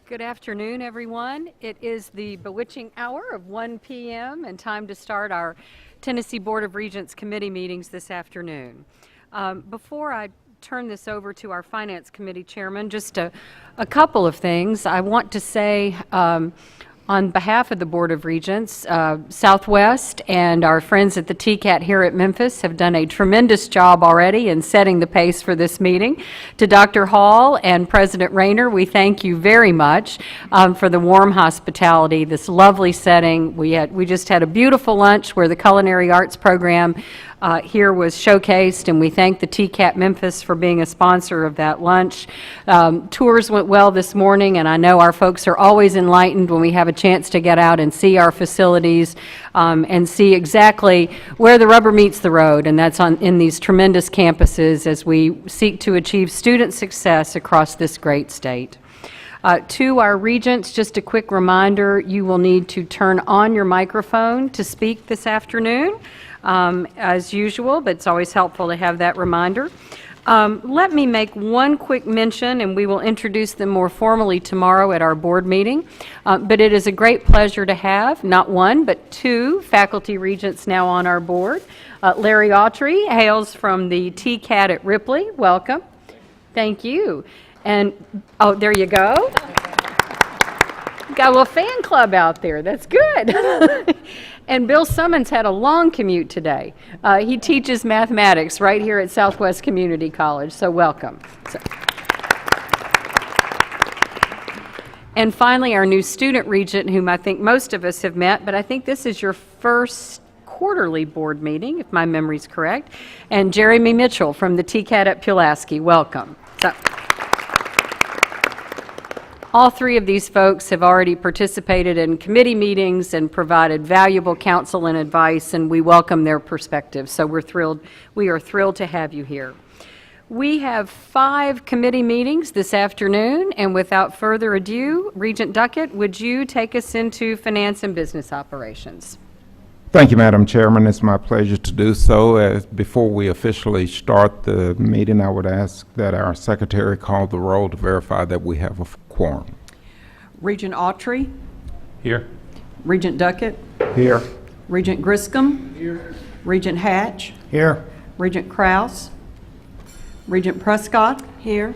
Good afternoon, everyone. It is the bewitching hour of 1 p.m. and time to start our Tennessee Board of Regents committee meetings this afternoon. Before I turn this over to our Finance Committee Chairman, just a couple of things. I want to say on behalf of the Board of Regents, Southwest and our friends at the TCAT here at Memphis have done a tremendous job already in setting the pace for this meeting. To Dr. Hall and President Rayner, we thank you very much for the warm hospitality, this lovely setting. We just had a beautiful lunch where the Culinary Arts program here was showcased, and we thank the TCAT Memphis for being a sponsor of that lunch. Tours went well this morning, and I know our folks are always enlightened when we have a chance to get out and see our facilities and see exactly where the rubber meets the road, and that's in these tremendous campuses as we seek to achieve student success across this great state. To our regents, just a quick reminder, you will need to turn on your microphone to speak this afternoon. As usual, but it's always helpful to have that reminder. Let me make one quick mention, and we will introduce them more formally tomorrow at our board meeting. But it is a great pleasure to have not one, but two faculty regents now on our board. Larry Autry hails from the TCAT at Ripley. Welcome. Thank you. And, oh, there you go. Got a little fan club out there. That's good. And Bill Summons had a long commute today. He teaches mathematics right here at Southwest Community College, so welcome. And finally, our new student regent, whom I think most of us have met, but I think this is your first quarterly board meeting, if my memory's correct, and Jeremy Mitchell from the TCAT at Pulaski. Welcome. All three of these folks have already participated in committee meetings and provided valuable counsel and advice, and we welcome their perspectives. So we are thrilled to have you here. We have 5 committee meetings this afternoon, and without further ado, Regent Duckett, would you take us into finance and business operations? Thank you, Madam Chairman. It's my pleasure to do so. Before we officially start the meeting, I would ask that our secretary call the roll to verify that we have a quorum. Regent Autry. Here. Regent Duckett. Here. Regent Griscom. Here. Regent Hatch. Here. Regent Krause. Regent Prescott. Here.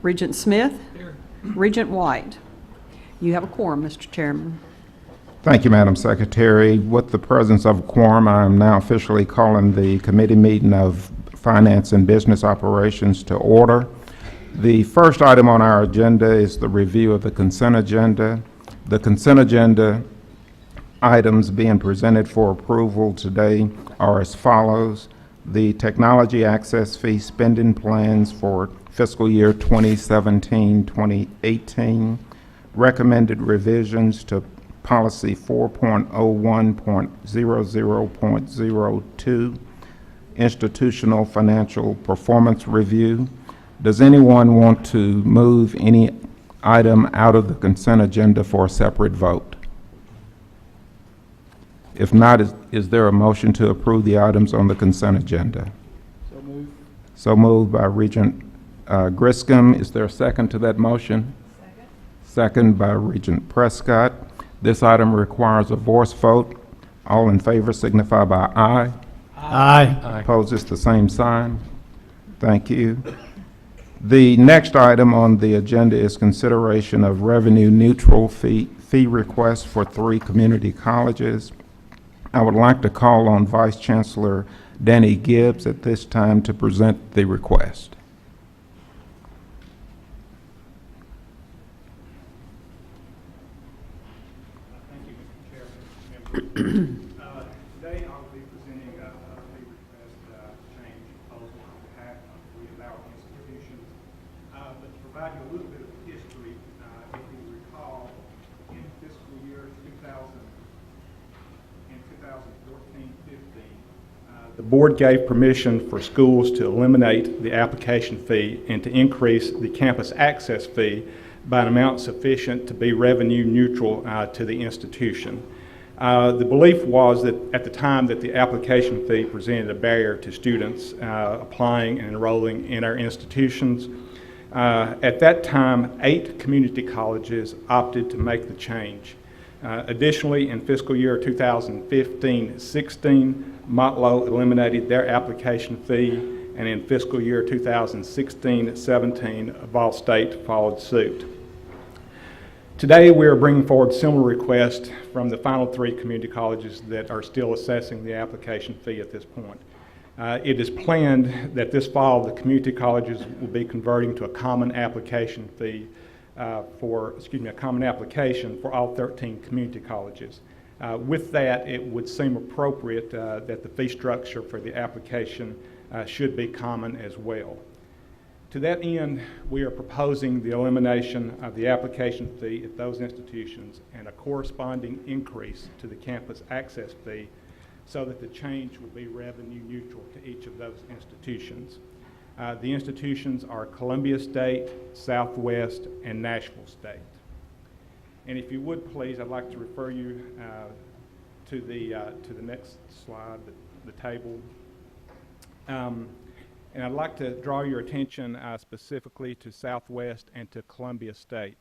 Regent Smith. Here. Regent White. You have a quorum, Mr. Chairman. Thank you, Madam Secretary. With the presence of a quorum, I am now officially calling the committee meeting of Finance and Business Operations to order. The first item on our agenda is the review of the consent agenda. The consent agenda items being presented for approval today are as follows: the technology access fee spending plans for fiscal year 2017-2018, recommended revisions to Policy 4.01.00.02, Institutional Financial Performance Review. Does anyone want to move any item out of the consent agenda for a separate vote? If not, is there a motion to approve the items on the consent agenda? So moved. So moved by Regent Griscom. Is there a second to that motion? Second. Second by Regent Prescott. This item requires a voice vote. All in favor signify by aye. Aye. Aye. Opposes the same sign. Thank you. The next item on the agenda is consideration of revenue neutral fee requests for 3 community colleges. I would like to call on Vice Chancellor Danny Gibbs at this time to present the request. Today I will be presenting a fee request change proposal on behalf of the About institutions. But to provide you a little bit of history, if you recall, in fiscal year 2014-15, the board gave permission for schools to eliminate the application fee and to increase the campus access fee by an amount sufficient to be revenue neutral to the institution. The belief was that at the time that the application fee presented a barrier to students applying and enrolling in our institutions, At that time, 8 community colleges opted to make the change. Additionally, in fiscal year 2015-16, Motlow eliminated their application fee, and in fiscal year 2016-17, Vol State followed suit. Today, we are bringing forward similar requests from the final 3 community colleges that are still assessing the application fee at this point. It is planned that this fall, the community colleges will be converting to a common application fee a common application for all 13 community colleges. With that, it would seem appropriate that the fee structure for the application should be common as well. To that end, we are proposing the elimination of the application fee at those institutions and a corresponding increase to the campus access fee so that the change will be revenue neutral to each of those institutions. The institutions are Columbia State, Southwest, and Nashville State. And if you would please, I'd like to refer you to the next slide, the table. And I'd like to draw your attention specifically to Southwest and to Columbia State.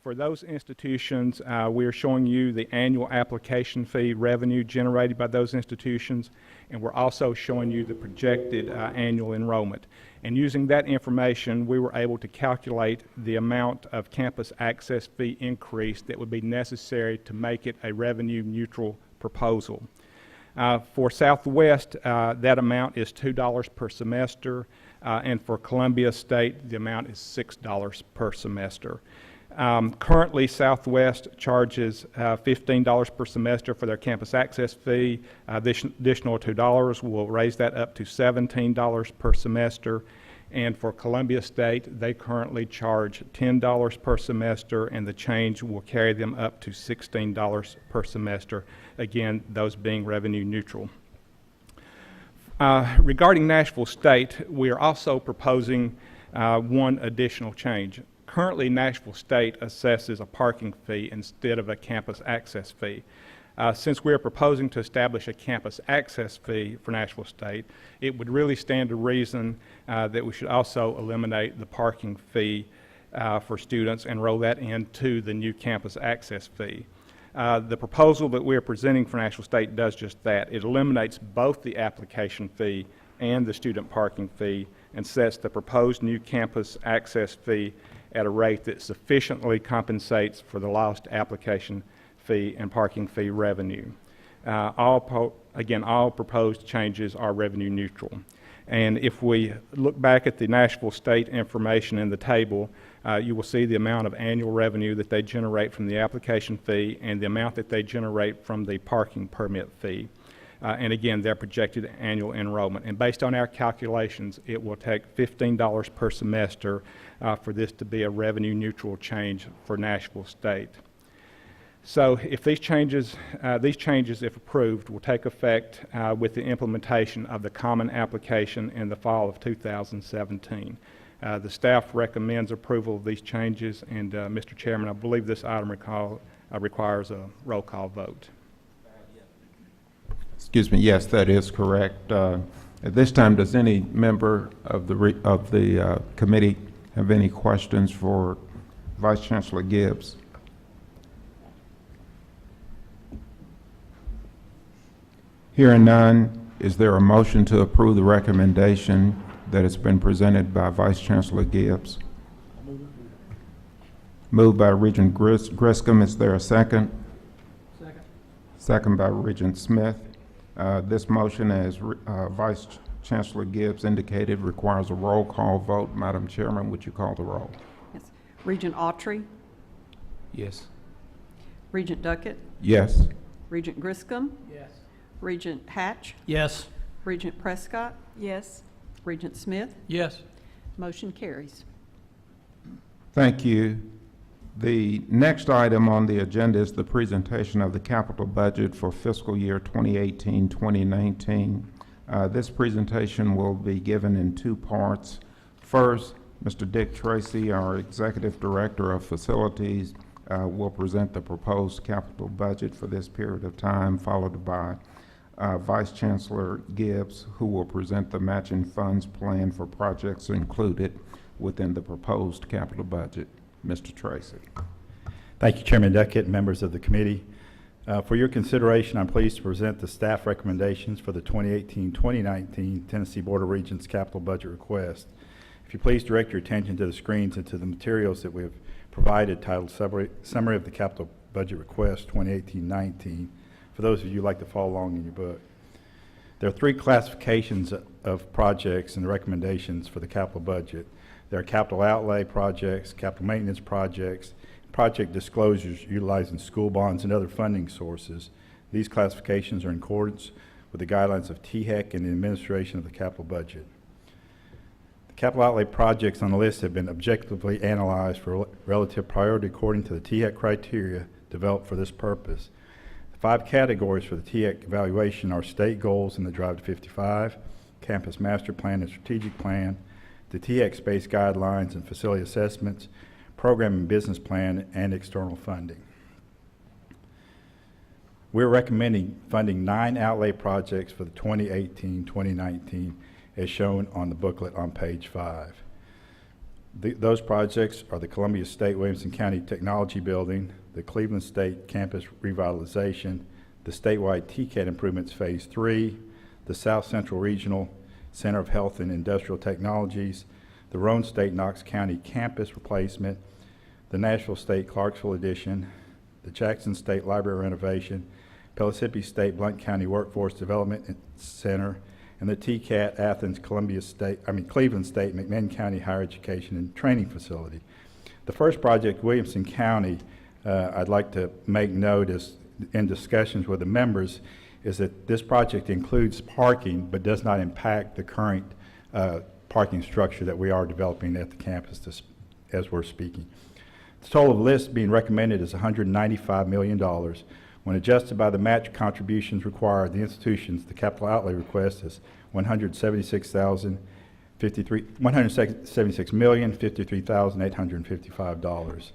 For those institutions, we are showing you the annual application fee revenue generated by those institutions, and we're also showing you the projected annual enrollment. And using that information, we were able to calculate the amount of campus access fee increase that would be necessary to make it a revenue neutral proposal. For Southwest, that amount is $2 per semester, and for Columbia State, the amount is $6 per semester. Currently, Southwest charges $15 per semester for their campus access fee. This additional $2 will raise that up to $17 per semester. And for Columbia State, they currently charge $10 per semester, and the change will carry them up to $16 per semester. Again, those being revenue neutral. Regarding Nashville State, we are also proposing one additional change. Currently, Nashville State assesses a parking fee instead of a campus access fee. Since we are proposing to establish a campus access fee for Nashville State, it would really stand to reason that we should also eliminate the parking fee for students and roll that into the new campus access fee. The proposal that we are presenting for Nashville State does just that. It eliminates both the application fee and the student parking fee and sets the proposed new campus access fee at a rate that sufficiently compensates for the lost application fee and parking fee revenue. All proposed changes are revenue neutral. And if we look back at the Nashville State information in the table, you will see the amount of annual revenue that they generate from the application fee and the amount that they generate from the parking permit fee. And again, their projected annual enrollment. And based on our calculations, it will take $15 per semester for this to be a revenue neutral change for Nashville State. So if these changes, if approved, will take effect with the implementation of the common application in the fall of 2017. The staff recommends approval of these changes, and Mr. Chairman, I believe this item requires a roll call vote. Excuse me, yes, that is correct. At this time, does any member of the committee have any questions for Vice Chancellor Gibbs? Hearing none, is there a motion to approve the recommendation that has been presented by Vice Chancellor Gibbs? Moved by Regent Griscom. Is there a second? Second. Second by Regent Smith. This motion, as Vice Chancellor Gibbs indicated, requires a roll call vote. Madam Chairman, would you call the roll? Yes. Regent Autry, Yes. Regent Duckett, Yes. Regent Griscom, Yes. Regent Hatch, Yes. Regent Prescott, Yes. Regent Smith. Yes. Motion carries. Thank you. The next item on the agenda is the presentation of the capital budget for fiscal year 2018-2019. This presentation will be given in two parts. First, Mr. Dick Tracy, our Executive Director of Facilities, will present the proposed capital budget for this period of time, followed by Vice Chancellor Gibbs, who will present the matching funds plan for projects included. within the proposed capital budget. Mr. Tracy. Thank you, Chairman Duckett and members of the committee. For your consideration, I'm pleased to present the staff recommendations for the 2018-2019 Tennessee Board of Regents capital budget request. If you please direct your attention to the screens and to the materials that we have provided titled Summary of the Capital Budget Request 2018-19, for those of you who like to follow along in your book. There are three classifications of projects and recommendations for the capital budget. There are capital outlay projects, capital maintenance projects, project disclosures utilizing school bonds and other funding sources. These classifications are in accordance with the guidelines of THEC and the administration of the capital budget. The capital outlay projects on the list have been objectively analyzed for relative priority according to the THEC criteria developed for this purpose. The 5 categories for the THEC evaluation are state goals in the Drive to 55, campus master plan and strategic plan, the THEC space guidelines and facility assessments, program and business plan, and external funding. We're recommending funding 9 outlay projects for the 2018-2019 as shown on the booklet on page 5. Those projects are the Columbia State Williamson County Technology Building, the Cleveland State Campus Revitalization, the statewide TCAT Improvements Phase 3, the South Central Regional Center of Health and Industrial Technologies, the Roane State Knox County Campus Replacement, the Nashville State Clarksville Addition, the Jackson State Library Renovation, Pellissippi State Blount County Workforce Development Center, and the TCAT Athens Cleveland State McMinn County Higher Education and Training Facility. The first project, Williamson County, I'd like to make note is in discussions with the members is that this project includes parking but does not impact the current parking structure that we are developing at the campus as we're speaking. The total list being recommended is $195 million. When adjusted by the match contributions required, the institutions, the capital outlay request is $176,053,855.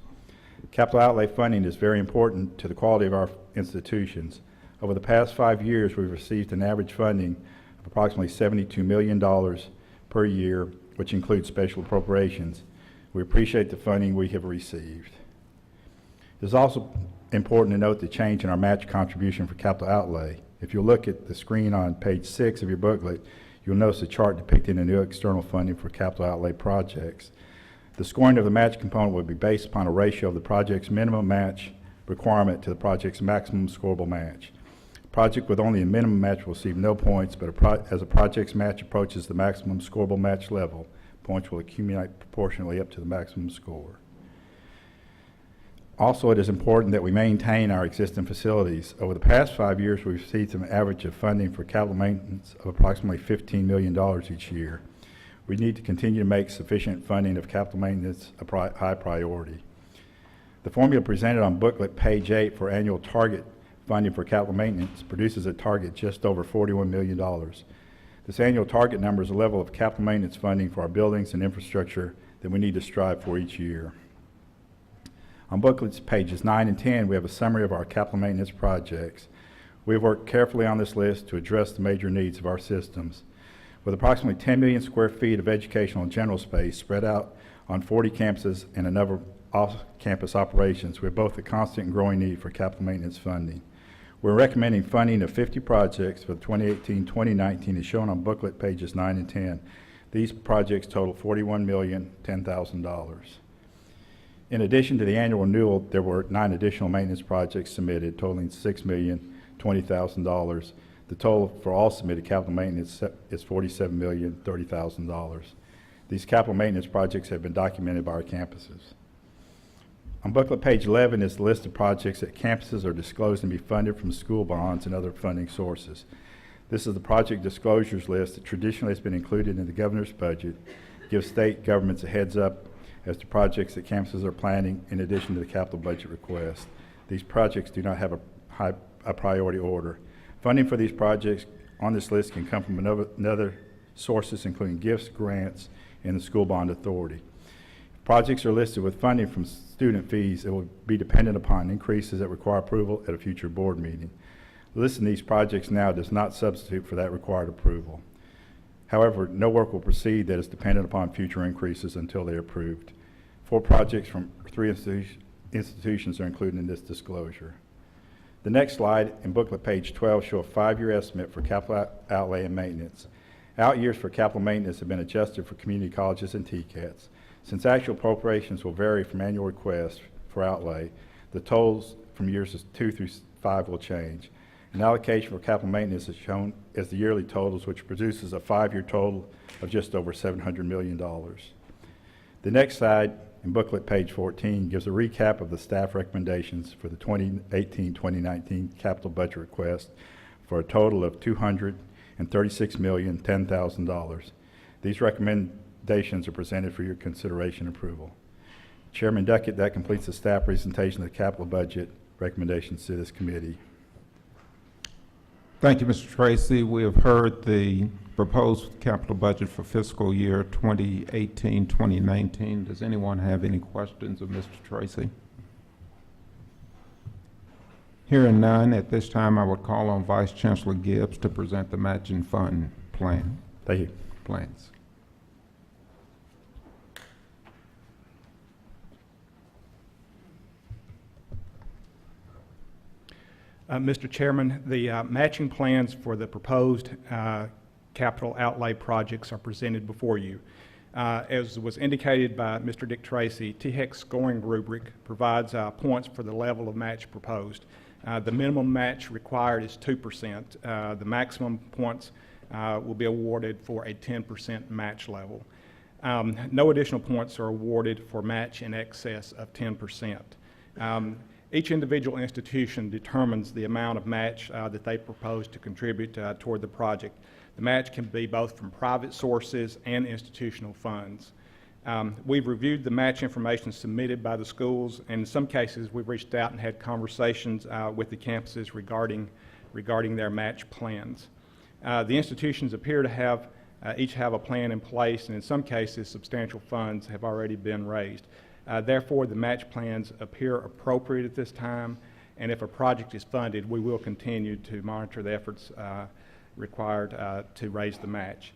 Capital outlay funding is very important to the quality of our institutions. Over the past 5 years, we've received an average funding of approximately $72 million per year, which includes special appropriations. We appreciate the funding we have received. It is also important to note the change in our match contribution for capital outlay. If you look at the screen on page 6 of your booklet, you'll notice a chart depicting the new external funding for capital outlay projects. The scoring of the match component will be based upon a ratio of the project's minimum match requirement to the project's maximum scorable match. A project with only a minimum match will receive no points, but as a project's match approaches the maximum scorable match level, points will accumulate proportionally up to the maximum score. Also, it is important that we maintain our existing facilities. Over the past 5 years, we've received an average of funding for capital maintenance of approximately $15 million each year. We need to continue to make sufficient funding of capital maintenance a high priority. The formula presented on booklet page 8 for annual target funding for capital maintenance produces a target just over $41 million. This annual target number is a level of capital maintenance funding for our buildings and infrastructure that we need to strive for each year. On booklets pages 9 and 10, we have a summary of our capital maintenance projects. We have worked carefully on this list to address the major needs of our systems. With approximately 10 million square feet of educational and general space spread out on 40 campuses and a number of off-campus operations, we have both a constant and growing need for capital maintenance funding. We're recommending funding of 50 projects for the 2018-2019 as shown on booklet pages 9 and 10. These projects total $41,010,000. In addition to the annual renewal, there were 9 additional maintenance projects submitted totaling $6,020,000. The total for all submitted capital maintenance is $47,030,000. These capital maintenance projects have been documented by our campuses. On booklet page 11 is the list of projects that campuses are disclosed and be funded from school bonds and other funding sources. This is the project disclosures list that traditionally has been included in the governor's budget, gives state governments a heads up as to projects that campuses are planning in addition to the capital budget request. These projects do not have a priority order. Funding for these projects on this list can come from other sources, including gifts, grants, and the school bond authority. If projects are listed with funding from student fees, it will be dependent upon increases that require approval at a future board meeting. Listing these projects now does not substitute for that required approval. However, no work will proceed that is dependent upon future increases until they are approved. 4 projects from 3 institutions are included in this disclosure. The next slide and booklet page 12 show a 5-year estimate for capital outlay and maintenance. Out years for capital maintenance have been adjusted for community colleges and TCATs. Since actual appropriations will vary from annual requests for outlay, the totals from years 2 through 5 will change. An allocation for capital maintenance is shown as the yearly totals, which produces a 5-year total of just over $700 million. The next slide in booklet page 14 gives a recap of the staff recommendations for the 2018-2019 capital budget request for a total of $236,010,000. These recommendations are presented for your consideration and approval. Chairman Duckett, that completes the staff presentation of the capital budget recommendations to this committee. Thank you, Mr. Tracy. We have heard the proposed capital budget for fiscal year 2018-2019. Does anyone have any questions of Mr. Tracy? Hearing none, at this time I would call on Vice Chancellor Gibbs to present the matching fund plans. Mr. Chairman, the matching plans for the proposed capital outlay projects are presented before you. As was indicated by Mr. Dick Tracy, THEC's scoring rubric provides points for the level of match proposed. The minimum match required is 2%. The maximum points will be awarded for a 10% match level. No additional points are awarded for match in excess of 10%. Each individual institution determines the amount of match that they propose to contribute toward the project. The match can be both from private sources and institutional funds. We've reviewed the match information submitted by the schools, and in some cases we've reached out and had conversations with the campuses regarding their match plans. The institutions appear to have each have a plan in place, and in some cases substantial funds have already been raised. Therefore, the match plans appear appropriate at this time, and if a project is funded, we will continue to monitor the efforts required to raise the match.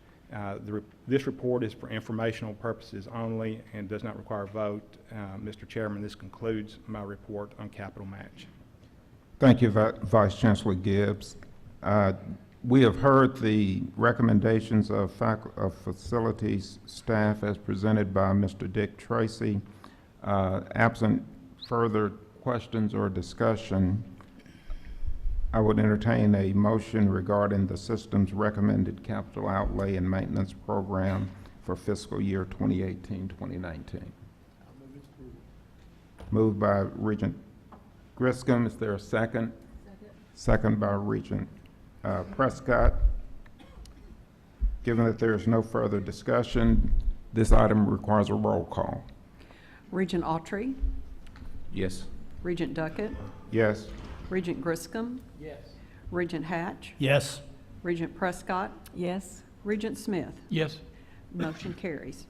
This report is for informational purposes only and does not require a vote. Mr. Chairman, this concludes my report on capital match. Thank you, Vice Chancellor Gibbs. We have heard the recommendations of facilities staff as presented by Mr. Dick Tracy. Absent further questions or discussion, I would entertain a motion regarding the system's recommended capital outlay and maintenance program for fiscal year 2018-2019. Moved by Regent Griscom. Is there a second? Second by Regent Prescott. Given that there is no further discussion, this item requires a roll call. Regent Autry, Yes. Regent Duckett, Yes. Regent Griscom, Yes. Regent Hatch, Yes. Regent Prescott, Yes. Regent Smith. Yes. Motion carries.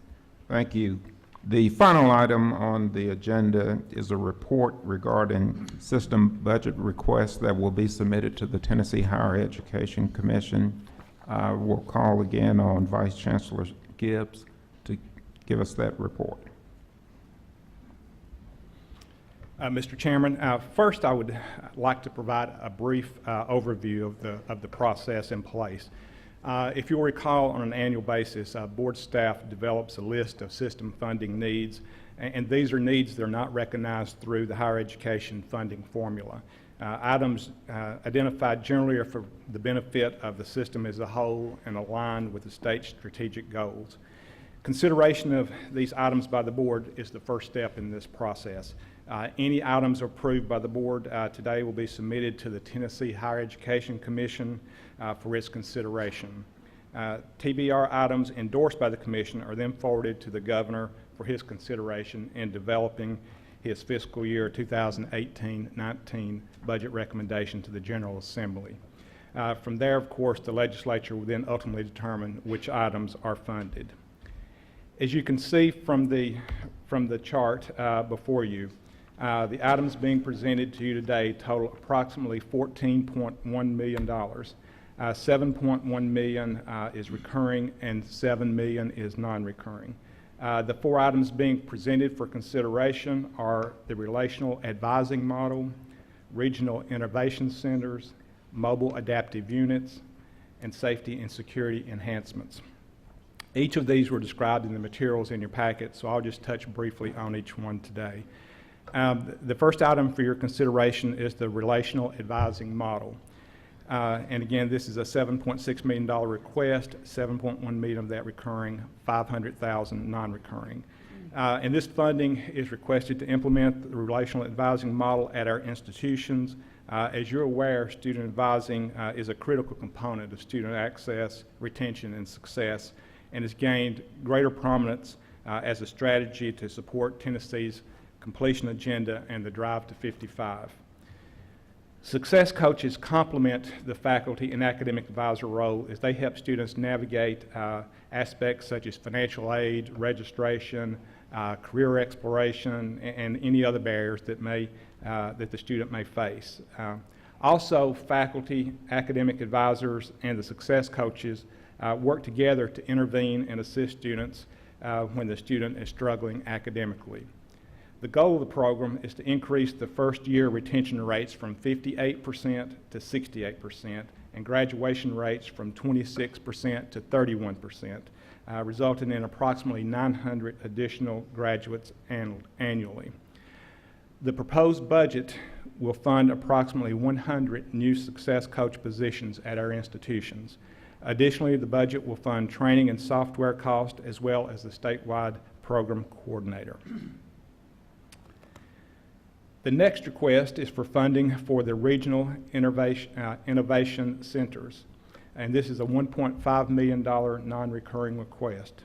Thank you. The final item on the agenda is a report regarding system budget requests that will be submitted to the Tennessee Higher Education Commission. We'll call again on Vice Chancellor Gibbs to give us that report. Mr. Chairman, first I would like to provide a brief overview of the process in place. If you'll recall, on an annual basis, board staff develops a list of system funding needs, and these are needs that are not recognized through the higher education funding formula. Items identified generally are for the benefit of the system as a whole and aligned with the state's strategic goals. Consideration of these items by the board is the first step in this process. Any items approved by the board today will be submitted to the Tennessee Higher Education Commission for its consideration. TBR items endorsed by the commission are then forwarded to the governor for his consideration in developing his fiscal year 2018-19 budget recommendation to the General Assembly. From there, of course, the legislature will then ultimately determine which items are funded. As you can see from the chart before you, the items being presented to you today total approximately $14.1 million. $7.1 million is recurring, and $7 million is non-recurring. The four items being presented for consideration are the relational advising model, regional innovation centers, mobile adaptive units, and safety and security enhancements. Each of these were described in the materials in your packet, so I'll just touch briefly on each one today. The first item for your consideration is the relational advising model. And again, this is a $7.6 million request, $7.1 million of that recurring, $500,000 non-recurring. And this funding is requested to implement the relational advising model at our institutions. As you're aware, student advising is a critical component of student access, retention, and success, and has gained greater prominence as a strategy to support Tennessee's completion agenda and the drive to 55. Success coaches complement the faculty and academic advisor role as they help students navigate aspects such as financial aid, registration, career exploration, and any other barriers that the student may face. Also, faculty, academic advisors, and the success coaches work together to intervene and assist students when the student is struggling academically. The goal of the program is to increase the first-year retention rates from 58% to 68%, and graduation rates from 26% to 31%, resulting in approximately 900 additional graduates annually. The proposed budget will fund approximately 100 new success coach positions at our institutions. Additionally, the budget will fund training and software costs as well as the statewide program coordinator. The next request is for funding for the regional innovation centers, and this is a $1.5 million non-recurring request.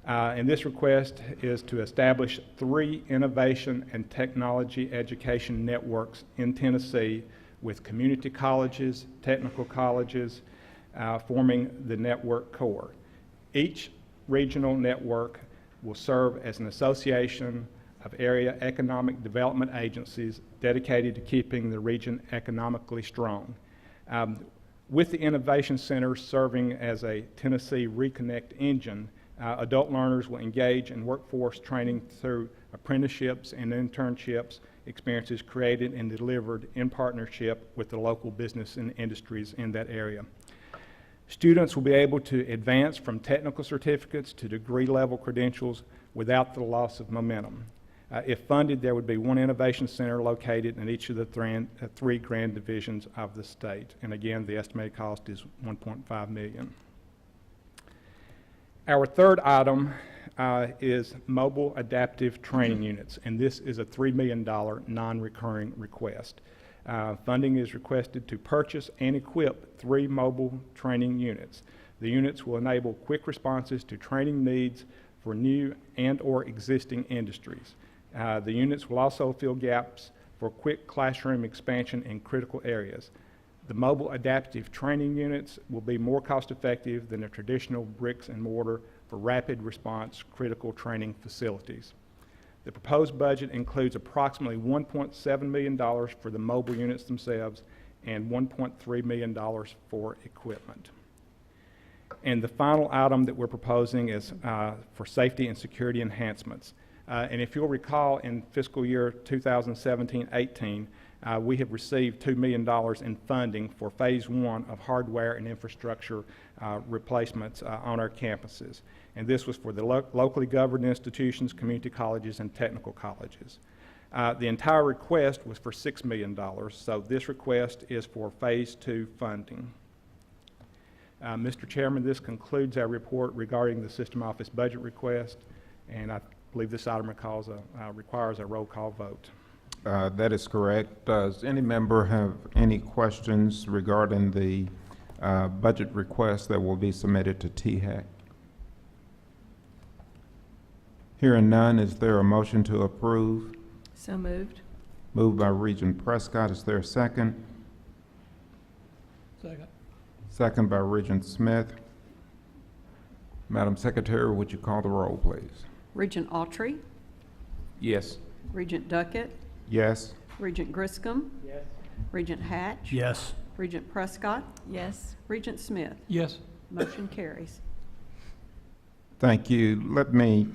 And this request is to establish 3 innovation and technology education networks in Tennessee with community colleges, technical colleges, forming the network core. Each regional network will serve as an association of area economic development agencies dedicated to keeping the region economically strong. With the Innovation Center serving as a Tennessee Reconnect engine, adult learners will engage in workforce training through apprenticeships and internships experiences created and delivered in partnership with the local business and industries in that area. Students will be able to advance from technical certificates to degree-level credentials without the loss of momentum. If funded, there would be 1 innovation center located in each of the 3 grand divisions of the state. And again, the estimated cost is $1.5 million. Our third item is mobile adaptive training units, and this is a $3 million non-recurring request. Funding is requested to purchase and equip 3 mobile training units. The units will enable quick responses to training needs for new and/or existing industries. The units will also fill gaps for quick classroom expansion in critical areas. The mobile adaptive training units will be more cost-effective than the traditional bricks and mortar for rapid response critical training facilities. The proposed budget includes approximately $1.7 million for the mobile units themselves and $1.3 million for equipment. And the final item that we're proposing is for safety and security enhancements. And if you'll recall, in fiscal year 2017-18, we have received $2 million in funding for phase 1 of hardware and infrastructure replacements on our campuses. And this was for the locally governed institutions, community colleges, and technical colleges. The entire request was for $6 million, so this request is for phase 2 funding. Mr. Chairman, this concludes our report regarding the system office budget request, and I believe this item requires a roll call vote. That is correct. Does any member have any questions regarding the budget request that will be submitted to THEC? Hearing none, is there a motion to approve? So moved. Moved by Regent Prescott. Is there a second? Second. Second by Regent Smith. Madam Secretary, would you call the roll, please? Regent Autry, Yes. Regent Duckett, Yes. Regent Griscom, Yes. Regent Hatch, Yes. Regent Prescott? Yes. Regent Smith? Yes. Motion carries. Thank you. Let me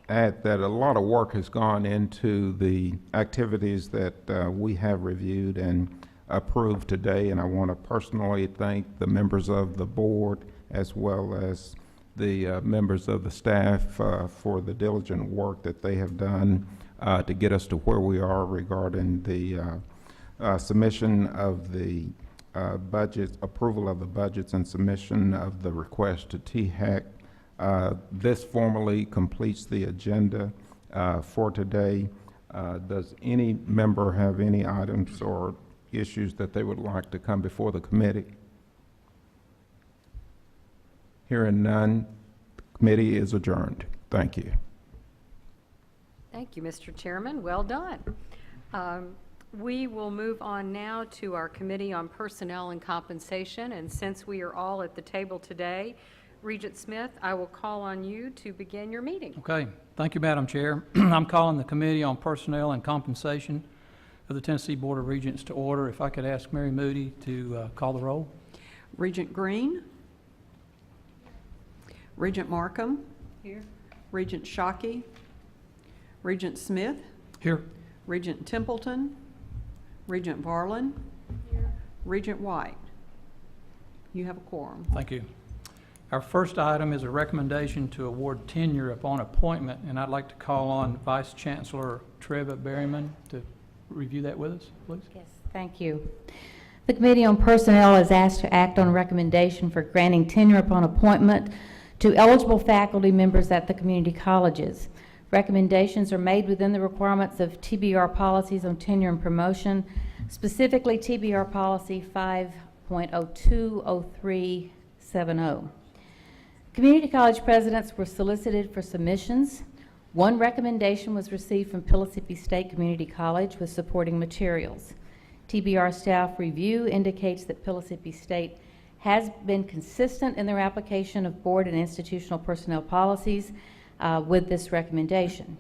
add that a lot of work has gone into the activities that we have reviewed and approved today, and I want to personally thank the members of the board as well as the members of the staff for the diligent work that they have done to get us to where we are regarding the submission of the budget, approval of the budgets and submission of the request to THEC. This formally completes the agenda for today. Does any member have any items or issues that they would like to come before the committee? Hearing none, the committee is adjourned. Thank you. Thank you, Mr. Chairman. Well done. We will move on now to our Committee on Personnel and Compensation, and since we are all at the table today, Regent Smith, I will call on you to begin your meeting. Okay, thank you, Madam Chair. I'm calling the Committee on Personnel and Compensation of the Tennessee Board of Regents to order. If I could ask Mary Moody to call the roll. Regent Green? Regent Markham? Here. Regent Shockey? Regent Smith? Here. Regent Templeton? Regent Varlin? Regent White? You have a quorum. Thank you. Our first item is a recommendation to award tenure upon appointment, and I'd like to call on Vice Chancellor Treva Berryman to review that with us, please. Yes, thank you. The Committee on Personnel is asked to act on a recommendation for granting tenure upon appointment to eligible faculty members at the community colleges. Recommendations are made within the requirements of TBR policies on tenure and promotion, specifically TBR policy 5.020370. Community college presidents were solicited for submissions. One recommendation was received from Pellissippi State Community College with supporting materials. TBR staff review indicates that Pellissippi State has been consistent in their application of board and institutional personnel policies with this recommendation.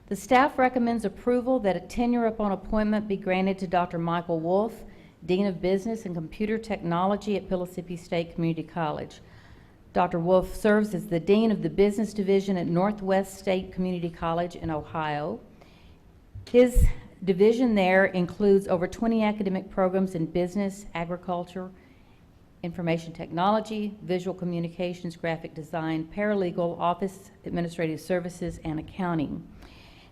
The staff recommends approval that a tenure upon appointment be granted to Dr. Michael Wolf, Dean of Business and Computer Technology at Pellissippi State Community College. Dr. Wolf serves as the Dean of the Business Division at Northwest State Community College in Ohio. His division there includes over 20 academic programs in business, agriculture, information technology, visual communications, graphic design, paralegal, office administrative services, and accounting.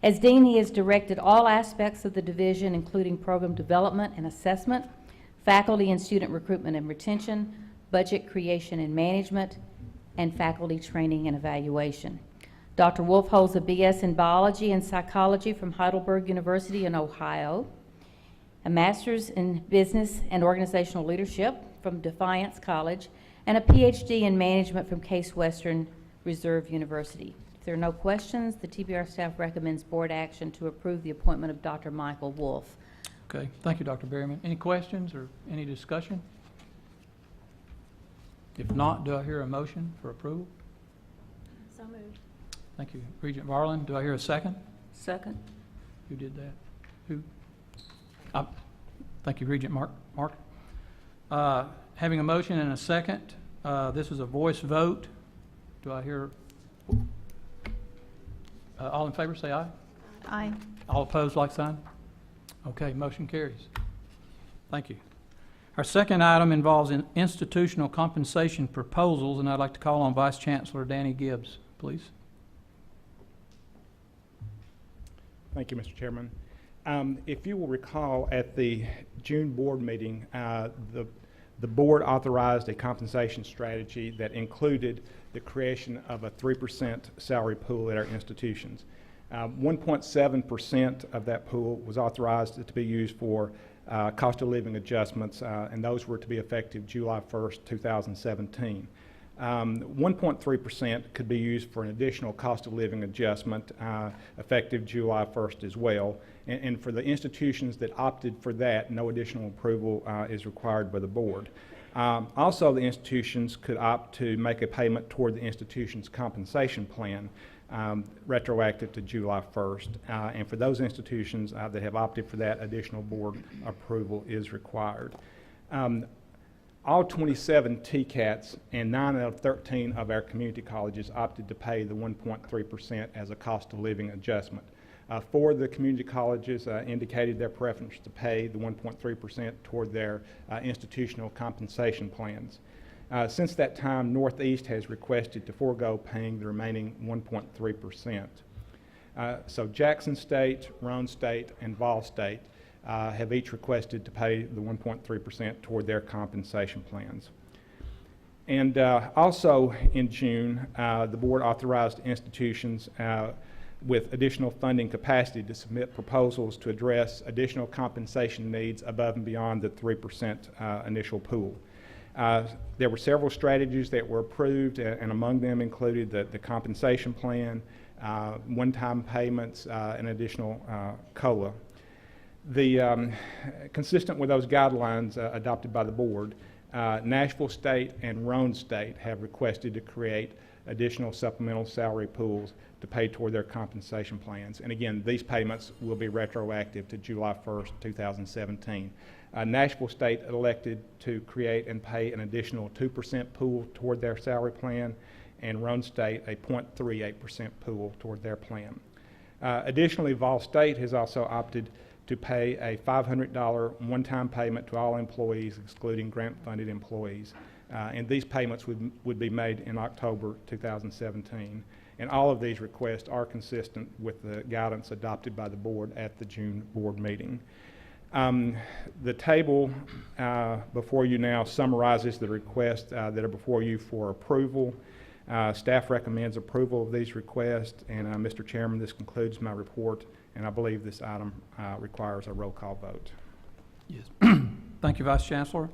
As Dean, he has directed all aspects of the division, including program development and assessment, faculty and student recruitment and retention, budget creation and management, and faculty training and evaluation. Dr. Wolf holds a BS in biology and psychology from Heidelberg University in Ohio, a master's in business and organizational leadership from Defiance College, and a PhD in management from Case Western Reserve University. If there are no questions, the TBR staff recommends board action to approve the appointment of Dr. Michael Wolf. Okay, thank you, Dr. Berryman. Any questions or any discussion? If not, do I hear a motion for approval? So moved. Thank you. Regent Varlin, do I hear a second? Second. Who did that? Who? Thank you, Regent Mark. Having a motion and a second, this is a voice vote. Do I hear? All in favor, say aye. Aye. All opposed, like sign. Okay, motion carries. Thank you. Our second item involves institutional compensation proposals, and I'd like to call on Vice Chancellor Danny Gibbs, please. Thank you, Mr. Chairman. If you will recall, at the June board meeting, the board authorized a compensation strategy that included the creation of a 3% salary pool at our institutions. 1.7% of that pool was authorized to be used for cost of living adjustments, and those were to be effective July 1st, 2017. 1.3% could be used for an additional cost of living adjustment effective July 1st as well. And for the institutions that opted for that, no additional approval is required by the board. Also, the institutions could opt to make a payment toward the institution's compensation plan retroactive to July 1st. And for those institutions that have opted for that, additional board approval is required. All 27 TCATs and 9 out of 13 of our community colleges opted to pay the 1.3% as a cost of living adjustment. 4 of the community colleges indicated their preference to pay the 1.3% toward their institutional compensation plans. Since that time, Northeast has requested to forego paying the remaining 1.3%. So Jackson State, Roane State, and Vol State have each requested to pay the 1.3% toward their compensation plans. And also in June, the board authorized institutions with additional funding capacity to submit proposals to address additional compensation needs above and beyond the 3% initial pool. There were several strategies that were approved, and among them included the compensation plan, one-time payments, and additional COLA. Consistent with those guidelines adopted by the board, Nashville State and Roane State have requested to create additional supplemental salary pools to pay toward their compensation plans. And again, these payments will be retroactive to July 1st, 2017. Nashville State elected to create and pay an additional 2% pool toward their salary plan, and Roane State a 0.38% pool toward their plan. Additionally, Vol State has also opted to pay a $500 one-time payment to all employees, excluding grant-funded employees. And these payments would be made in October 2017. And all of these requests are consistent with the guidance adopted by the board at the June board meeting. The table before you now summarizes the requests that are before you for approval. Staff recommends approval of these requests, and Mr. Chairman, this concludes my report, and I believe this item requires a roll call vote. Yes. Thank you, Vice Chancellor.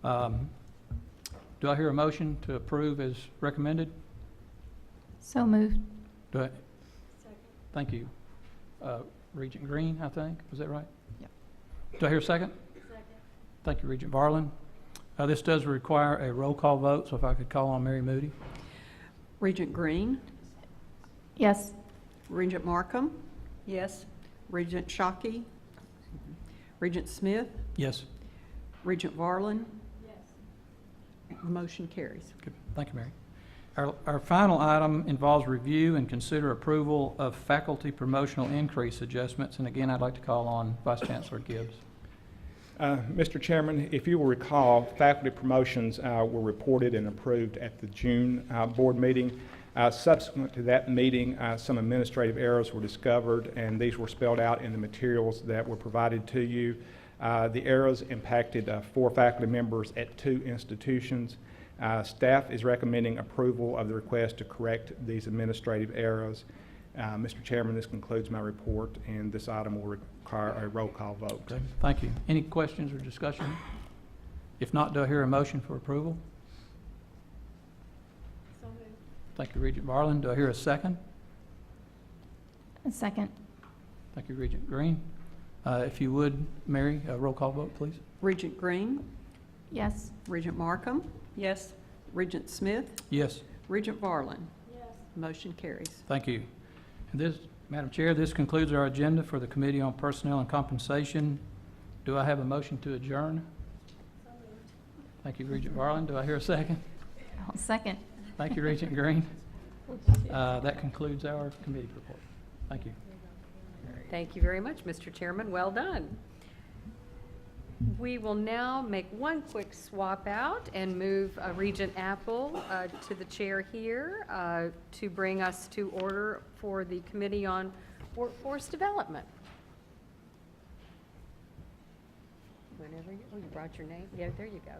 Do I hear a motion to approve as recommended? So moved. Do I? Thank you. Regent Green, I think, was that right? Yep. Do I hear a second? Second. Thank you, Regent Varlin. This does require a roll call vote, so if I could call on Mary Moody. Regent Green, Yes. Regent Markham, Yes. Regent Shockey, Regent Smith, Yes. Regent Varlin. Yes. The motion carries. Good. Thank you, Mary. Our final item involves review and consider approval of faculty promotional increase adjustments. And again, I'd like to call on Vice Chancellor Gibbs. Mr. Chairman, if you will recall, faculty promotions were reported and approved at the June board meeting. Subsequent to that meeting, some administrative errors were discovered, and these were spelled out in the materials that were provided to you. The errors impacted 4 faculty members at 2 institutions. Staff is recommending approval of the request to correct these administrative errors. Mr. Chairman, this concludes my report, and this item will require a roll call vote. Okay, thank you. Any questions or discussion? If not, do I hear a motion for approval? So moved. Thank you, Regent Varlin. Do I hear a second? A second. Thank you, Regent Green. If you would, Mary, a roll call vote, please. Regent Green, Yes. Regent Markham, Yes. Regent Smith, Yes. Regent Varlin. Yes. Motion carries. Thank you. And this, Madam Chair, this concludes our agenda for the Committee on Personnel and Compensation. Do I have a motion to adjourn? Thank you, Regent Varlin. Do I hear a second? I'll second. Thank you, Regent Green. That concludes our committee report. Thank you. Thank you very much, Mr. Chairman. Well done. We will now make one quick swap out and move Regent Apple to the chair here to bring us to order for the Committee on Workforce Development. Whenever you, oh, you brought your name? Yeah, there you go.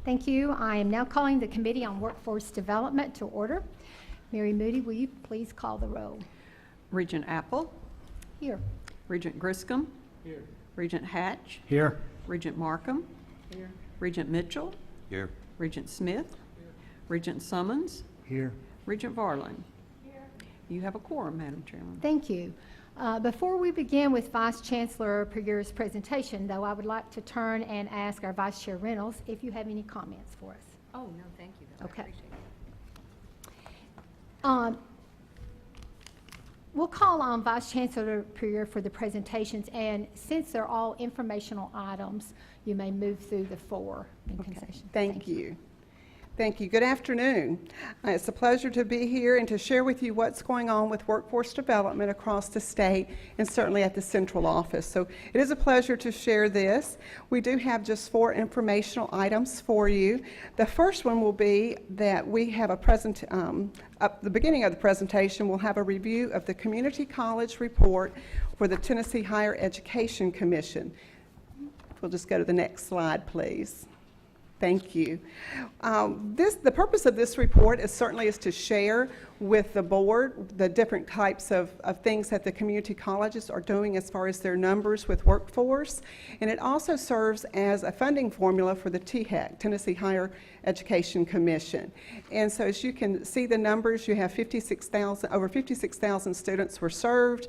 Thank you. I am now calling the Committee on Workforce Development to order. Mary Moody, will you please call the roll? Regent Apple, Here. Regent Griscom. Here. Regent Hatch, Here. Regent Markham. Here. Regent Mitchell. Here. Regent Smith. Here. Regent Summons. Here. Regent Varlin. Here. You have a quorum, Madam Chairman. Thank you. Before we begin with Vice Chancellor Perguera's presentation, though, I would like to turn and ask our Vice Chair Reynolds if you have any comments for us. Oh, no, thank you. though. I Okay. appreciate it. We'll call on Vice Chancellor Puryear for the presentations, and since they're all informational items, you may move through the four in concession. Thank you. Thank you. Good afternoon. It's a pleasure to be here and to share with you what's going on with workforce development across the state and certainly at the central office. So it is a pleasure to share this. We do have just 4 informational items for you. The first one will be that we have at the beginning of the presentation, we'll have a review of the Community College report for the Tennessee Higher Education Commission. We'll just go to the next slide, please. Thank you. The purpose of this report is certainly to share with the board the different types of things that the community colleges are doing as far as their numbers with workforce. And it also serves as a funding formula for the THEC, Tennessee Higher Education Commission. And so as you can see the numbers, you have over 56,000 students were served,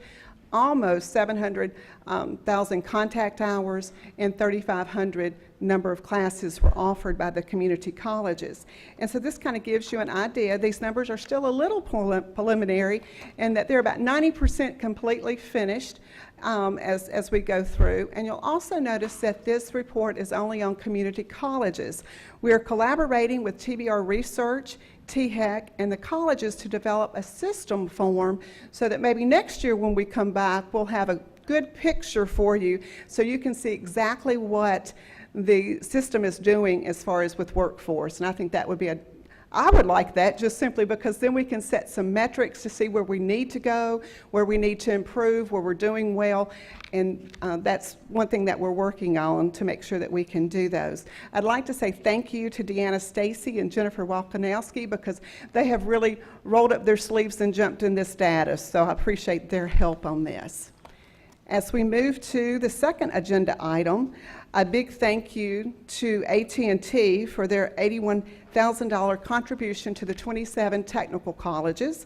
almost 700,000 contact hours, and 3,500 number of classes were offered by the community colleges. And so this kind of gives you an idea. These numbers are still a little preliminary, and that they're about 90% completely finished as we go through. And you'll also notice that this report is only on community colleges. We are collaborating with TBR Research, THEC, and the colleges to develop a system form so that maybe next year when we come back, we'll have a good picture for you so you can see exactly what the system is doing as far as with workforce. And I think that would be I would like that, just simply because then we can set some metrics to see where we need to go, where we need to improve, where we're doing well, and that's one thing that we're working on to make sure that we can do those. I'd like to say thank you to Deanna Stacy and Jennifer Walkanowski because they have really rolled up their sleeves and jumped in this data, so I appreciate their help on this. As we move to the second agenda item, a big thank you to AT&T for their $81,000 contribution to the 27 technical colleges.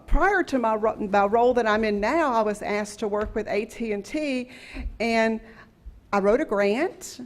Prior to my role that I'm in now, I was asked to work with AT&T, and I wrote a grant,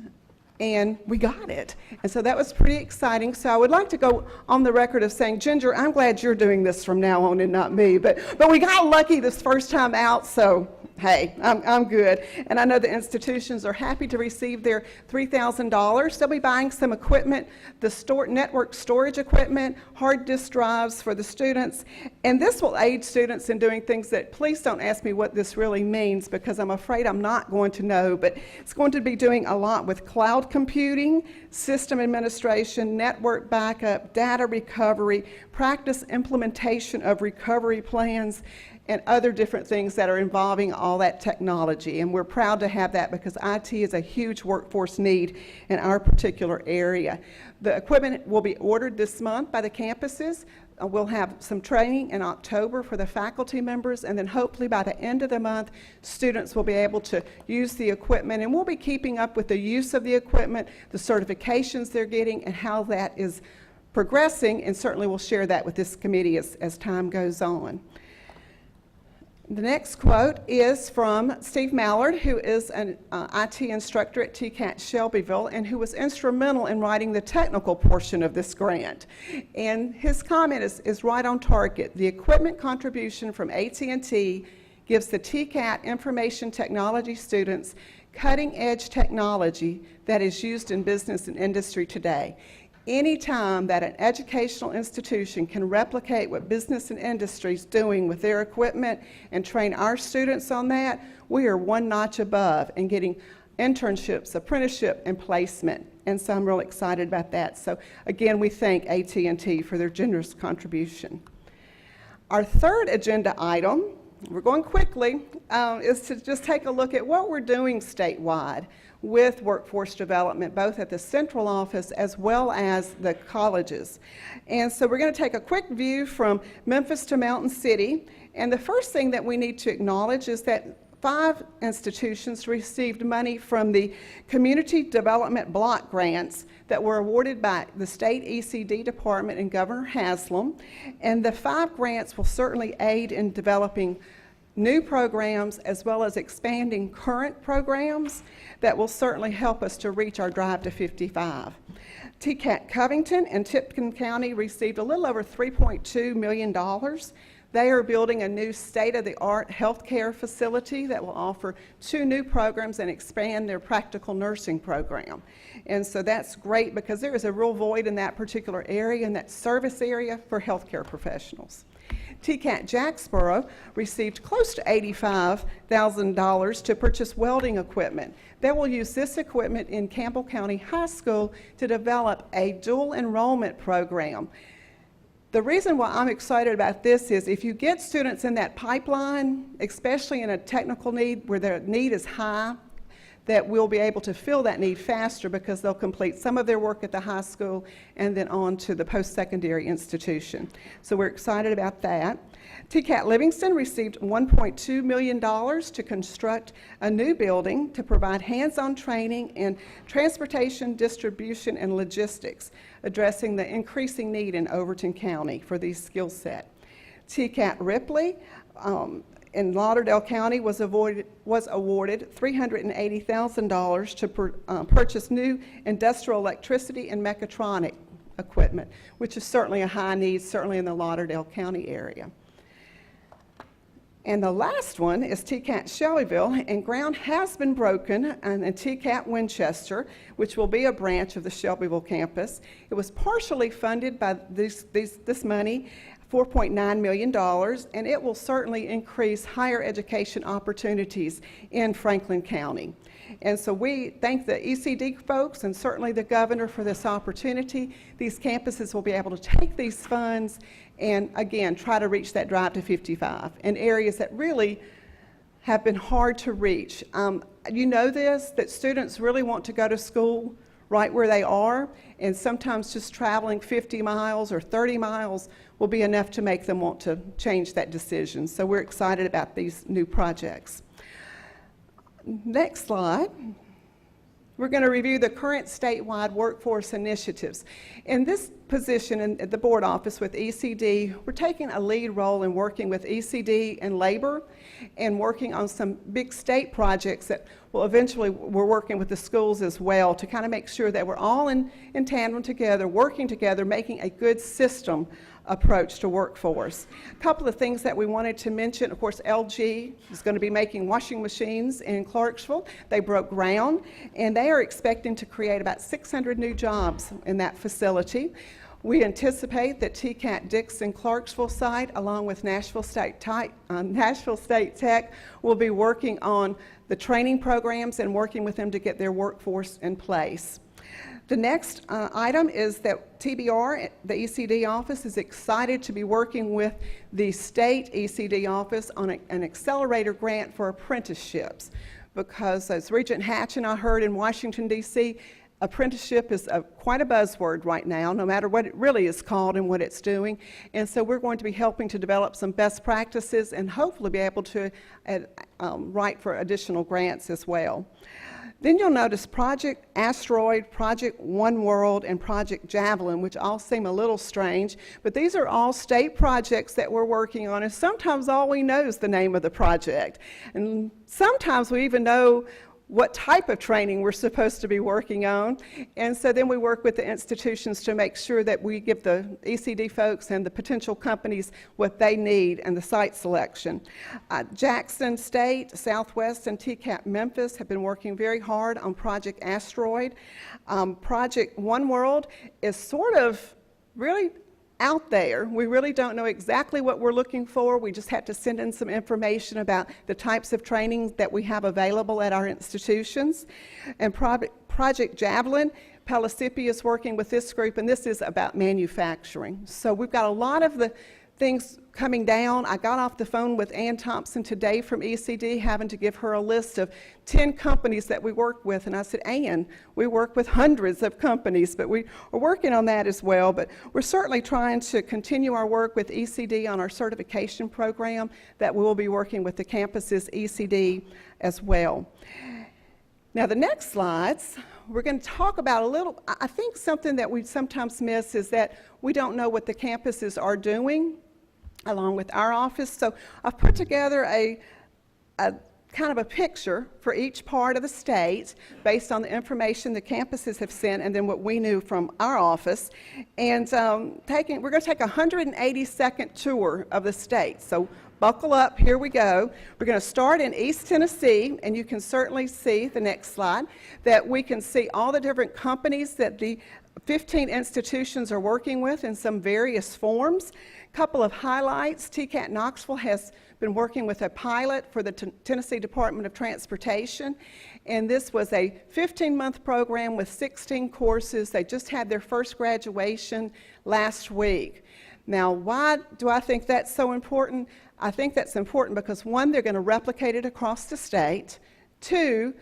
and we got it. And so that was pretty exciting. So I would like to go on the record of saying, Ginger, I'm glad you're doing this from now on and not me. But we got lucky this first time out, so hey, I'm good. And I know the institutions are happy to receive their $3,000. They'll be buying some equipment, the network storage equipment, hard disk drives for the students. And this will aid students in doing things that, please don't ask me what this really means because I'm afraid I'm not going to know, but it's going to be doing a lot with cloud computing, system administration, network backup, data recovery, practice implementation of recovery plans, and other different things that are involving all that technology. And we're proud to have that because IT is a huge workforce need in our particular area. The equipment will be ordered this month by the campuses. We'll have some training in October for the faculty members, and then hopefully by the end of the month, students will be able to use the equipment, and we'll be keeping up with the use of the equipment, the certifications they're getting, and how that is progressing, and certainly we'll share that with this committee as time goes on. The next quote is from Steve Mallard, who is an IT instructor at TCAT Shelbyville and who was instrumental in writing the technical portion of this grant. And his comment is right on target. The equipment contribution from AT&T gives the TCAT information technology students cutting-edge technology that is used in business and industry today. Any time that an educational institution can replicate what business and industry is doing with their equipment and train our students on that, we are one notch above in getting internships, apprenticeship, and placement. And so I'm really excited about that. So again, we thank AT&T for their generous contribution. Our third agenda item, we're going quickly, is to just take a look at what we're doing statewide with workforce development, both at the central office as well as the colleges. And so we're going to take a quick view from Memphis to Mountain City. And the first thing that we need to acknowledge is that 5 institutions received money from the Community Development Block Grants that were awarded by the state ECD department and Governor Haslam. And the 5 grants will certainly aid in developing new programs as well as expanding current programs that will certainly help us to reach our Drive to 55. TCAT Covington and Tipton County received a little over $3.2 million. They are building a new state-of-the-art healthcare facility that will offer 2 new programs and expand their practical nursing program. And so that's great because there is a real void in that particular area, in that service area for healthcare professionals. TCAT Jacksboro received close to $85,000 to purchase welding equipment. They will use this equipment in Campbell County High School to develop a dual enrollment program. The reason why I'm excited about this is if you get students in that pipeline, especially in a technical need where their need is high, that we'll be able to fill that need faster because they'll complete some of their work at the high school and then on to the post-secondary institution. So we're excited about that. TCAT Livingston received $1.2 million to construct a new building to provide hands-on training in transportation, distribution, and logistics, addressing the increasing need in Overton County for these skill set. TCAT Ripley in Lauderdale County was awarded $380,000 to purchase new industrial electricity and mechatronic equipment, which is certainly a high need, certainly in the Lauderdale County area. And the last one is TCAT Shelbyville, and ground has been broken on TCAT Winchester, which will be a branch of the Shelbyville campus. It was partially funded by this money, $4.9 million, and it will certainly increase higher education opportunities in Franklin County. And so we thank the ECD folks and certainly the governor for this opportunity. These campuses will be able to take these funds and, again, try to reach that drive to 55 in areas that really have been hard to reach. You know this, that students really want to go to school right where they are, and sometimes just traveling 50 miles or 30 miles will be enough to make them want to change that decision. So we're excited about these new projects. Next slide. We're going to review the current statewide workforce initiatives. In this position in the board office with ECD, we're taking a lead role in working with ECD and labor and working on some big state projects that will eventually, we're working with the schools as well to kind of make sure that we're all in tandem together, working together, making a good system approach to workforce. A couple of things that we wanted to mention, of course, LG is going to be making washing machines in Clarksville. They broke ground, and they are expecting to create about 600 new jobs in that facility. We anticipate that TCAT Dixon Clarksville site, along with Nashville State Tech, will be working on the training programs and working with them to get their workforce in place. The next item is that TBR, the ECD office, is excited to be working with the state ECD office on an accelerator grant for apprenticeships, because as Regent Hatch and I heard in Washington, D.C., apprenticeship is quite a buzzword right now, no matter what it really is called and what it's doing. And so we're going to be helping to develop some best practices and hopefully be able to write for additional grants as well. Then you'll notice Project Asteroid, Project One World, and Project Javelin, which all seem a little strange, but these are all state projects that we're working on, and sometimes all we know is the name of the project. And sometimes we even know what type of training we're supposed to be working on. And so then we work with the institutions to make sure that we give the ECD folks and the potential companies what they need and the site selection. Jackson State, Southwest, and TCAT Memphis have been working very hard on Project Asteroid. Project One World is sort of really out there. We really don't know exactly what we're looking for. We just had to send in some information about the types of training that we have available at our institutions. And Project Javelin, Pellissippi is working with this group, and this is about manufacturing. So we've got a lot of the things coming down. I got off the phone with Ann Thompson today from ECD, having to give her a list of 10 companies that we work with. And I said, Ann, we work with hundreds of companies, but we are working on that as well. But we're certainly trying to continue our work with ECD on our certification program that we will be working with the campuses ECD as well. Now, the next slides, we're going to talk about a little, I think something that we sometimes miss is that we don't know what the campuses are doing along with our office. So I've put together a kind of a picture for each part of the state based on the information the campuses have sent and then what we knew from our office. And we're going to take a 180-second tour of the state. So buckle up, here we go. We're going to start in East Tennessee, and you can certainly see, the next slide, that we can see all the different companies that the 15 institutions are working with in some various forms. Couple of highlights: TCAT Knoxville has been working with a pilot for the Tennessee Department of Transportation, and this was a 15-month program with 16 courses. They just had their first graduation last week. Now, why do I think that's so important? I think that's important because, one, they're going to replicate it across the state. Two,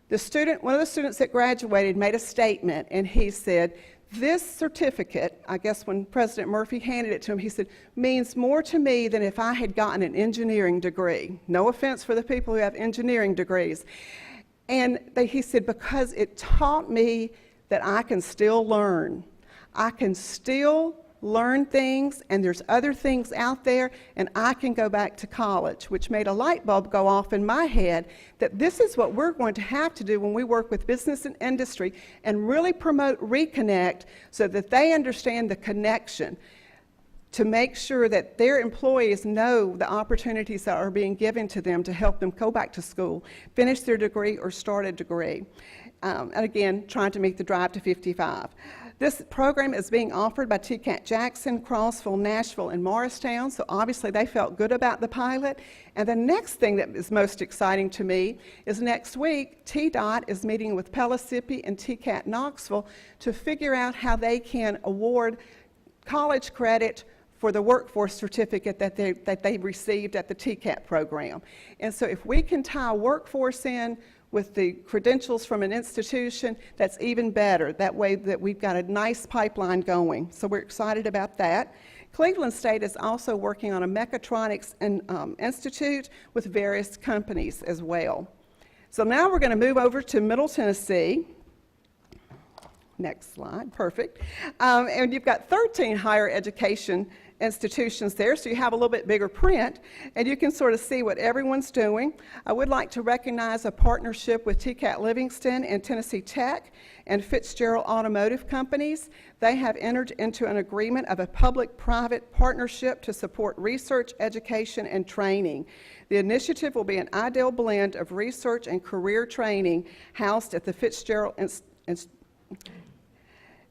one of the students that graduated made a statement, and he said, this certificate, I guess when President Murphy handed it to him, he said, means more to me than if I had gotten an engineering degree. No offense for the people who have engineering degrees. And he said, because it taught me that I can still learn. I can still learn things, and there's other things out there, and I can go back to college, which made a light bulb go off in my head that this is what we're going to have to do when we work with business and industry and really promote Reconnect so that they understand the connection, to make sure that their employees know the opportunities that are being given to them to help them go back to school, finish their degree, or start a degree. And again, trying to meet the drive to 55. This program is being offered by TCAT Jackson, Crossville, Nashville, and Morristown, so obviously they felt good about the pilot. And the next thing that is most exciting to me is next week, TDOT is meeting with Pellissippi and TCAT Knoxville to figure out how they can award college credit for the workforce certificate that they received at the TCAT program. And so if we can tie workforce in with the credentials from an institution, that's even better. That way that we've got a nice pipeline going. So we're excited about that. Cleveland State is also working on a mechatronics institute with various companies as well. So now we're going to move over to Middle Tennessee. Next slide, perfect. And you've got 13 higher education institutions there, so you have a little bit bigger print, and you can sort of see what everyone's doing. I would like to recognize a partnership with TCAT Livingston and Tennessee Tech and Fitzgerald Automotive Companies. They have entered into an agreement of a public-private partnership to support research, education, and training. The initiative will be an ideal blend of research and career training housed at the Fitzgerald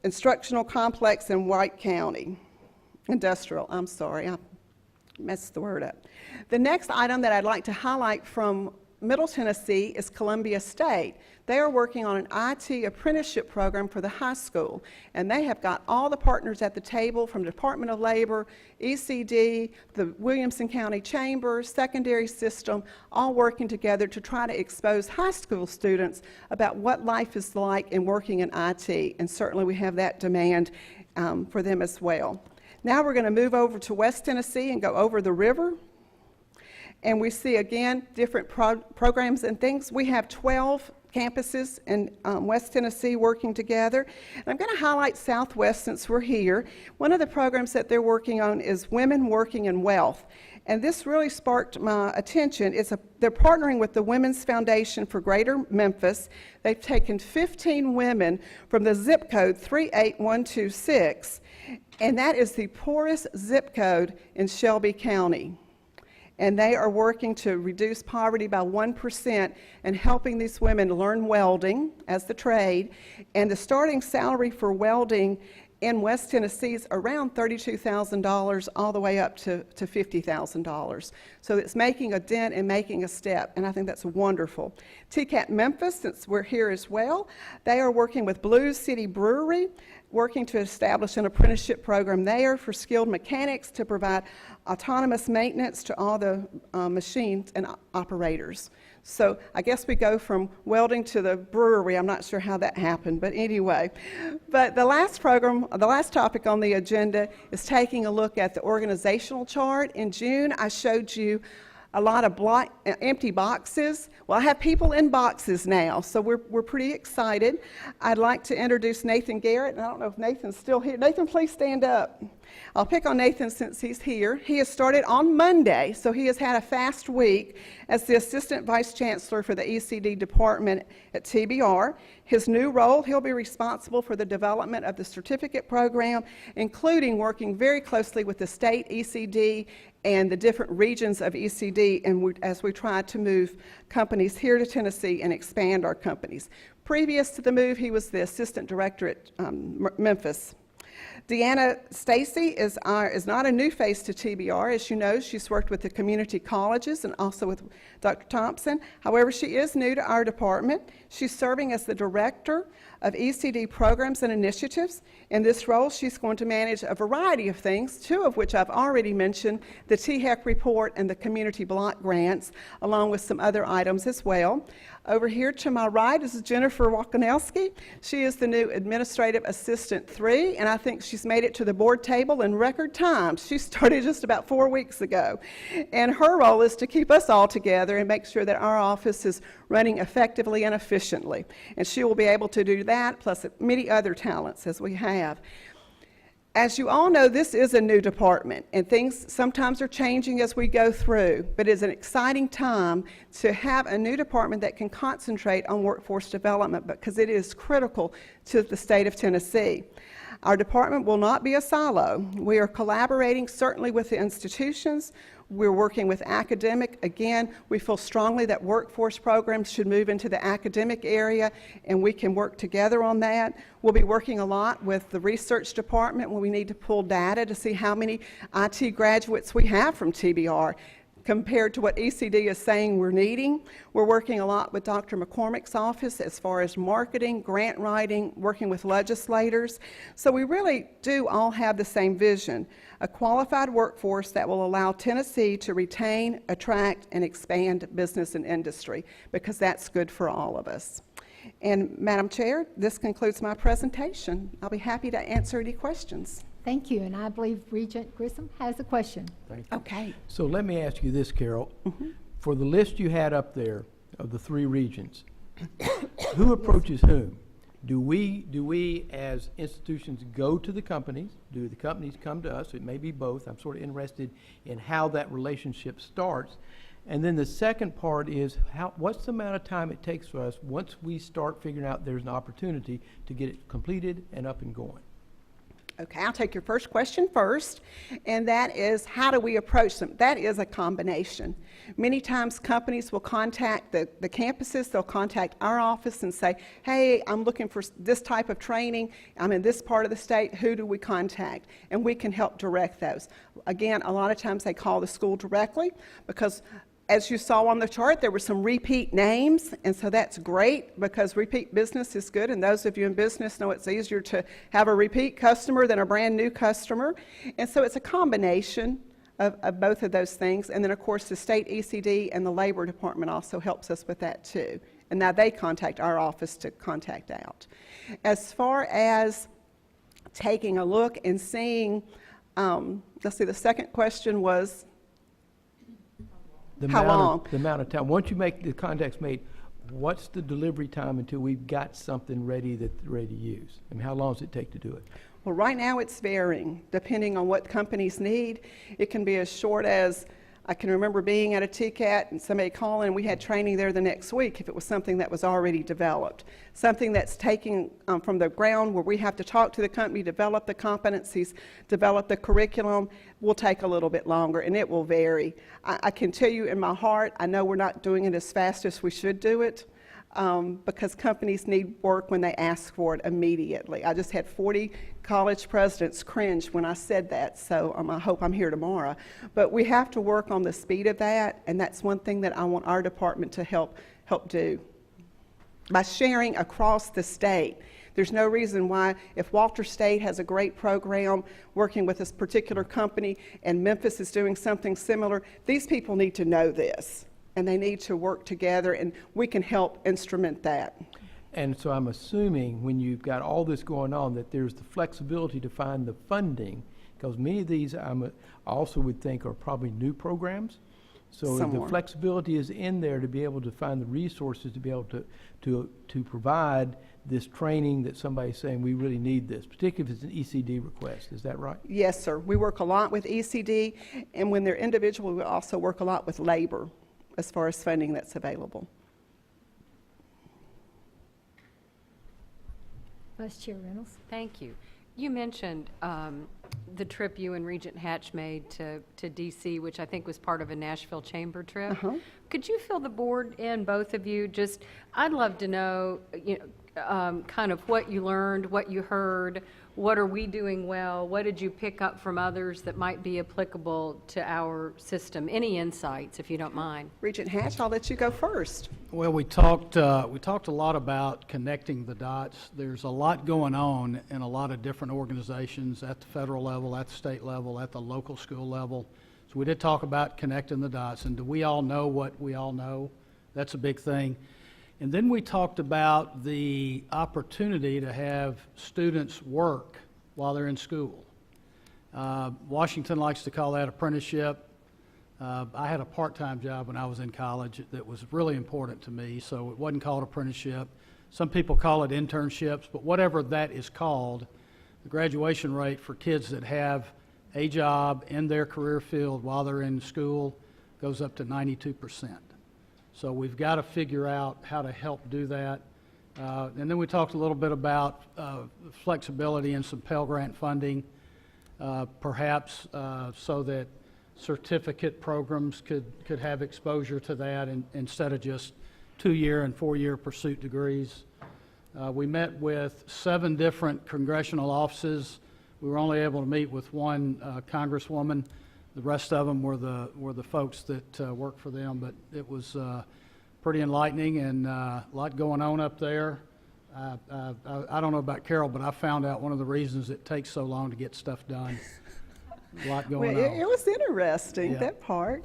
Instructional Complex in White County. Industrial, I'm sorry, I messed the word up. The next item that I'd like to highlight from Middle Tennessee is Columbia State. They are working on an IT apprenticeship program for the high school, and they have got all the partners at the table from Department of Labor, ECD, the Williamson County Chamber, secondary system, all working together to try to expose high school students about what life is like in working in IT, and certainly we have that demand for them as well. Now we're going to move over to West Tennessee and go over the river. And we see, again, different programs and things. We have 12 campuses in West Tennessee working together. And I'm going to highlight Southwest since we're here. One of the programs that they're working on is Women Working in Wealth. And this really sparked my attention. They're partnering with the Women's Foundation for Greater Memphis. They've taken 15 women from the zip code 38126, and that is the poorest zip code in Shelby County. And they are working to reduce poverty by 1% and helping these women learn welding as the trade. And the starting salary for welding in West Tennessee is around $32,000 all the way up to $50,000. So it's making a dent and making a step, and I think that's wonderful. TCAT Memphis, since we're here as well, they are working with Blues City Brewery, working to establish an apprenticeship program there for skilled mechanics to provide autonomous maintenance to all the machines and operators. So I guess we go from welding to the brewery. I'm not sure how that happened, but anyway. But the last topic on the agenda is taking a look at the organizational chart. In June, I showed you a lot of empty boxes. Well, I have people in boxes now, so we're pretty excited. I'd like to introduce Nathan Garrett, and I don't know if Nathan's still here. Nathan, please stand up. I'll pick on Nathan since he's here. He has started on Monday, so he has had a fast week as the Assistant Vice Chancellor for the ECD Department at TBR. His new role, he'll be responsible for the development of the certificate program, including working very closely with the state ECD and the different regions of ECD as we try to move companies here to Tennessee and expand our companies. Previous to the move, he was the Assistant Director at Memphis. Deanna Stacy is not a new face to TBR. As you know, she's worked with the community colleges and also with Dr. Thompson. However, she is new to our department. She's serving as the Director of ECD Programs and Initiatives. In this role, she's going to manage a variety of things, two of which I've already mentioned, the THEC report and the community block grants, along with some other items as well. Over here to my right is Jennifer Wakanowski. She is the new Administrative Assistant 3, and I think she's made it to the board table in record time. She started just about 4 weeks ago. And her role is to keep us all together and make sure that our office is running effectively and efficiently. And she will be able to do that, plus many other talents as we have. As you all know, this is a new department, and things sometimes are changing as we go through, but it's an exciting time to have a new department that can concentrate on workforce development because it is critical to the state of Tennessee. Our department will not be a silo. We are collaborating certainly with the institutions. We're working with academic. Again, we feel strongly that workforce programs should move into the academic area, and we can work together on that. We'll be working a lot with the research department when we need to pull data to see how many IT graduates we have from TBR compared to what ECD is saying we're needing. We're working a lot with Dr. McCormick's office as far as marketing, grant writing, working with legislators. So we really do all have the same vision, a qualified workforce that will allow Tennessee to retain, attract, and expand business and industry, because that's good for all of us. And Madam Chair, this concludes my presentation. I'll be happy to answer any questions. Thank you, and I believe Regent Grissom has a question. Okay. So let me ask you this, Carol. For the list you had up there of the 3 regions, who approaches whom? Do we as institutions go to the companies? Do the companies come to us? It may be both. I'm sort of interested in how that relationship starts. And then the second part is, what's the amount of time it takes for us once we start figuring out there's an opportunity to get it completed and up and going? Okay, I'll take your first question first, and that is, how do we approach them? That is a combination. Many times companies will contact the campuses, they'll contact our office and say, hey, I'm looking for this type of training, I'm in this part of the state, who do we contact? And we can help direct those. Again, a lot of times they call the school directly because, as you saw on the chart, there were some repeat names, and so that's great because repeat business is good, and those of you in business know it's easier to have a repeat customer than a brand new customer. And so it's a combination of both of those things. And then, of course, the state ECD and the Labor Department also helps us with that too. And now they contact our office to contact out. As far as taking a look and seeing, let's see, the second question was, how long? The amount of time. Once you make the contacts made, what's the delivery time until we've got something ready that's ready to use? I mean, how long does it take to do it? Well, right now it's varying depending on what companies need. It can be as short as, I can remember being at a TCAT and somebody calling and we had training there the next week if it was something that was already developed. Something that's taking from the ground where we have to talk to the company, develop the competencies, develop the curriculum, will take a little bit longer, and it will vary. I can tell you in my heart, I know we're not doing it as fast as we should do it. Because companies need work when they ask for it immediately. I just had 40 college presidents cringe when I said that, so I hope I'm here tomorrow. But we have to work on the speed of that, and that's one thing that I want our department to help do. By sharing across the state, there's no reason why, if Walter State has a great program working with this particular company and Memphis is doing something similar, these people need to know this. And they need to work together, and we can help instrument that. And so I'm assuming when you've got all this going on that there's the flexibility to find the funding, because many of these I also would think are probably new programs. So the flexibility is in there to be able to find the resources to be able to provide this training that somebody's saying, we really need this, particularly if it's an ECD request. Is that right? Yes, sir. We work a lot with ECD, and when they're individual, we also work a lot with labor as far as funding that's available. Vice Chair Reynolds. Thank you. You mentioned the trip you and Regent Hatch made to DC, which I think was part of a Nashville Chamber trip. Could you fill the board in, both of you? Just, I'd love to know, kind of what you learned, what you heard, what are we doing well, what did you pick up from others that might be applicable to our system? Any insights, if you don't mind? Regent Hatch, I'll let you go first. Well, we talked a lot about connecting the dots. There's a lot going on in a lot of different organizations at the federal level, at the state level, at the local school level. So we did talk about connecting the dots, and do we all know what we all know? That's a big thing. And then we talked about the opportunity to have students work while they're in school. Washington likes to call that apprenticeship. I had a part-time job when I was in college that was really important to me, so it wasn't called apprenticeship. Some people call it internships, but whatever that is called, the graduation rate for kids that have a job in their career field while they're in school goes up to 92%. So we've got to figure out how to help do that. And then we talked a little bit about flexibility and some Pell Grant funding, perhaps so that certificate programs could have exposure to that instead of just 2-year and 4-year pursuit degrees. We met with 7 different congressional offices. We were only able to meet with one congresswoman. The rest of them were the folks that work for them, but it was pretty enlightening and a lot going on up there. I don't know about Carol, but I found out one of the reasons it takes so long to get stuff done. A lot going Well, on. it was interesting, Yeah. that part.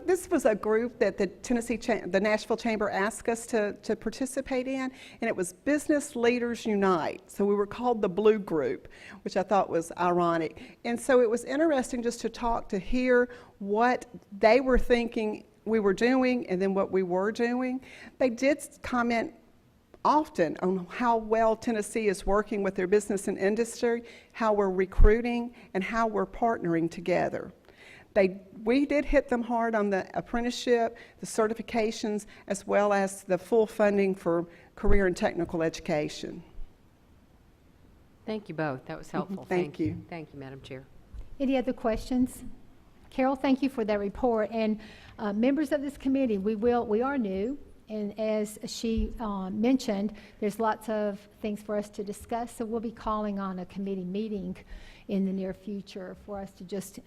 This was a group that the Nashville Chamber asked us to participate in, and it was Business Leaders Unite. So we were called the Blue Group, which I thought was ironic. And so it was interesting just to hear what they were thinking we were doing and then what we were doing. They did comment often on how well Tennessee is working with their business and industry, how we're recruiting, and how we're partnering together. We did hit them hard on the apprenticeship, the certifications, as well as the full funding for career and technical education. Thank you both. That was helpful. Thank you. Thank you, Madam Chair. Any other questions? Carol, thank you for that report. And members of this committee, we are new. And as she mentioned, there's lots of things for us to discuss. So we'll be calling on a committee meeting in the near future for us to just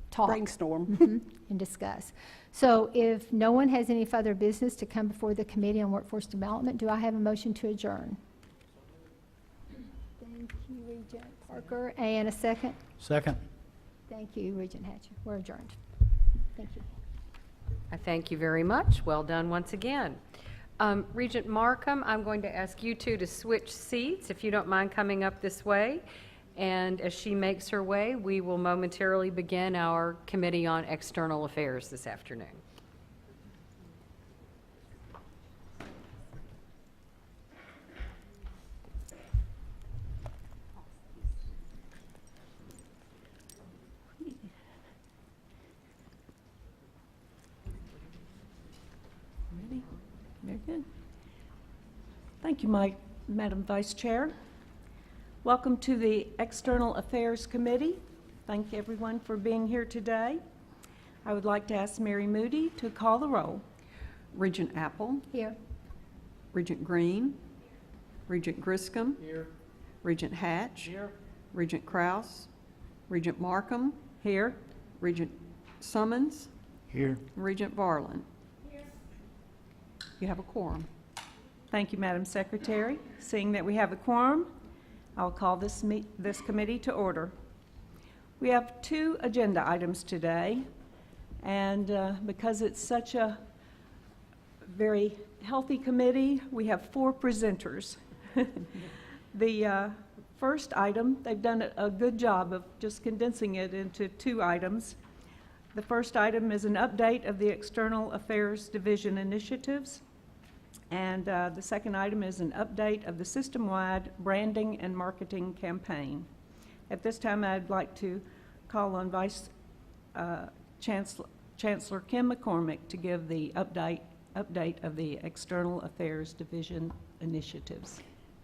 talk. Brainstorm. And discuss. So if no one has any further business to come before the Committee on Workforce Development, do I have a motion to adjourn? Thank you, Regent Parker. And a second? Second. Thank you, Regent Hatcher. We're adjourned. Thank you. I thank you very much. Well done once again. Regent Markham, I'm going to ask you two to switch seats, if you don't mind coming up this way. And as she makes her way, we will momentarily begin our Committee on External Affairs this afternoon. Very good. Thank you, Madam Vice Chair. Welcome to the External Affairs Committee. Thank everyone for being here today. I would like to ask Mary Moody to call the roll. Regent Apple, Here. Regent Green, Regent Griscom, Here. Regent Hatch, Here. Regent Kraus, Regent Markham, Here. Regent Summons, Here. Regent Varlin. You have a quorum. Thank you, Madam Secretary. Seeing that we have a quorum, I'll call this committee to order. We have 2 agenda items today, and because it's such a very healthy committee, we have 4 presenters. The first item, they've done a good job of just condensing it into 2 items. The first item is an update of the External Affairs Division initiatives. And the second item is an update of the system-wide branding and marketing campaign. At this time, I'd like to call on Vice Chancellor Kim McCormick to give the update of the External Affairs Division initiatives.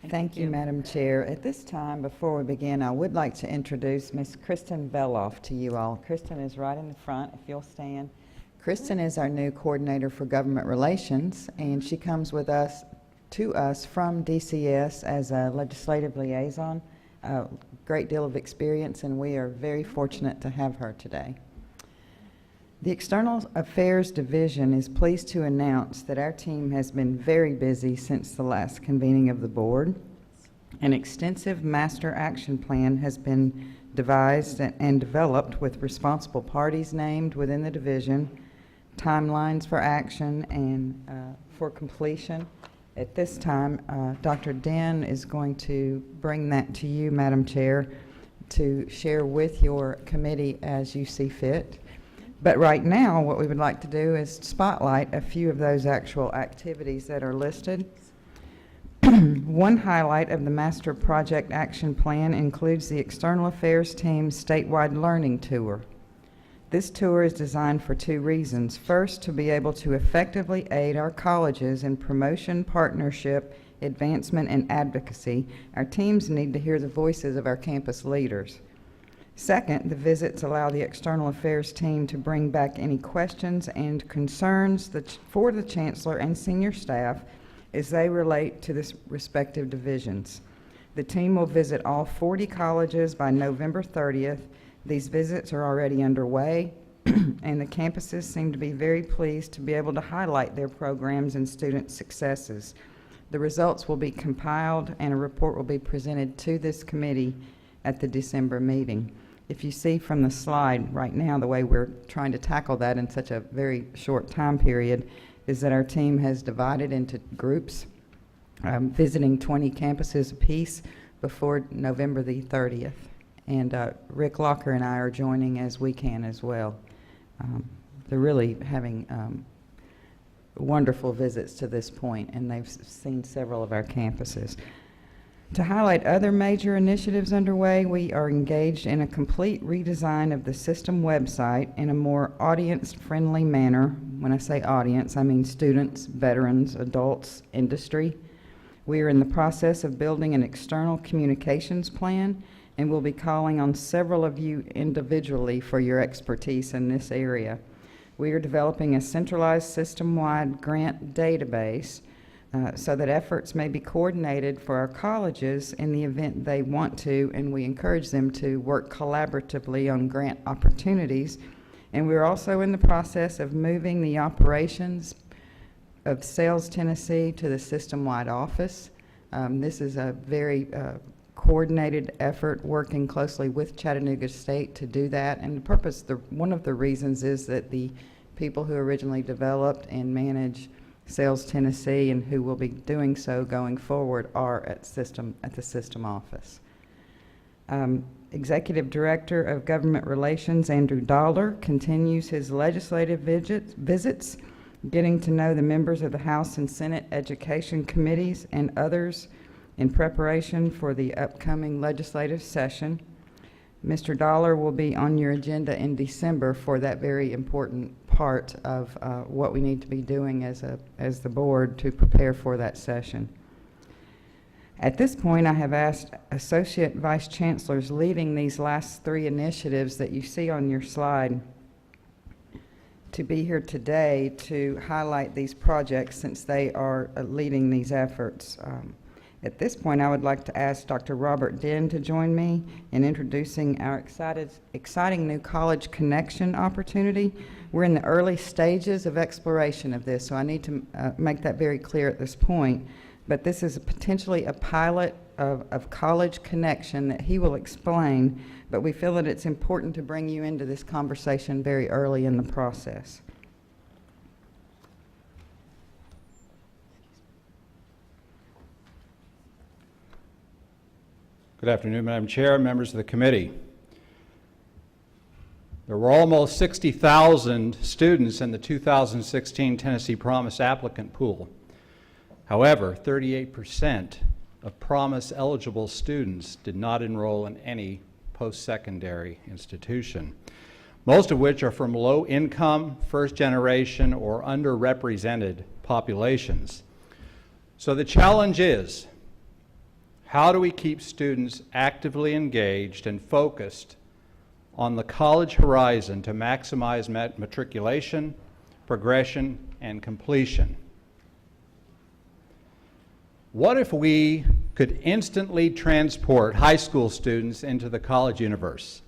Thank you, Kim. Madam Chair. At this time, before we begin, I would like to introduce Ms. Kristen Veloff to you all. Kristen is right in the front, if you'll stand. Kristen is our new Coordinator for Government Relations, and she comes with us, to us from DCS as a legislative liaison. A great deal of experience, and we are very fortunate to have her today. The External Affairs Division is pleased to announce that our team has been very busy since the last convening of the board. An extensive master action plan has been devised and developed with responsible parties named within the division, timelines for action and for completion. At this time, Dr. Den is going to bring that to you, Madam Chair, to share with your committee as you see fit. But right now, what we would like to do is spotlight a few of those actual activities that are listed. One highlight of the Master Project Action Plan includes the External Affairs Team's statewide learning tour. This tour is designed for two reasons. First, to be able to effectively aid our colleges in promotion, partnership, advancement, and advocacy. Our teams need to hear the voices of our campus leaders. Second, the visits allow the External Affairs team to bring back any questions and concerns for the Chancellor and senior staff as they relate to the respective divisions. The team will visit all 40 colleges by November 30th. These visits are already underway, and the campuses seem to be very pleased to be able to highlight their programs and student successes. The results will be compiled, and a report will be presented to this committee at the December meeting. If you see from the slide right now, the way we're trying to tackle that in such a very short time period is that our team has divided into groups, visiting 20 campuses apiece before November the 30th. And Rick Locker and I are joining as we can as well. They're really having wonderful visits to this point, and they've seen several of our campuses. To highlight other major initiatives underway, we are engaged in a complete redesign of the system website in a more audience-friendly manner. When I say audience, I mean students, veterans, adults, industry. We are in the process of building an external communications plan, and we'll be calling on several of you individually for your expertise in this area. We are developing a centralized system-wide grant database so that efforts may be coordinated for our colleges in the event they want to, and we encourage them to work collaboratively on grant opportunities. And we're also in the process of moving the operations of Sales Tennessee to the system-wide office. This is a very coordinated effort working closely with Chattanooga State to do that. And the purpose, one of the reasons is that the people who originally developed and manage Sales Tennessee and who will be doing so going forward are at the system office. Executive Director of Government Relations, Andrew Dollar, continues his legislative visits, getting to know the members of the House and Senate Education Committees and others in preparation for the upcoming legislative session. Mr. Dollar will be on your agenda in December for that very important part of what we need to be doing as the board to prepare for that session. At this point, I have asked Associate Vice Chancellors leading these last three initiatives that you see on your slide to be here today to highlight these projects since they are leading these efforts. At this point, I would like to ask Dr. Robert Den to join me in introducing our exciting new College Connection opportunity. We're in the early stages of exploration of this, so I need to make that very clear at this point. But this is potentially a pilot of College Connection that he will explain, but we feel that it's important to bring you into this conversation very early in the process. Good afternoon, Madam Chair, members of the committee. There were almost 60,000 students in the 2016 Tennessee Promise applicant pool. However, 38% of promise-eligible students did not enroll in any post-secondary institution, most of which are from low-income, first-generation, or underrepresented populations. So the challenge is, how do we keep students actively engaged and focused on the college horizon to maximize matriculation, progression, and completion? What if we could instantly transport high school students into the college universe,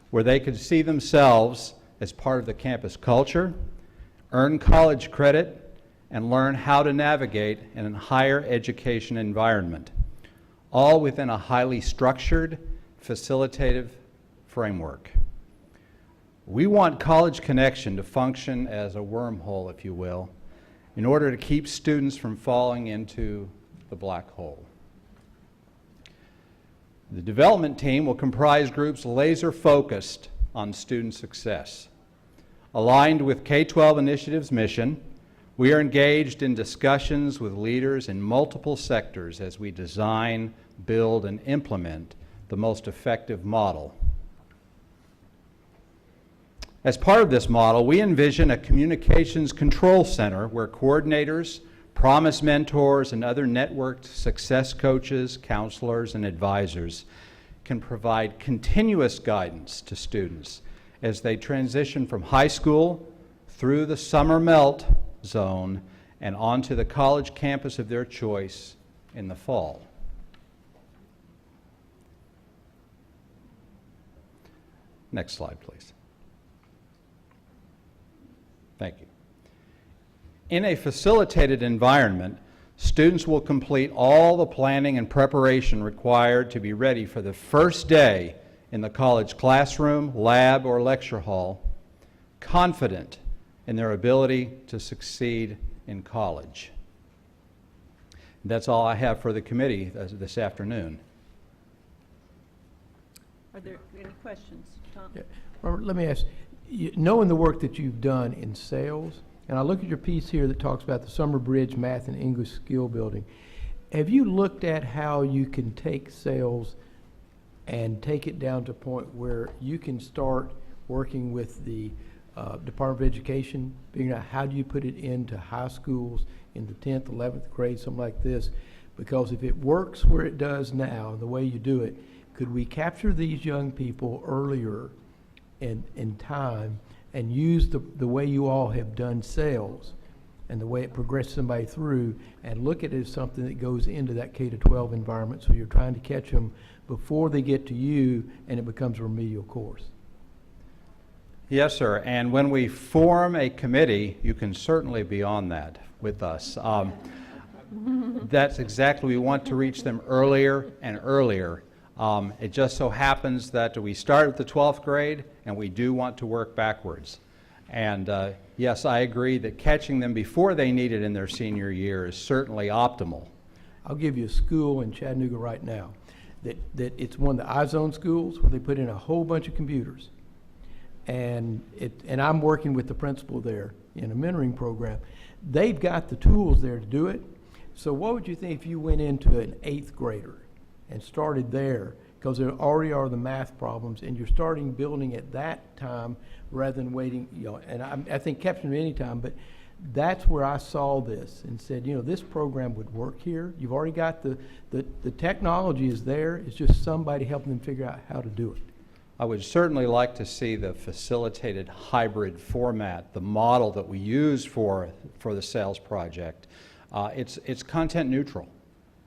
where they could see themselves as part of the campus culture, earn college credit, and learn how to navigate in a higher education environment, all within a highly structured, facilitative framework? We want College Connection to function as a wormhole, if you will, in order to keep students from falling into the black hole. The development team will comprise groups laser-focused on student success. Aligned with K-12 Initiative's mission, we are engaged in discussions with leaders in multiple sectors as we design, build, and implement the most effective model. As part of this model, we envision a communications control center where coordinators, Promise mentors, and other networked success coaches, counselors, and advisors can provide continuous guidance to students as they transition from high school through the summer melt zone and onto the college campus of their choice in the fall. Next slide, please. Thank you. In a facilitated environment, students will complete all the planning and preparation required to be ready for the first day in the college classroom, lab, or lecture hall, confident in their ability to succeed in college. That's all I have for the committee this afternoon. Are there any questions, Tom? Yeah. Robert, let me ask, knowing the work that you've done in sales, and I look at your piece here that talks about the Summer Bridge Math and English Skill Building. Have you looked at how you can take sales and take it down to a point where you can start working with the Department of Education, figuring out how do you put it into high schools in the 10th, 11th grade, something like this? Because if it works where it does now, the way you do it, could we capture these young people earlier in time and use the way you all have done sales and the way it progresses somebody through and look at it as something that goes into that K-12 environment, so you're trying to catch them before they get to you and it becomes a remedial course? Yes, sir. And when we form a committee, you can certainly be on that with us. That's exactly, we want to reach them earlier and earlier. It just so happens that we start at the 12th grade, and we do want to work backwards. And yes, I agree that catching them before they need it in their senior year is certainly optimal. I'll give you a school in Chattanooga right now that it's one of the iZone schools where they put in a whole bunch of computers. And I'm working with the principal there in a mentoring program. They've got the tools there to do it. So what would you think if you went into an 8th grader and started there, because there already are the math problems, and you're starting building at that time rather than waiting, and I think capturing any time, but that's where I saw this and said, this program would work here. You've already got the technology is there. It's just somebody helping them figure out how to do it. I would certainly like to see the facilitated hybrid format, the model that we use for the sales project. It's content neutral.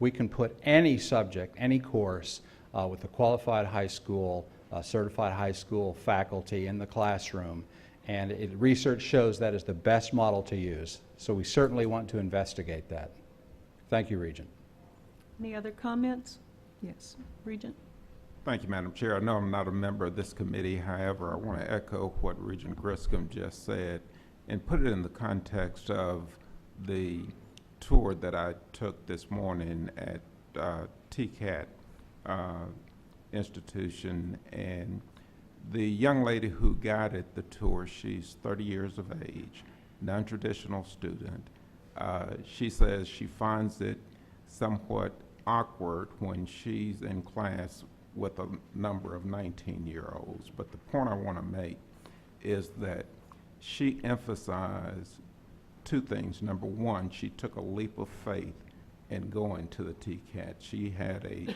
We can put any subject, any course with a qualified high school, certified high school faculty in the classroom, and research shows that is the best model to use. So we certainly want to investigate that. Thank you, Regent. Any other comments? Yes, Regent. Thank you, Madam Chair. I know I'm not a member of this committee. However, I want to echo what Regent Griscom just said and put it in the context of the tour that I took this morning at TCAT institution, and the young lady who guided the tour, she's 30 years of age, non-traditional student, She says she finds it somewhat awkward when she's in class with a number of 19-year-olds. But the point I want to make is that she emphasized two things. Number one, she took a leap of faith in going to the TCAT. She had a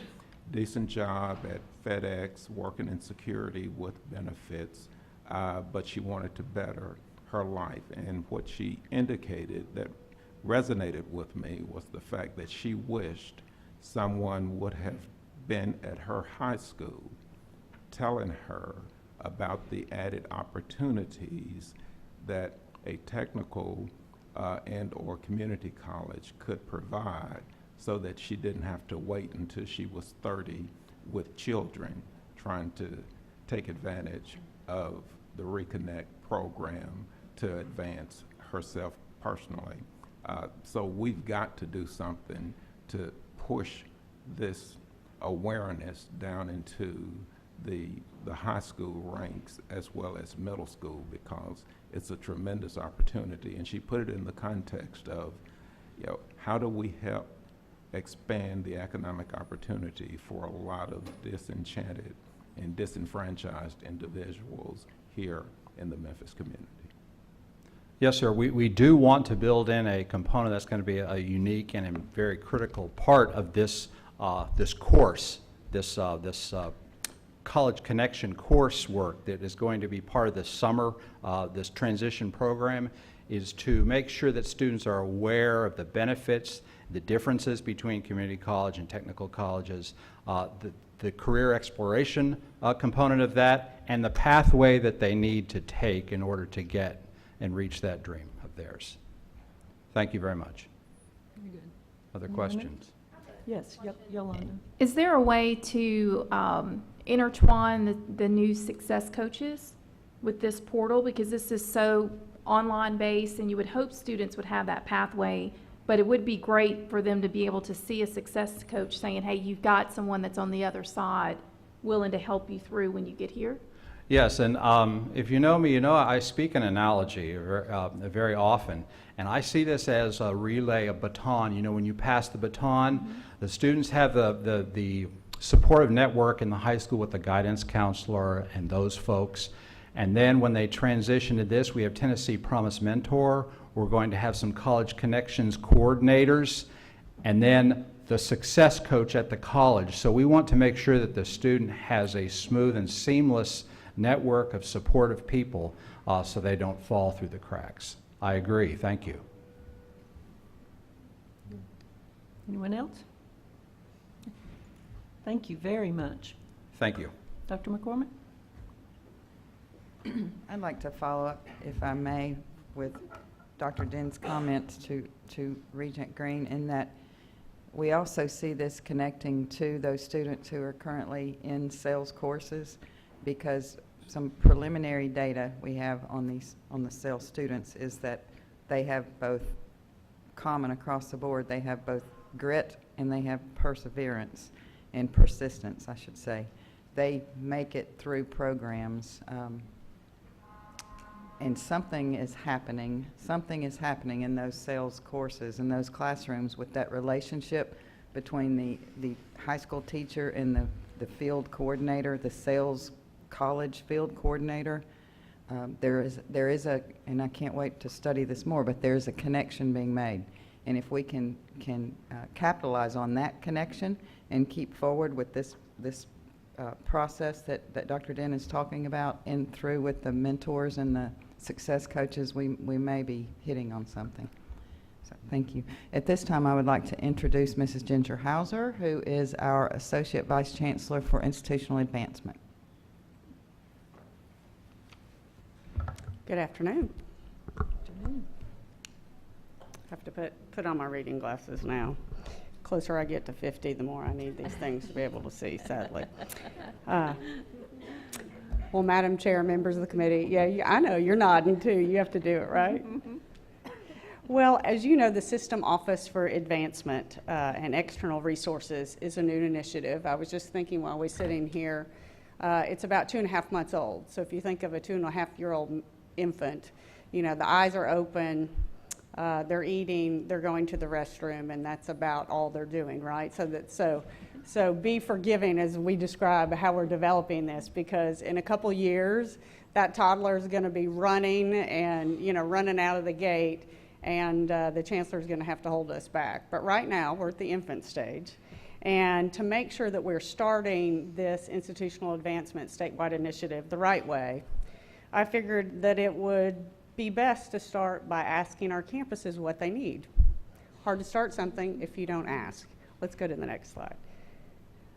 decent job at FedEx, working in security with benefits, but she wanted to better her life. And what she indicated that resonated with me was the fact that she wished someone would have been at her high school telling her about the added opportunities that a technical and/or community college could provide, so that she didn't have to wait until she was 30 with children trying to take advantage of the Reconnect program to advance herself personally. So we've got to do something to push this awareness down into the high school ranks as well as middle school, because it's a tremendous opportunity. And she put it in the context of, you know, how do we help expand the economic opportunity for a lot of disenchanted and disenfranchised individuals here in the Memphis community. Yes, sir. We do want to build in a component that's going to be a unique and a very critical part of this this course, this College Connection coursework that is going to be part of this summer, this transition program, is to make sure that students are aware of the benefits, the differences between community college and technical colleges, the career exploration component of that, and the pathway that they need to take in order to get and reach that dream of theirs. Thank you very much. Very good. Other Any questions? Yes, Yolanda. Is there a way to intertwine the new success coaches with this portal? Because this is so online based, and you would hope students would have that pathway, but it would be great for them to be able to see a success coach saying, hey, you've got someone that's on the other side willing to help you through when you get here. Yes, and if you know me, you know I speak an analogy very often, and I see this as a relay, a baton. You know, when you pass the baton, the students have the supportive network in the high school with the guidance counselor and those folks, and then when they transition to this, we have Tennessee Promise Mentor. We're going to have some College Connections coordinators, and then the success coach at the college. So we want to make sure that the student has a smooth and seamless network of supportive people so they don't fall through the cracks. I agree. Thank you. Anyone else? Thank you very much. Thank you. Dr. McCormick? I'd like to follow up, if I may, with Dr. Den's comments to Regent Green, in that we also see this connecting to those students who are currently in sales courses, because some preliminary data we have on the sales students is that they have both common across the board. They have both grit and they have perseverance and persistence, I should say. They make it through programs, and something is happening in those sales courses, in those classrooms, with that relationship between the high school teacher and the field coordinator, the sales college field coordinator. There is a, and I can't wait to study this more, but there's a connection being made. And if we can capitalize on that connection and keep forward with this process that Dr. Den is talking about, and through with the mentors and the success coaches, we may be hitting on something. So thank you. At this time, I would like to introduce Mrs. Ginger Hauser, who is our Associate Vice Chancellor for Institutional Advancement. Good afternoon. Have to put on my reading glasses now. Closer I get to 50, the more I need these things to be able to see, sadly. Well, Madam Chair, members of the committee, yeah, I know you're nodding too. You have to do it, right? Well, as you know, the System Office for Advancement and External Resources is a new initiative. I was just thinking while we're sitting here, it's about 2.5 months old. So if you think of a 2.5-year-old infant, you know, the eyes are open, they're eating, they're going to the restroom, and that's about all they're doing, right? So be forgiving as we describe how we're developing this, because in a couple years, that toddler is going to be running and, running out of the gate, and the chancellor is going to have to hold us back. But right now, we're at the infant stage. And to make sure that we're starting this institutional advancement statewide initiative the right way, I figured that it would be best to start by asking our campuses what they need. Hard to start something if you don't ask. Let's go to the next slide.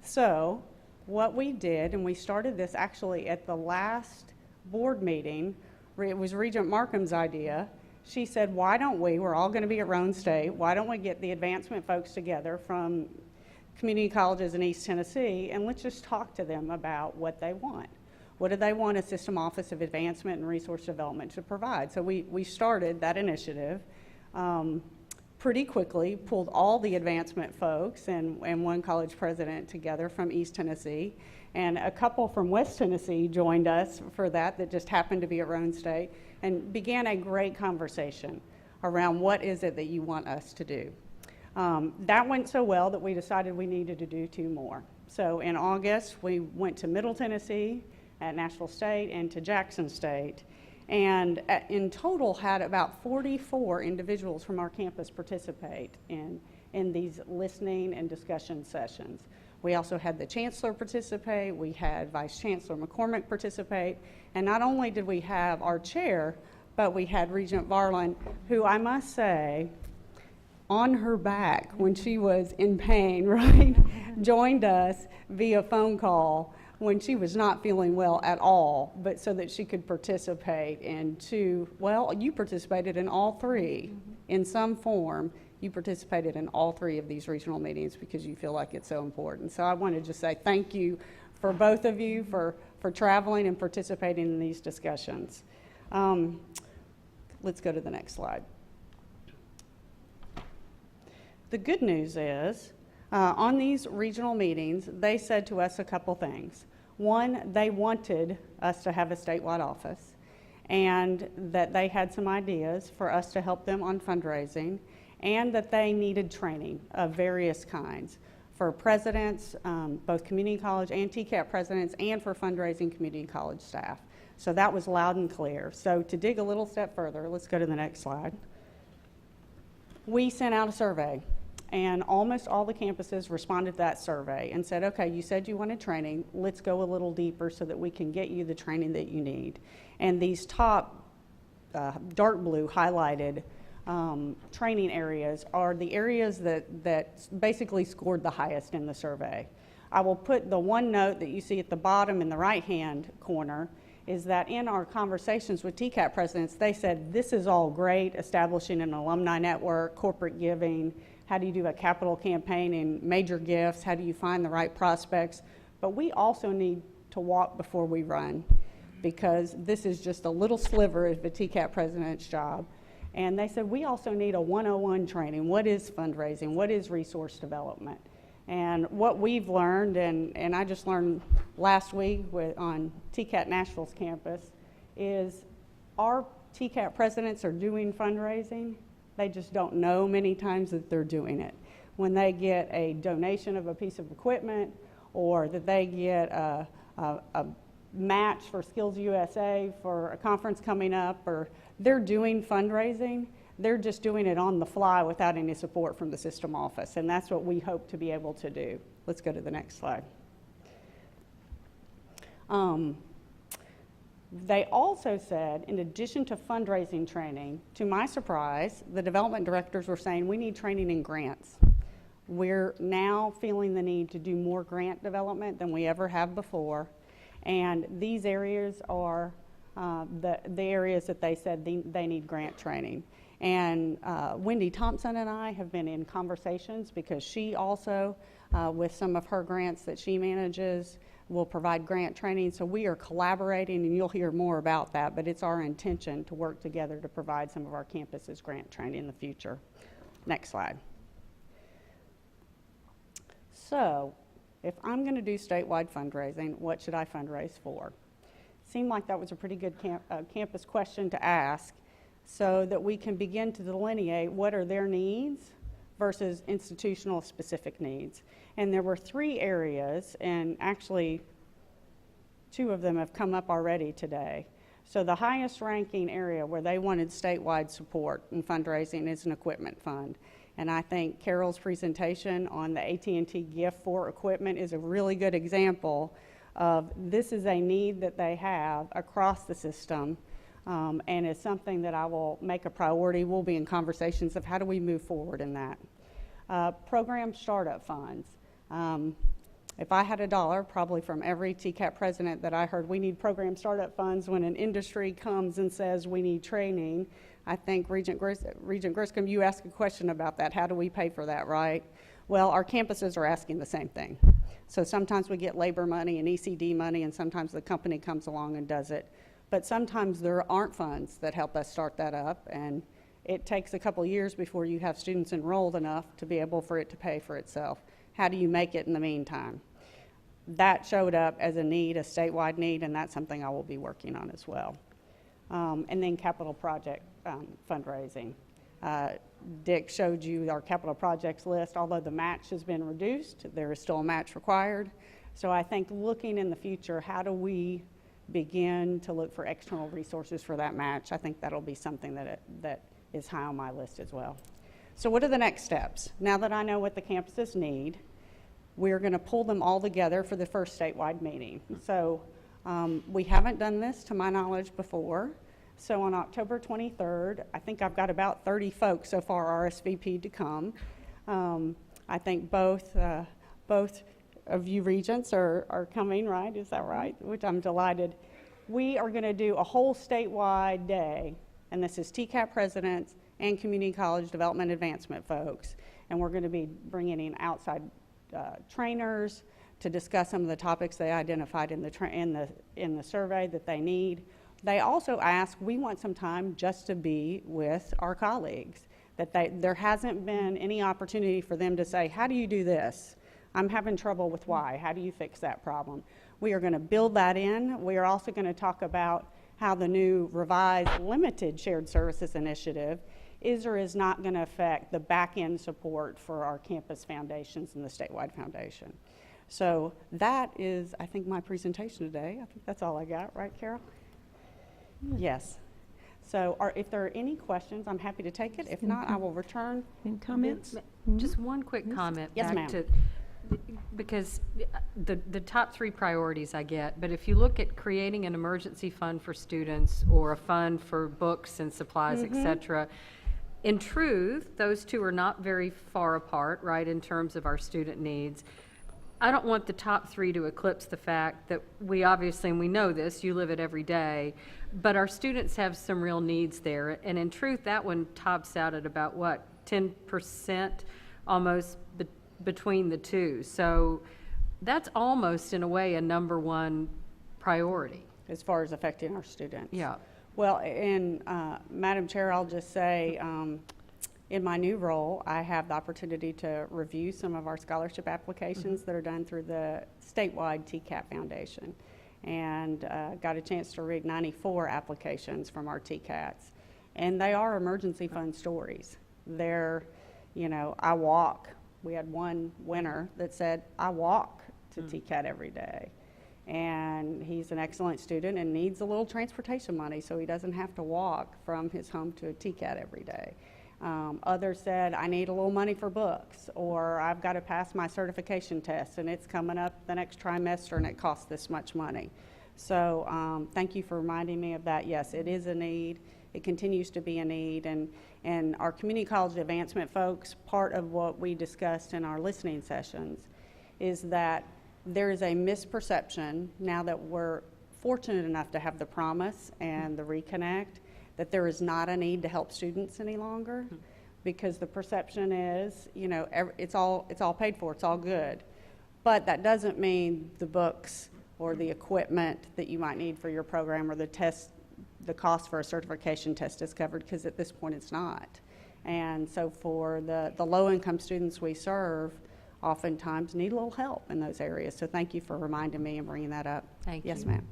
So what we did, and we started this actually at the last board meeting, it was Regent Markham's idea. She said, why don't we're all going to be at Roane State, why don't we get the advancement folks together from community colleges in East Tennessee, and let's just talk to them about what they want. What do they want a System Office of Advancement and Resource Development to provide? So we started that initiative pretty quickly, pulled all the advancement folks and one college president together from East Tennessee, and a couple from West Tennessee joined us for that just happened to be at Roane State, and began a great conversation around what is it that you want us to do. That went so well that we decided we needed to do 2 more. So in August, we went to Middle Tennessee at Nashville State and to Jackson State, and in total had about 44 individuals from our campus participate in these listening and discussion sessions. We also had the chancellor participate, we had Vice Chancellor McCormick participate, and not only did we have our chair, but we had Regent Varlin, who I must say, on her back when she was in pain, right, joined us via phone call when she was not feeling well at all, but so that she could participate in 2, well, you participated in all 3 in some form. You participated in all 3 of these regional meetings because you feel like it's so important. So I want to just say thank you for both of you for traveling and participating in these discussions. Let's go to the next slide. The good news is, on these regional meetings, they said to us a couple things. One, they wanted us to have a statewide office, and that they had some ideas for us to help them on fundraising, and that they needed training of various kinds for presidents, both community college and TCAP presidents, and for fundraising community college staff. So that was loud and clear. So to dig a little step further, let's go to the next slide. We sent out a survey, and almost all the campuses responded to that survey and said, okay, you said you wanted training, let's go a little deeper so that we can get you the training that you need. And these top dark blue highlighted training areas are the areas that basically scored the highest in the survey. I will put the one note that you see at the bottom in the right-hand corner is that in our conversations with TCAP presidents, they said, this is all great, establishing an alumni network, corporate giving, how do you do a capital campaign and major gifts, how do you find the right prospects, but we also need to walk before we run, because this is just a little sliver of the TCAP president's job. And they said, we also need a 101 training. What is fundraising? What is resource development? And what we've learned, and I just learned last week on TCAP Nashville's campus, is our TCAP presidents are doing fundraising. They just don't know many times that they're doing it. When they get a donation of a piece of equipment, or that they get a match for Skills USA for a conference coming up, or they're doing fundraising, they're just doing it on the fly without any support from the system office, and that's what we hope to be able to do. Let's go to the next slide. They also said, in addition to fundraising training, to my surprise, the development directors were saying we need training in grants. We're now feeling the need to do more grant development than we ever have before, and these areas are the areas that they said they need grant training. And Wendy Thompson and I have been in conversations because she also, with some of her grants that she manages, will provide grant training. So we are collaborating, and you'll hear more about that, but it's our intention to work together to provide some of our campuses grant training in the future. Next slide. So if I'm going to do statewide fundraising, what should I fundraise for? Seemed like that was a pretty good campus question to ask. so that we can begin to delineate what are their needs versus institutional specific needs. And there were 3 areas, and actually 2 of them have come up already today. So the highest ranking area where they wanted statewide support and fundraising is an equipment fund. And I think Carol's presentation on the AT&T gift for equipment is a really good example of this is a need that they have across the system, and it's something that I will make a priority. We'll be in conversations of how do we move forward in that. Program startup funds. If I had $1, probably from every TCAP president that I heard, we need program startup funds when an industry comes and says we need training. I think Regent Griscom, you asked a question about that. How do we pay for that, right? Well, our campuses are asking the same thing. So sometimes we get labor money and ECD money, and sometimes the company comes along and does it. But sometimes there aren't funds that help us start that up, and it takes a couple years before you have students enrolled enough to be able for it to pay for itself. How do you make it in the meantime? That showed up as a need, a statewide need, and that's something I will be working on as well. And then capital project fundraising. Dick showed you our capital projects list. Although the match has been reduced, there is still a match required. So I think looking in the future, how do we begin to look for external resources for that match? I think that'll be something that is high on my list as well. So what are the next steps? Now that I know what the campuses need, we're going to pull them all together for the first statewide meeting. So we haven't done this, to my knowledge, before. So on October 23rd, I think I've got about 30 folks so far RSVP'd to come. I think both of you regents are coming, right? Is that right? Which I'm delighted. We are going to do a whole statewide day, and this is TCAP presidents and community college development advancement folks, and we're going to be bringing in outside trainers to discuss some of the topics they identified in the survey that they need. They also ask, we want some time just to be with our colleagues, that there hasn't been any opportunity for them to say, how do you do this? I'm having trouble with why. How do you fix that problem? We are going to build that in. We are also going to talk about how the new revised limited shared services initiative is or is not going to affect the back-end support for our campus foundations and the statewide foundation. So that is, I think, my presentation today. I think that's all I got, right, Carol? Yes. So if there are any questions, I'm happy to take it. If not, I will return. Any comments? Just one quick comment. Yes, back ma'am. to, because the top 3 priorities I get, but if you look at creating an emergency fund for students or a fund for books and supplies, et cetera, in truth, those 2 are not very far apart, right, in terms of our student needs. I don't want the top 3 to eclipse the fact that we obviously, and we know this, you live it every day, but our students have some real needs there. And in truth, that one tops out at about, what, 10% almost between the 2. So that's almost, in a way, a number 1 priority. As far as affecting our students. Yeah. Well, and Madam Chair, I'll just say, in my new role, I have the opportunity to review some of our scholarship applications that are done through the statewide TCAP Foundation, and got a chance to read 94 applications from our TCATs, and they are emergency fund stories. They're, I walk. We had one winner that said, I walk to TCAT every day. And he's an excellent student and needs a little transportation money so he doesn't have to walk from his home to a TCAT every day. Others said, I need a little money for books, or I've got to pass my certification test and it's coming up the next trimester and it costs this much money. So thank you for reminding me of that. Yes, it is a need. It continues to be a need. And our community college advancement folks, part of what we discussed in our listening sessions is that there is a misperception now that we're fortunate enough to have the Promise and the Reconnect, that there is not a need to help students any longer, because the perception is, it's all paid for, it's all good. But that doesn't mean the books or the equipment that you might need for your program or the cost for a certification test is covered, because at this point it's not. And so for the low-income students we serve, oftentimes need a little help in those areas. So thank you for reminding me and bringing that up. Thank you. Yes, ma'am.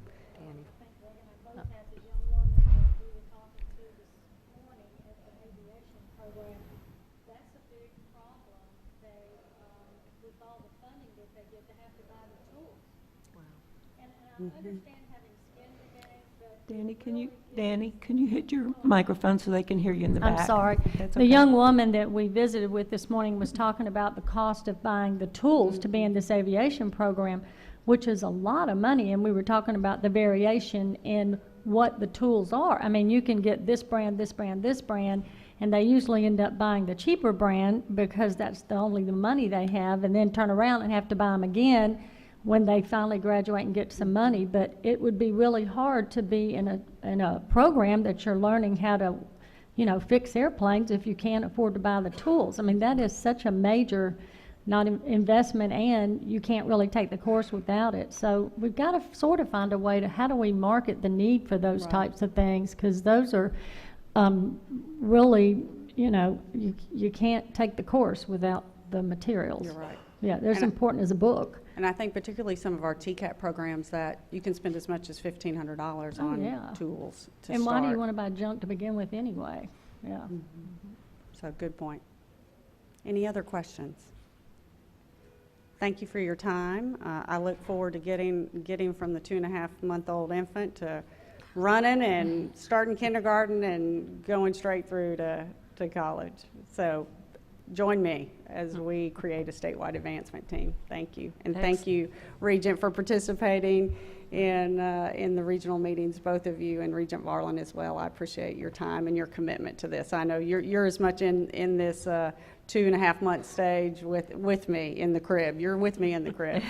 all the funding that they get to have to buy the tools. And I Mm-hmm. understand having skin in the game, but. Danny, can you hit your microphone so they can hear you in the back? I'm sorry. That's The okay. young woman that we visited with this morning was talking about the cost of buying the tools to be in this aviation program, which is a lot of money, and we were talking about the variation in what the tools are. I mean, you can get this brand, this brand, this brand, and they usually end up buying the cheaper brand because that's the money they have, and then turn around and have to buy them again when they finally graduate and get some money. But it would be really hard to be in a program that you're learning how to, fix airplanes if you can't afford to buy the tools. I mean, that is such a major investment, and you can't really take the course without it. So we've got to sort of find a way to, how do we market the need for those types of things? Because those are really, you can't take the course without the materials. You're right. Yeah, they're as And I- important as a book. And I think particularly some of our TCAP programs that you can spend as much as $1,500 Oh, on yeah. tools to And start. why do you want to buy junk to begin with anyway? Yeah. So, good point. Any other questions? Thank you for your time. I look forward to getting from the 2.5-month-old infant to running and starting kindergarten and going straight through to college. So join me as we create a statewide advancement team. Thank you. And thank you, Regent, for participating in the regional meetings, both of you, and Regent Varlin as well. I appreciate your time and your commitment to this. I know you're as much in this 2.5-month stage with me in the crib. You're with me in the crib.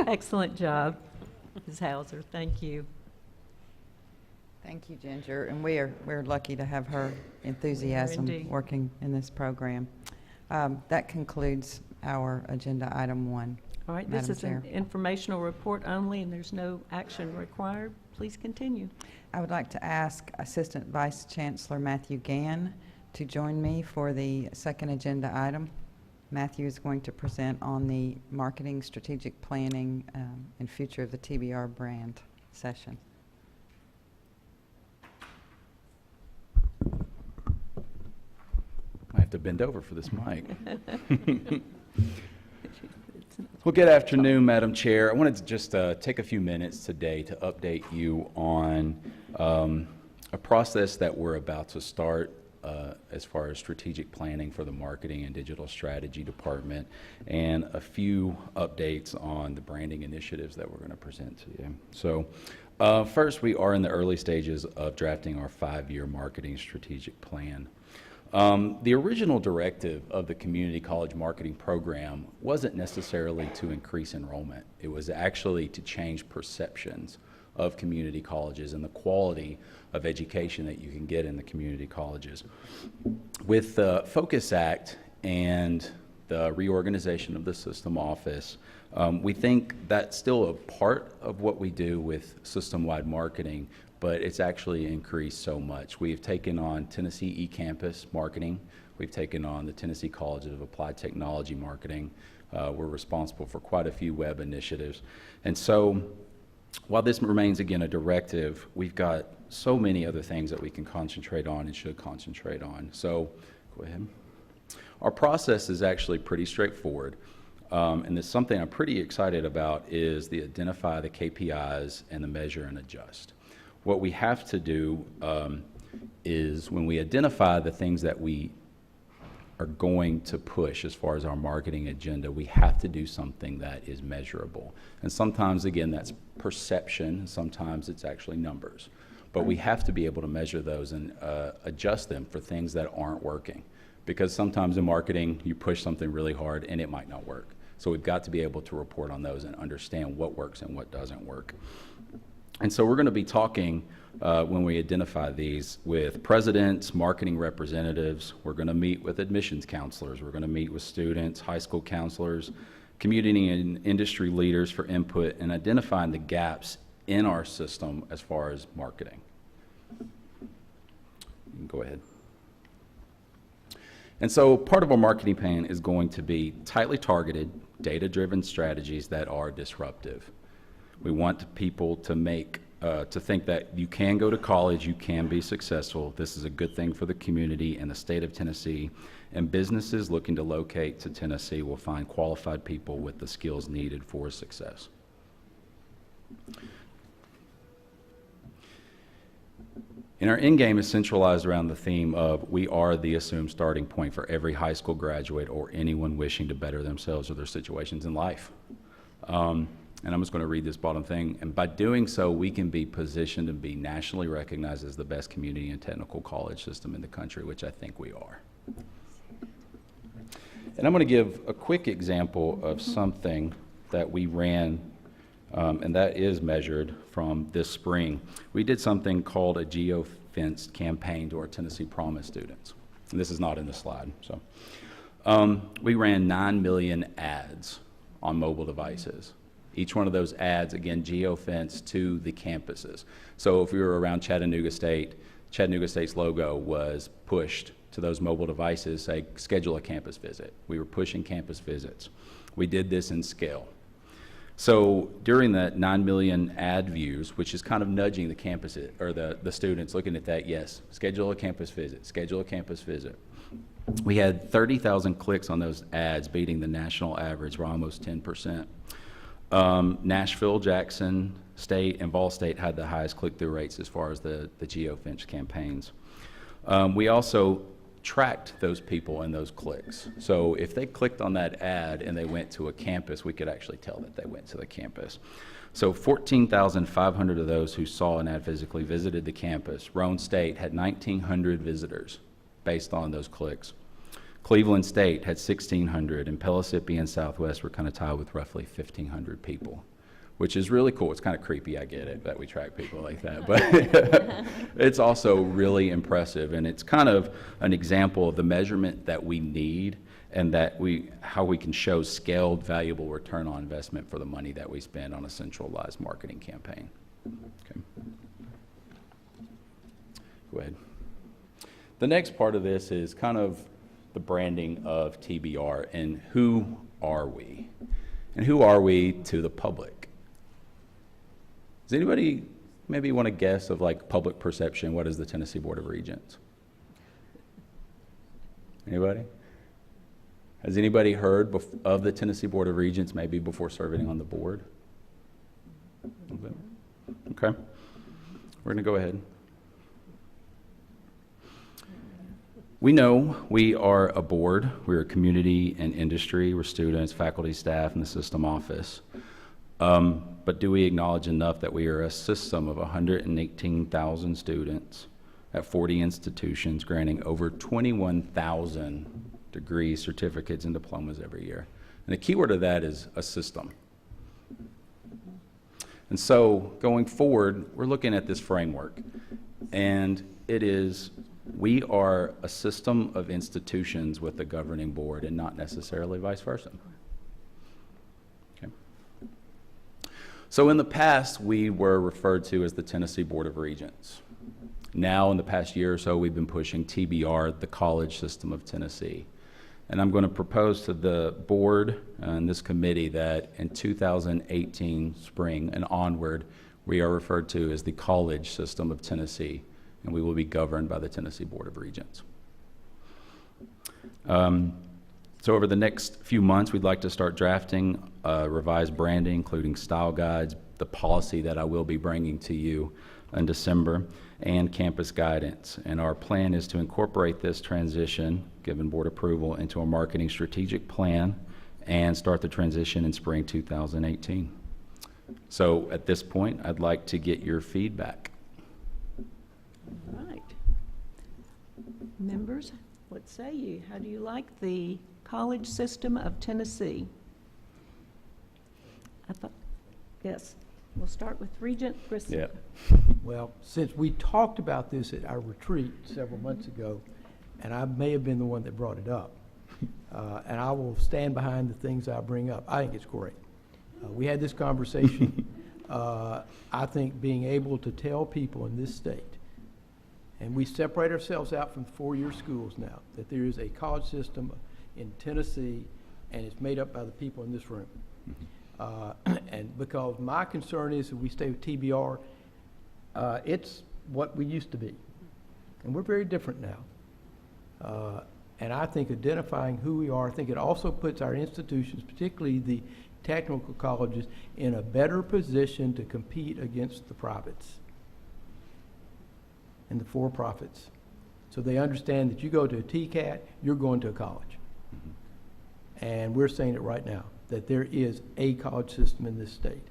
Excellent job, Ms. Hauser. Thank you. Thank you, Ginger, and we're lucky to have her enthusiasm indeed. working in this program. That concludes our agenda item 1. All right, Madam this is an Chair. informational report only, and there's no action required. Please continue. I would like to ask Assistant Vice Chancellor Matthew Gann to join me for the second agenda item. Matthew is going to present on the marketing, strategic planning, and future of the TBR brand session. I have to bend over for this mic. Well, good afternoon, Madam Chair. I wanted to just take a few minutes today to update you on a process that we're about to start as far as strategic planning for the Marketing and Digital Strategy Department, and a few updates on the branding initiatives that we're going to present to you. So first, we are in the early stages of drafting our 5-year marketing strategic plan. The original directive of the community college marketing program wasn't necessarily to increase enrollment. It was actually to change perceptions of community colleges and the quality of education that you can get in the community colleges. With the Focus Act and the reorganization of the system office, we think that's still a part of what we do with system-wide marketing, but it's actually increased so much. We've taken on Tennessee eCampus marketing. We've taken on the Tennessee College of Applied Technology marketing. We're responsible for quite a few web initiatives. And so while this remains, again, a directive, we've got so many other things that we can concentrate on and should concentrate on. So go ahead. Our process is actually pretty straightforward. And there's something I'm pretty excited about is the identify the KPIs and the measure and adjust. What we have to do is when we identify the things that we are going to push as far as our marketing agenda, we have to do something that is measurable. And sometimes, again, that's perception. Sometimes it's actually numbers. But we have to be able to measure those and adjust them for things that aren't working. Because sometimes in marketing, you push something really hard and it might not work. So we've got to be able to report on those and understand what works and what doesn't work. And so we're going to be talking, when we identify these, with presidents, marketing representatives. We're going to meet with admissions counselors. We're going to meet with students, high school counselors, community and industry leaders for input and identifying the gaps in our system as far as marketing. You can go ahead. And so part of our marketing plan is going to be tightly targeted, data-driven strategies that are disruptive. We want people to make to think that you can go to college, you can be successful. This is a good thing for the community and the state of Tennessee, and businesses looking to locate to Tennessee will find qualified people with the skills needed for success. And our end game is centralized around the theme of we are the assumed starting point for every high school graduate or anyone wishing to better themselves or their situations in life. And I'm just going to read this bottom thing. And by doing so, we can be positioned to be nationally recognized as the best community and technical college system in the country, which I think we are. And I'm going to give a quick example of something that we ran, and that is measured from this spring. We did something called a geofenced campaign to our Tennessee Promise students. And this is not in the slide. So we ran 9 million ads on mobile devices. Each one of those ads, again, geofenced to the campuses. So if we were around Chattanooga State's logo was pushed to those mobile devices, say, schedule a campus visit. We were pushing campus visits. We did this in scale. So during that 9 million ad views, which is kind of nudging the campus, or the students looking at that, yes, schedule a campus visit, schedule a campus visit. We had 30,000 clicks on those ads, beating the national average by almost 10%. Nashville, Jackson State, and Ball State had the highest click-through rates as far as the geofence campaigns. We also tracked those people and those clicks. So if they clicked on that ad and they went to a campus, we could actually tell that they went to the campus. So 14,500 of those who saw an ad physically visited the campus. Roane State had 1,900 visitors based on those clicks. Cleveland State had 1,600, and Pellissippi and Southwest were kind of tied with roughly 1,500 people, which is really cool. It's kind of creepy, I get it, that we track people like that, but it's also really impressive, and it's kind of an example of the measurement that we need and that how we can show scaled, valuable return on investment for the money that we spend on a centralized marketing campaign. Okay. Go ahead. The next part of this is kind of the branding of TBR and who are we? And who are we to the public? Does anybody maybe want to guess of like public perception? What is the Tennessee Board of Regents? Anybody? Has anybody heard of the Tennessee Board of Regents maybe before serving on the board? Okay. We're going to go ahead. We know we are a board. We're a community and industry. We're students, faculty, staff, and the system office. But do we acknowledge enough that we are a system of 118,000 students at 40 institutions, granting over 21,000 degrees, certificates, and diplomas every year? And the key word of that is a system. And so going forward, we're looking at this framework, and it is we are a system of institutions with a governing board and not necessarily vice versa. Okay. So in the past, we were referred to as the Tennessee Board of Regents. Now, in the past year or so, we've been pushing TBR, the College System of Tennessee. And I'm going to propose to the board and this committee that in 2018 spring and onward, we are referred to as the College System of Tennessee, and we will be governed by the Tennessee Board of Regents. So over the next few months, we'd like to start drafting revised branding, including style guides, the policy that I will be bringing to you in December, and campus guidance. And our plan is to incorporate this transition, given board approval, into a marketing strategic plan and start the transition in spring 2018. So at this point, I'd like to get your feedback. All right. Members, what say you? How do you like the College System of Tennessee? Yes, we'll start with Regent Grissom. Yeah. Well, since we talked about this at our retreat several months ago, and I may have been the one that brought it up, and I will stand behind the things I bring up. I think it's great. We had this conversation. I think being able to tell people in this state, and we separate ourselves out from four-year schools now, that there is a college system in Tennessee, and it's made up by the people in this room. And because my concern is if we stay with TBR, It's what we used to be, and we're very different now. And I think identifying who we are, I think it also puts our institutions, particularly the technical colleges, in a better position to compete against the privates and the for-profits. So they understand that you go to a TCAT, you're going to a college. And we're saying it right now, that there is a college system in this state.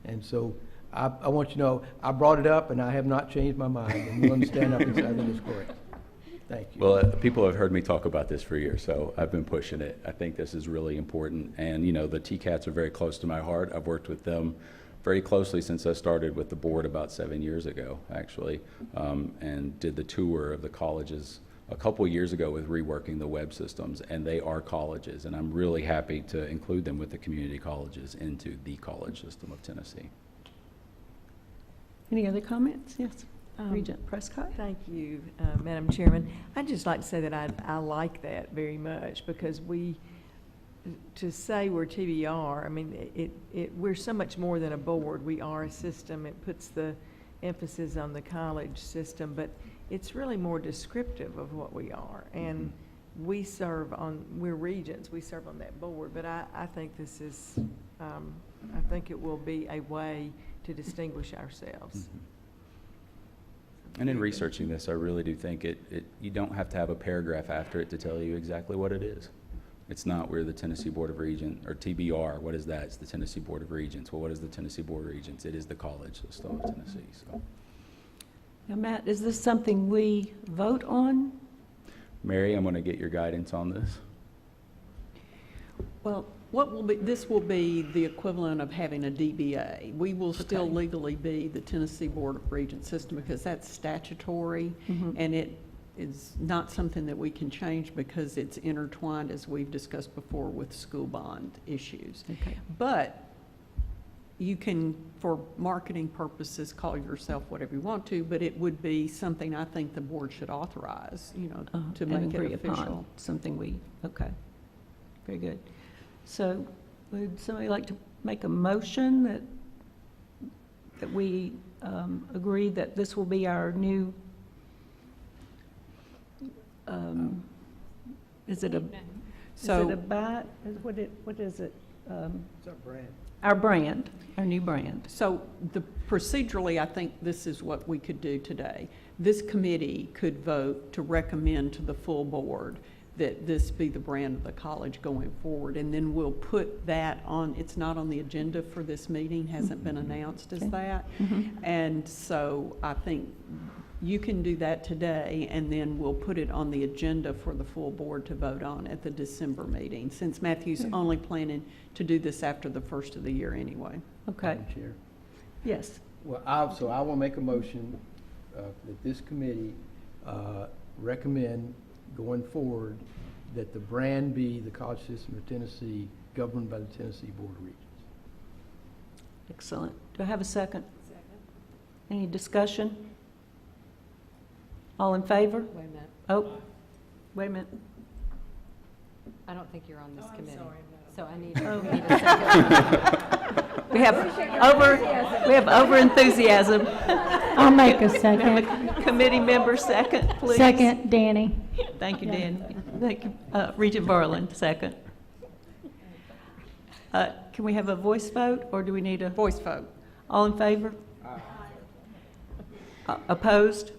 And so I want you to know, I brought it up and I have not changed my mind, and willing to stand up and say I think it's correct. Thank you. Well, people have heard me talk about this for years, so I've been pushing it. I think this is really important. And, you know, the TCATs are very close to my heart. I've worked with them very closely since I started with the board about 7 years ago, actually, and did the tour of the colleges a couple years ago with reworking the web systems, and they are colleges, and I'm really happy to include them with the community colleges into the college system of Tennessee. Any other comments? Yes. Regent Prescott. Thank you, Madam Chairman. I'd just like to say that I like that very much, because to say we're TBR, I mean, we're so much more than a board. We are a system. It puts the emphasis on the college system, but it's really more descriptive of what we are. And we're regents, we serve on that board, but I think this is, I think it will be a way to distinguish ourselves. And in researching this, I really do think you don't have to have a paragraph after it to tell you exactly what it is. It's not we're the Tennessee Board of Regents, or TBR. What is that? It's the Tennessee Board of Regents. Well, what is the Tennessee Board of Regents? It is the college system of Tennessee. So, Now, Matt, is this something we vote on? Mary, I'm going to get your guidance on this. Well, this will be the equivalent of having a DBA. We will still legally be the Tennessee Board of Regents system, because that's statutory, and it is not something that we can change because it's intertwined, as we've discussed before, with school bond issues. Okay. But you can, for marketing purposes, call yourself whatever you want to, but it would be something I think the board should authorize, to make it official. Something okay. Very good. So would somebody like to make a motion that we agree that this will be our new, is it a bat? What is it? It's our brand. Our brand, our new brand. So procedurally, I think this is what we could do today. This committee could vote to recommend to the full board that this be the brand of the college going forward, and then we'll put that on. It's not on the agenda for this meeting, hasn't been announced as that. And so I think you can do that today, and then we'll put it on the agenda for the full board to vote on at the December meeting, since Matthew's only planning to do this after the first of the year anyway. Okay. Madam Chair. Yes. Well, I will make a motion that this committee recommend going forward that the brand be the College System of Tennessee, governed by the Tennessee Board of Regents. Excellent. Do I have a second? Second. Any discussion? All in favor? Wait a minute. Oh, wait a minute. I don't think you're on this committee. sorry, So I need a second. We have over enthusiasm. I'll make a We have second. a committee member second, please. Second, Danny. Thank you, Dan. Thank you. Regent Berlin, second. Can we have a voice vote, or do we need a? Voice vote. All in favor? Opposed?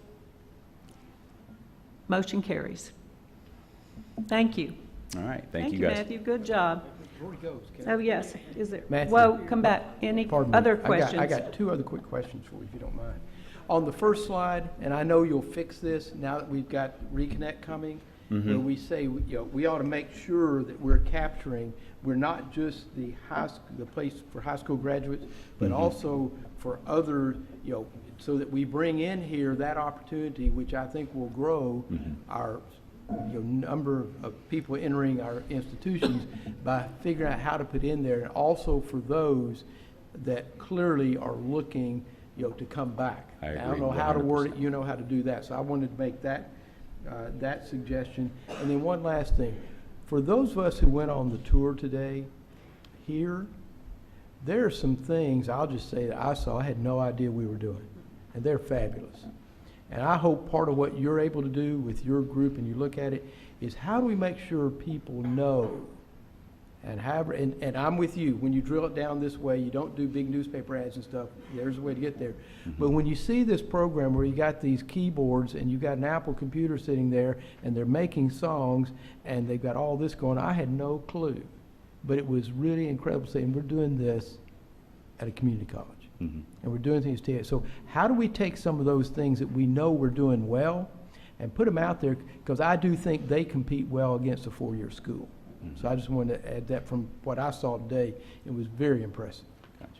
Motion carries. Thank you. All right. Thank you, guys. Matthew. Good job. Before he goes, Oh, yes. Is there? Matthew. Whoa, come back. Any Pardon me. other questions? I got two other quick questions for you, if you don't mind. On the first slide, and I know you'll fix this now that we've got Reconnect coming, where we say, we ought to make sure that we're capturing, we're not just the place for high school graduates, but also for other, so that we bring in here that opportunity, which I think will grow our number of people entering our institutions by figuring out how to put in there, and also for those that clearly are looking, to come back. I agree, don't know how to word it, 100%. you know how to do that. So I wanted to make that suggestion. And then one last thing. For those of us who went on the tour today here, there are some things, I'll just say, that I saw, I had no idea we were doing. and they're fabulous. And I hope part of what you're able to do with your group, and you look at it, is how do we make sure people know and have, and I'm with you, when you drill it down this way, you don't do big newspaper ads and stuff, there's a way to get there. But when you see this program where you got these keyboards and you got an Apple computer sitting there and they're making songs and they've got all this going, I had no clue. But it was really incredible saying, we're doing this at a community college. And we're doing things together. So how do we take some of those things that we know we're doing well and put them out there? Because I do think they compete well against a four-year school. So I just wanted to add that from what I saw today. It was very impressive. Gotcha.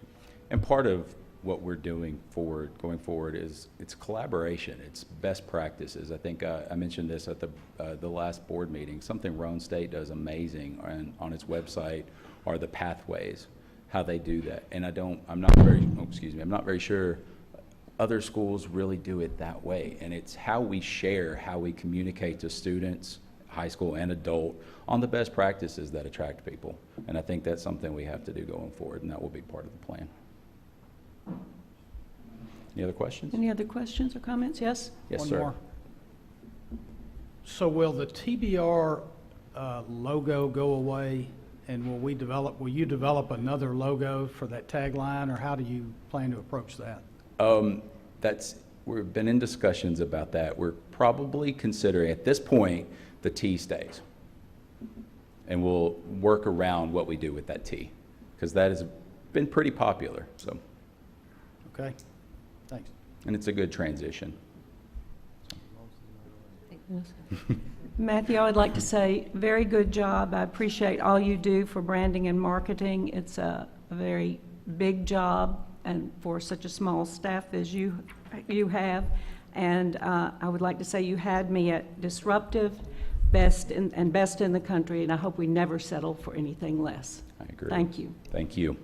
And part of what we're doing going forward is it's collaboration. It's best practices. I think I mentioned this at the last board meeting. Something Roane State does amazing on its website are the pathways, how they do that. And I'm not very sure other schools really do it that way. And it's how we share, how we communicate to students, high school and adult, on the best practices that attract people. And I think that's something we have to do going forward, and that will be part of the plan. Any other questions? Any other questions or comments? Yes? Yes, One sir. more. So will the TBR logo go away, and will you develop another logo for that tagline, or how do you plan to approach that? We've been in discussions about that. We're probably considering, at this point, the T stays. And we'll work around what we do with that T, because that has been pretty popular, so. Okay, thanks. And it's a good transition. Matthew, I would like to say, very good job. I appreciate all you do for branding and marketing. It's a very big job, and for such a small staff as you have. And I would like to say you had me at disruptive, best in the country, and I hope we never settle for anything less. I agree. Thank you. Thank you.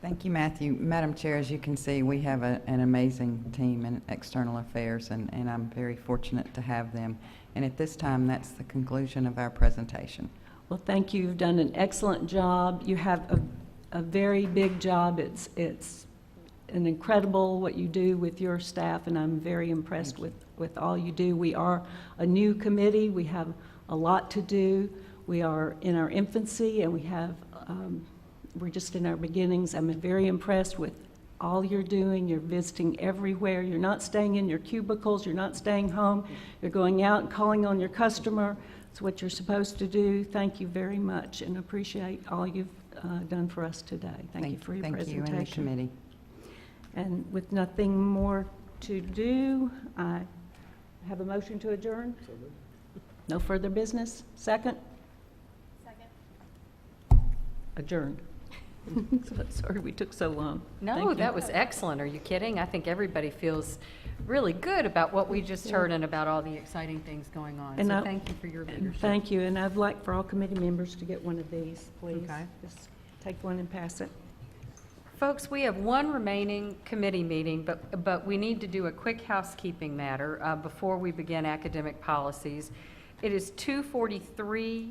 Thank you, Matthew. Madam Chair, as you can see, we have an amazing team in external affairs, and I'm very fortunate to have them. And at this time, that's the conclusion of our presentation. Well, thank you. You've done an excellent job. You have a very big job. It's an incredible what you do with your staff, and I'm very impressed with all you do. We are a new committee. We have a lot to do. We are in our infancy, and we're just in our beginnings. I'm very impressed with all you're doing. You're visiting everywhere. You're not staying in your cubicles. You're not staying home. You're going out and calling on your customer. It's what you're supposed to do. Thank you very much, and appreciate all you've done for us today. Thank you for your presentation. Thank you and the committee. And with nothing more to do, I have a motion to adjourn. No further business? Second? Second. Adjourned. Sorry we took so long. No, Thank you. that was excellent. Are you kidding? I think everybody feels really good about what we just heard and about all the exciting things going on. And So thank you for your leadership. Thank you, and I'd like for all committee members to get one of these, please. Okay. Just take one and pass it. Folks, we have one remaining committee meeting, but we need to do a quick housekeeping matter before we begin academic policies. It is 2:43.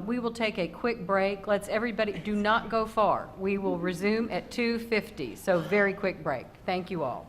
We will take a quick break. Let's everybody, do not go far. We will resume at 2:50, so very quick break. Thank you all.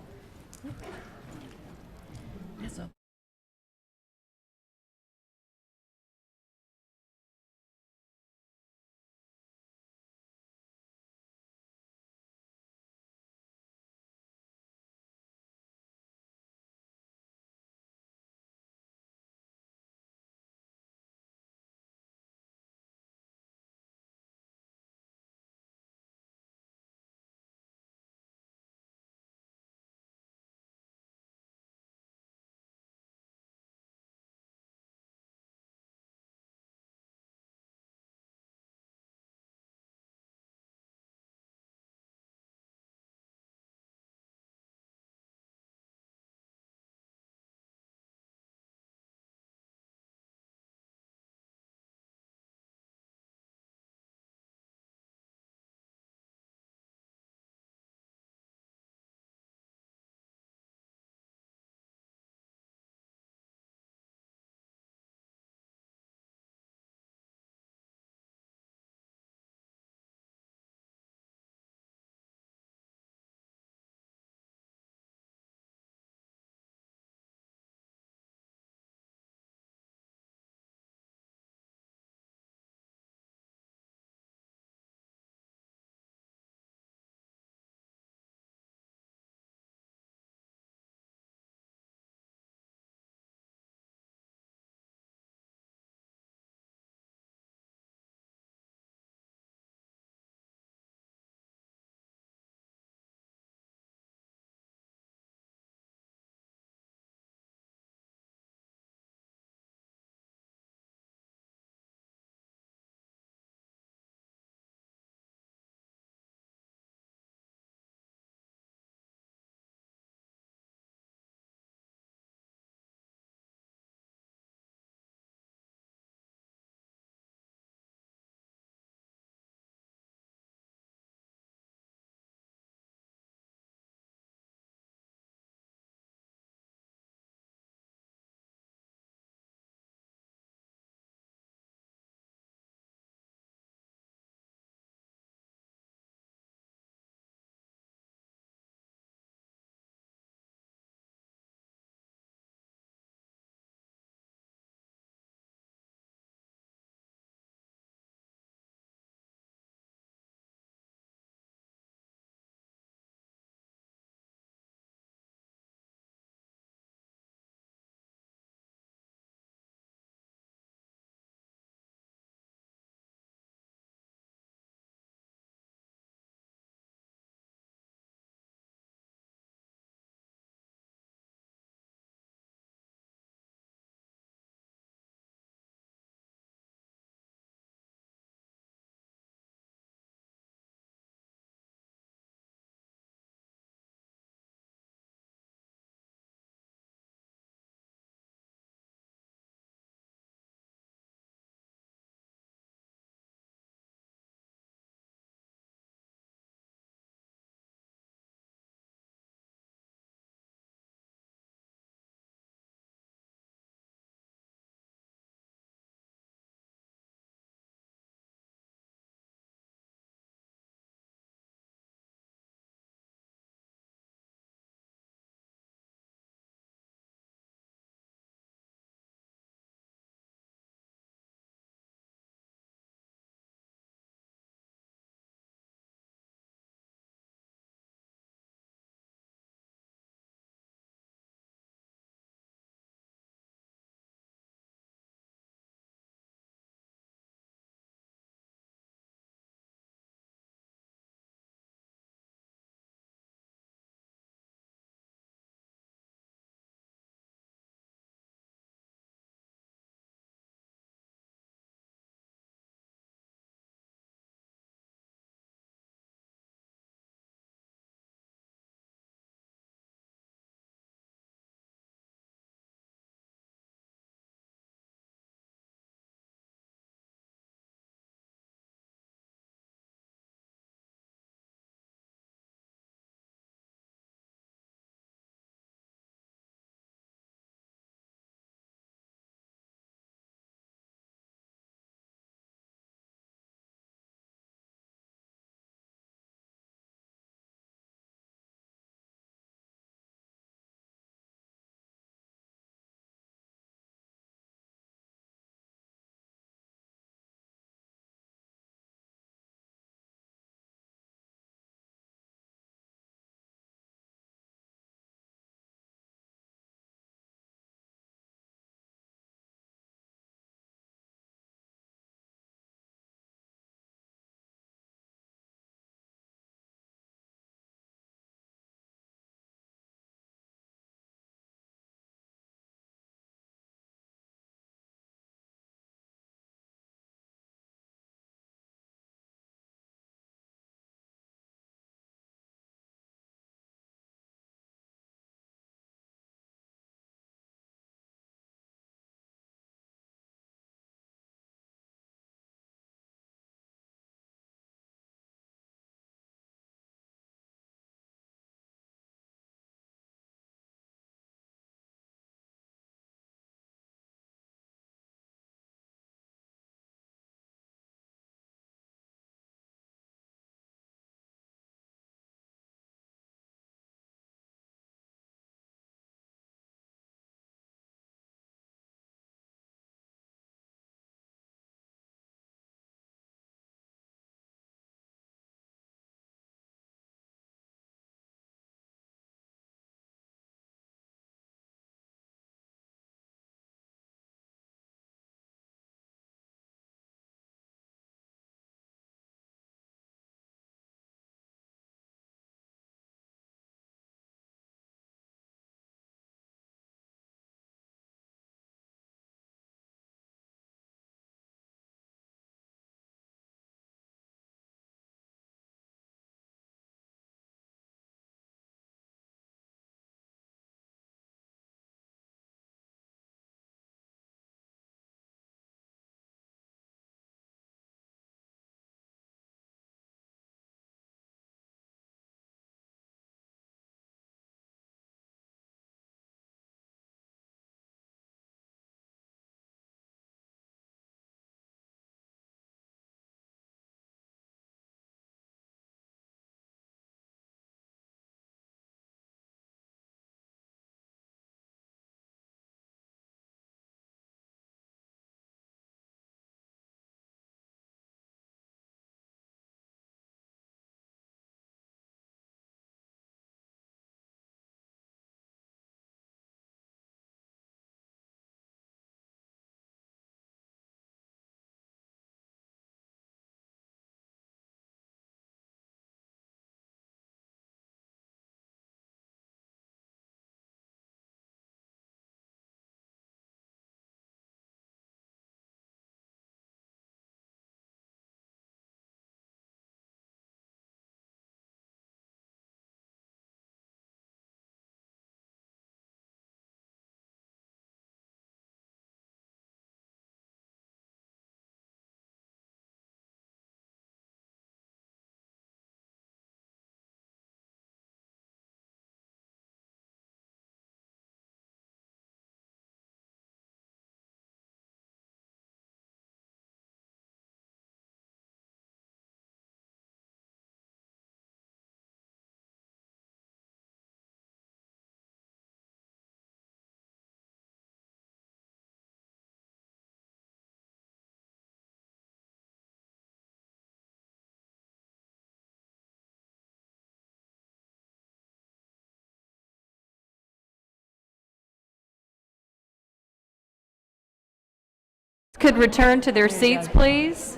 Could return to their seats, please.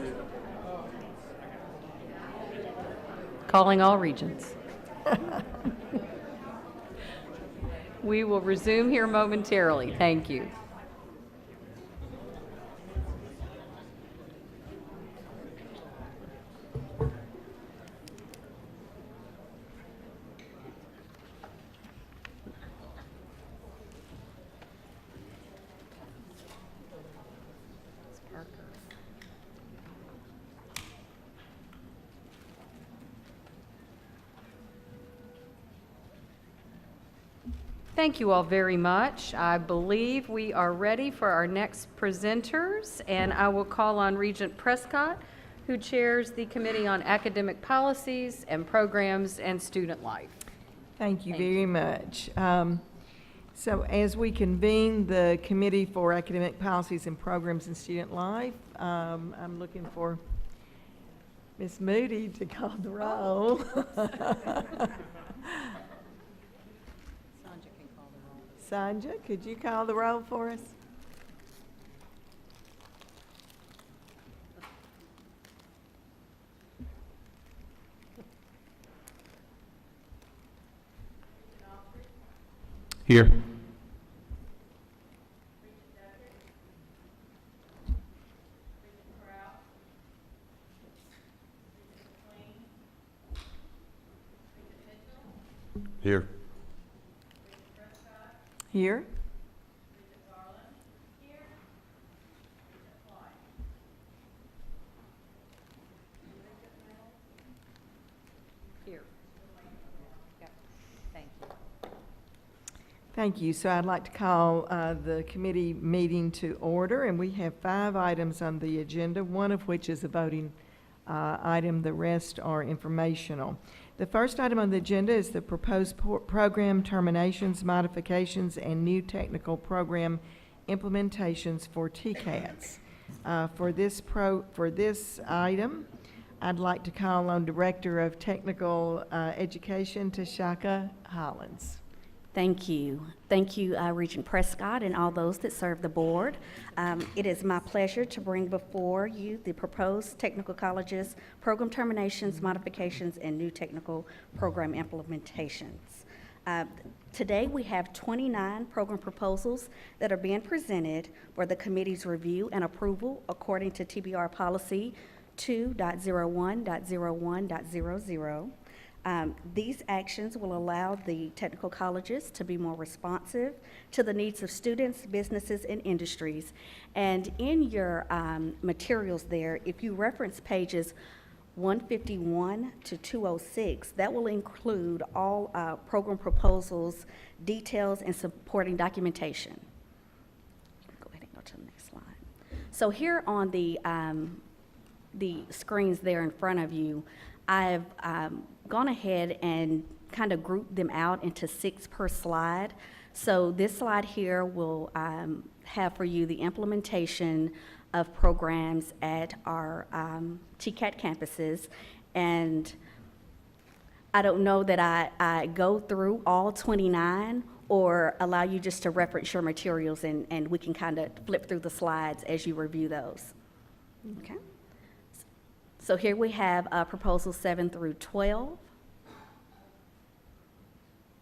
Calling all regions. We will resume here momentarily. Thank you. Thank you all very much. I believe we are ready for our next presenters, and I will call on Regent Prescott, who chairs the Committee on Academic Policies and Programs and Student Life. Thank you very much. So as we convene the Committee for Academic Policies and Programs and Student Life, I'm looking for Ms. Moody to call the roll. Sandra, could you call the roll for us? Here. Here. Here. Here. Yep. Thank you. Thank you. So I'd like to call the committee meeting to order, and we have 5 items on the agenda, one of which is a voting item. The rest are informational. The first item on the agenda is the proposed program terminations, modifications, and new technical program implementations for TCATs. For this item, I'd like to call on Director of Technical Education, Tashaka Hollins. Thank you. Thank you, Regent Prescott and all those that serve the board. It is my pleasure to bring before you the proposed technical colleges, program terminations, modifications, and new technical program implementations. Today, we have 29 program proposals that are being presented for the committee's review and approval according to TBR Policy 2.01.01.00. These actions will allow the technical colleges to be more responsive to the needs of students, businesses, and industries. And in your materials there, if you reference pages 151 to 206, that will include all program proposals, details, and supporting documentation. Go ahead and go to the next slide. So here on the screens there in front of you, I've gone ahead and kind of grouped them out into 6 per slide. So this slide here will have for you the implementation of programs at our TCAT campuses. And I don't know that I go through all 29 or allow you just to reference your materials, and we can kind of flip through the slides as you review those. Okay. So here we have proposals 7 through 12.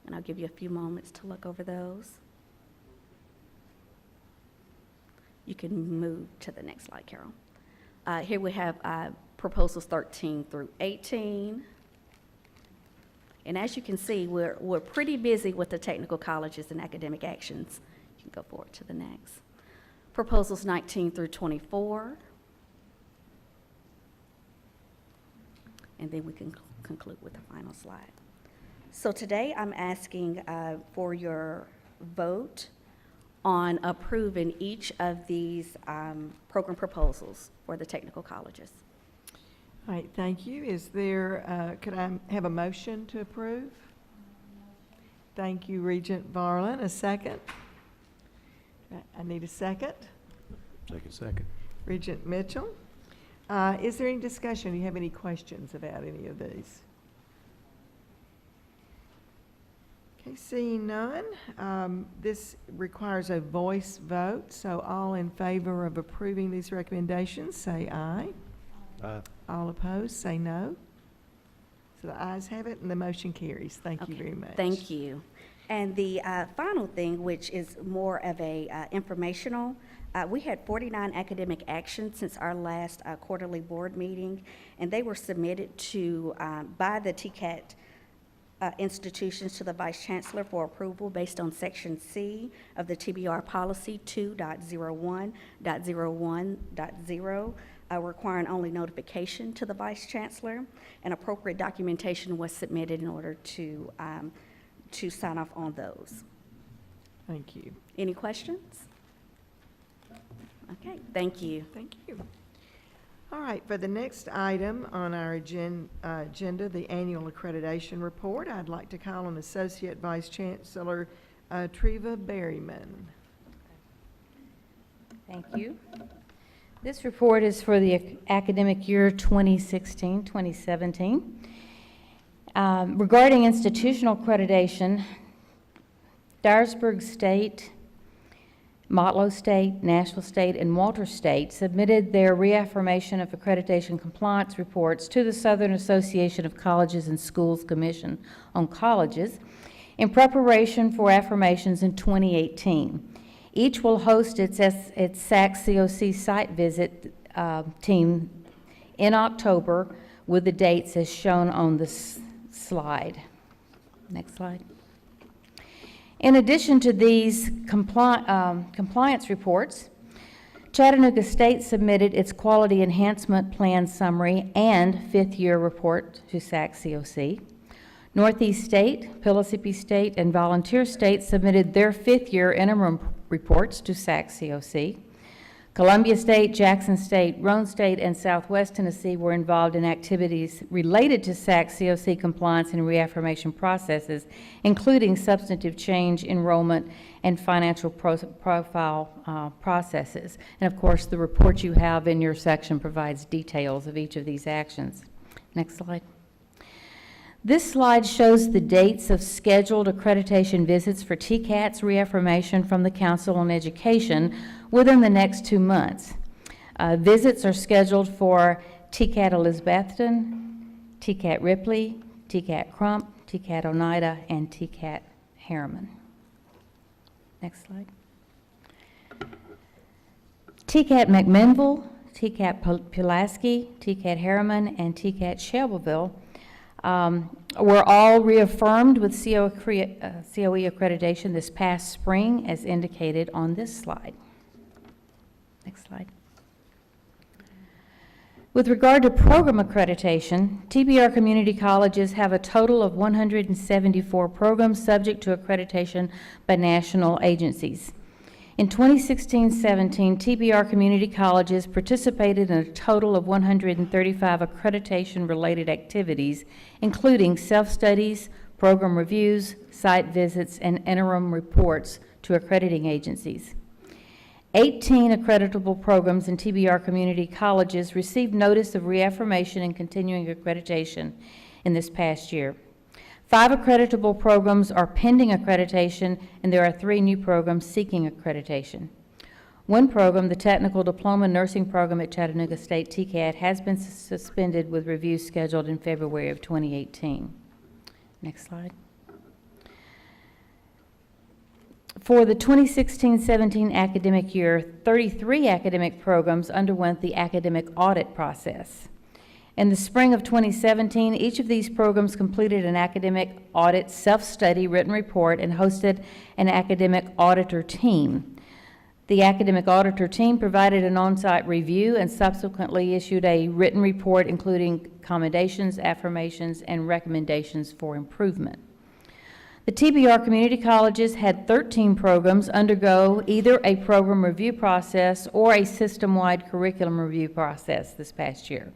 And I'll give you a few moments to look over those. You can move to the next slide, Carol. Here we have proposals 13 through 18. And as you can see, we're pretty busy with the technical colleges and academic actions. You can go forward to the next. Proposals 19 through 24. And then we can conclude with the final slide. So today I'm asking for your vote on approving each of these program proposals for the technical colleges. All right, thank you. Is there, could I have a motion to approve? Thank you, Regent Varlin. A second? I need a second. Second. Regent Mitchell. Is there any discussion? Do you have any questions about any of these? Okay, seeing none, this requires a voice vote, so all in favor of approving these recommendations, say aye. Aye. All opposed, say no. So the ayes have it, and the motion carries. Thank you Okay, very much. Thank you. And the final thing, which is more of a informational, we had 49 academic actions since our last quarterly board meeting, and they were submitted to by the TCAT institutions to the Vice Chancellor for approval based on Section C of the TBR Policy 2.01.01.0, requiring only notification to the Vice Chancellor, and appropriate documentation was submitted in order to sign off on those. Thank you. Any questions? Okay, thank you. Thank you. All right, for the next item on our agenda, the annual accreditation report, I'd like to call on Associate Vice Chancellor Treva Berryman. Thank you. This report is for the academic year 2016-2017. Regarding institutional accreditation, Dyersburg State, Motlow State, Nashville State, and Walter State submitted their reaffirmation of accreditation compliance reports to the Southern Association of Colleges and Schools Commission on Colleges in preparation for affirmations in 2018. Each will host its SAC-COC site visit team in October with the dates as shown on this slide. Next slide. In addition to these compliance reports, Chattanooga State submitted its Quality Enhancement Plan Summary and fifth-year report to SAC-COC. Northeast State, Pellissippi State, and Volunteer State submitted their fifth-year interim reports to SAC-COC. Columbia State, Jackson State, Roane State, and Southwest Tennessee were involved in activities related to SAC-COC compliance and reaffirmation processes, including substantive change, enrollment, and financial profile processes. And of course, the report you have in your section provides details of each of these actions. Next slide. This slide shows the dates of scheduled accreditation visits for TCAT's reaffirmation from the Council on Education within the next 2 months. Visits are scheduled for TCAT Elizabethton, TCAT Ripley, TCAT Crump, TCAT Oneida, and TCAT Harriman. Next slide. TCAT McMinnville, TCAT Pulaski, TCAT Harriman, and TCAT Shelbyville were all reaffirmed with COE accreditation this past spring, as indicated on this slide. Next slide. With regard to program accreditation, TBR community colleges have a total of 174 programs subject to accreditation by national agencies. In 2016-17, TBR community colleges participated in a total of 135 accreditation-related activities, including self-studies, program reviews, site visits, and interim reports to accrediting agencies. 18 accreditable programs in TBR community colleges received notice of reaffirmation and continuing accreditation in this past year. 5 accreditable programs are pending accreditation, and there are 3 new programs seeking accreditation. One program, the Technical Diploma Nursing Program at Chattanooga State, TCAT, has been suspended with reviews scheduled in February of 2018. Next slide. For the 2016-17 academic year, 33 academic programs underwent the academic audit process. In the spring of 2017, each of these programs completed an academic audit self-study written report and hosted an academic auditor team. The academic auditor team provided an on-site review and subsequently issued a written report including commendations, affirmations, and recommendations for improvement. The TBR community colleges had 13 programs undergo either a program review process or a system-wide curriculum review process this past year.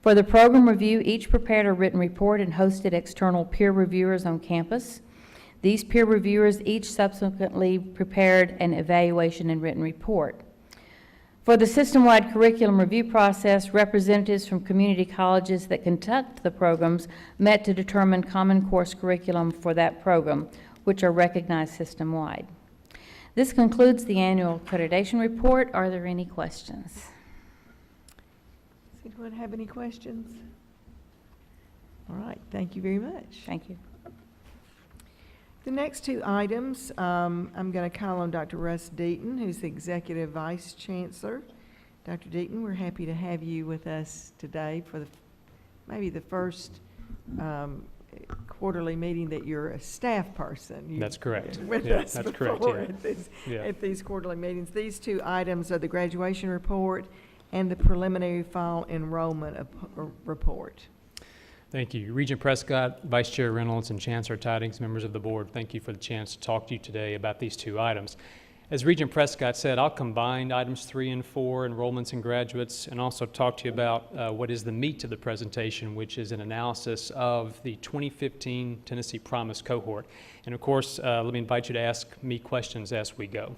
For the program review, each prepared a written report and hosted external peer reviewers on campus. These peer reviewers each subsequently prepared an evaluation and written report. For the system-wide curriculum review process, representatives from community colleges that conduct the programs met to determine common course curriculum for that program, which are recognized system-wide. This concludes the annual accreditation report. Are there any questions? Does anyone have any questions? All right, thank you very much. Thank you. The next two items, I'm going to call on Dr. Russ Deaton, who's the Executive Vice Chancellor. Dr. Deaton, we're happy to have you with us today for maybe the first quarterly meeting that you're a staff person. That's correct. With Yeah, us that's before correct, yeah. at these quarterly meetings. These two items are the graduation report and the preliminary fall enrollment report. Thank you. Regent Prescott, Vice Chair Reynolds, and Chancellor Tidings, members of the board, thank you for the chance to talk to you today about these two items. As Regent Prescott said, I'll combine items 3 and 4, enrollments and graduates, and also talk to you about what is the meat of the presentation, which is an analysis of the 2015 Tennessee Promise cohort. And of course, let me invite you to ask me questions as we go.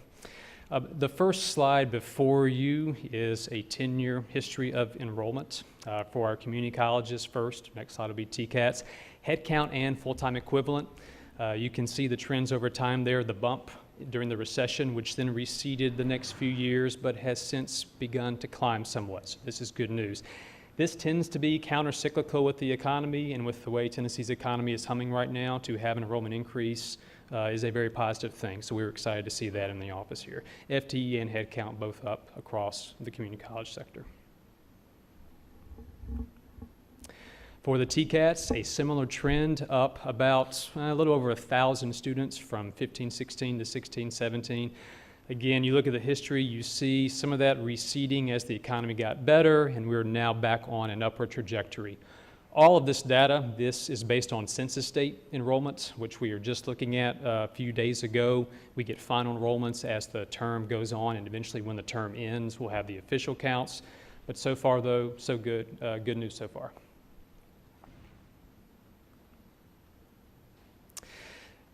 The first slide before you is a 10-year history of enrollment for our community colleges first. Next slide will be TCATS. Headcount and full-time equivalent. You can see the trends over time there, the bump during the recession, which then receded the next few years, but has since begun to climb somewhat. So this is good news. This tends to be counter-cyclical with the economy, and with the way Tennessee's economy is humming right now, to have an enrollment increase is a very positive thing. So we're excited to see that in the office here. FTE and headcount both up across the community college sector. For the TCATS, a similar trend, up about a little over 1,000 students from 15-16 to 16-17. Again, you look at the history, you see some of that receding as the economy got better, and we're now back on an upward trajectory. All of this data, this is based on census state enrollments, which we are just looking at a few days ago. We get final enrollments as the term goes on, and eventually when the term ends, we'll have the official counts. But so far, though, so good. Good news so far.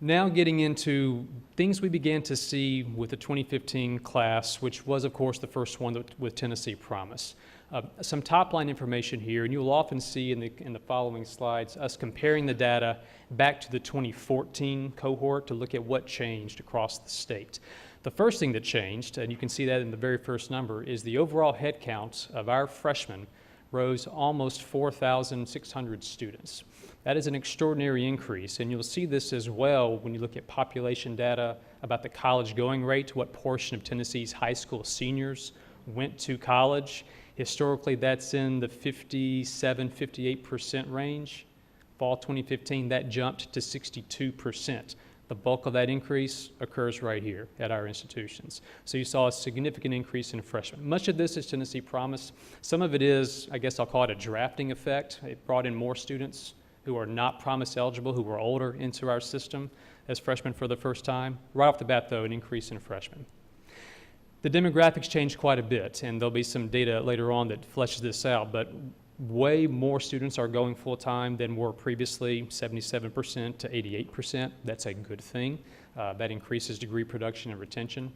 Now getting into things we began to see with the 2015 class, which was, of course, the first one with Tennessee Promise. Some top-line information here, and you'll often see in the following slides us comparing the data back to the 2014 cohort to look at what changed across the state. The first thing that changed, and you can see that in the very first number, is the overall head count of our freshmen rose almost 4,600 students. That is an extraordinary increase, and you'll see this as well when you look at population data about the college going rate, what portion of Tennessee's high school seniors went to college. Historically, that's in the 57-58% range. Fall 2015, that jumped to 62%. The bulk of that increase occurs right here at our institutions. So you saw a significant increase in freshmen. Much of this is Tennessee Promise. Some of it is, I guess I'll call it a drafting effect. It brought in more students who are not Promise eligible, who were older, into our system as freshmen for the first time. Right off the bat, though, an increase in freshmen. The demographics changed quite a bit, and there'll be some data later on that fleshes this out, but way more students are going full-time than were previously, 77% to 88%. That's a good thing. That increases degree production and retention.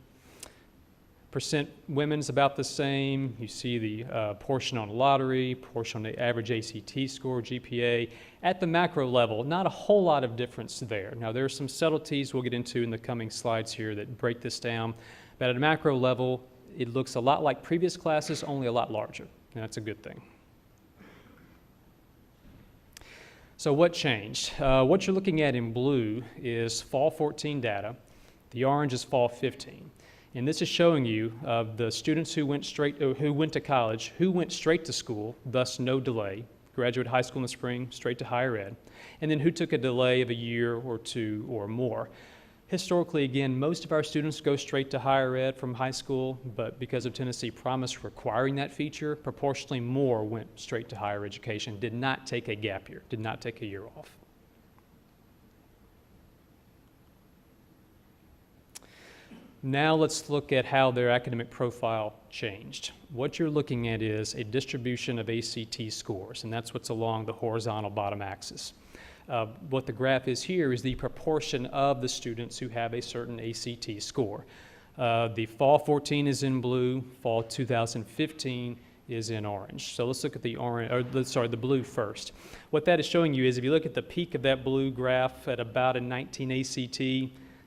Percent women's about the same. You see the portion on lottery, portion on the average ACT score, GPA. At the macro level, not a whole lot of difference there. Now, there are some subtleties we'll get into in the coming slides here that break this down. But at a macro level, it looks a lot like previous classes, only a lot larger. And that's a good thing. So what changed? What you're looking at in blue is fall 14 data. The orange is fall 15. And this is showing you the students who went to college, who went straight to school, thus no delay, graduate high school in the spring, straight to higher ed, and then who took a delay of a year or two or more. Historically, again, most of our students go straight to higher ed from high school, but because of Tennessee Promise requiring that feature, proportionally more went straight to higher education, did not take a gap year, did not take a year off. Now let's look at how their academic profile changed. What you're looking at is a distribution of ACT scores, and that's what's along the horizontal bottom axis. What the graph is here is the proportion of the students who have a certain ACT score. The fall 14 is in blue, fall 2015 is in orange. So let's look at the the blue first. What that is showing you is if you look at the peak of that blue graph at about a 19 ACT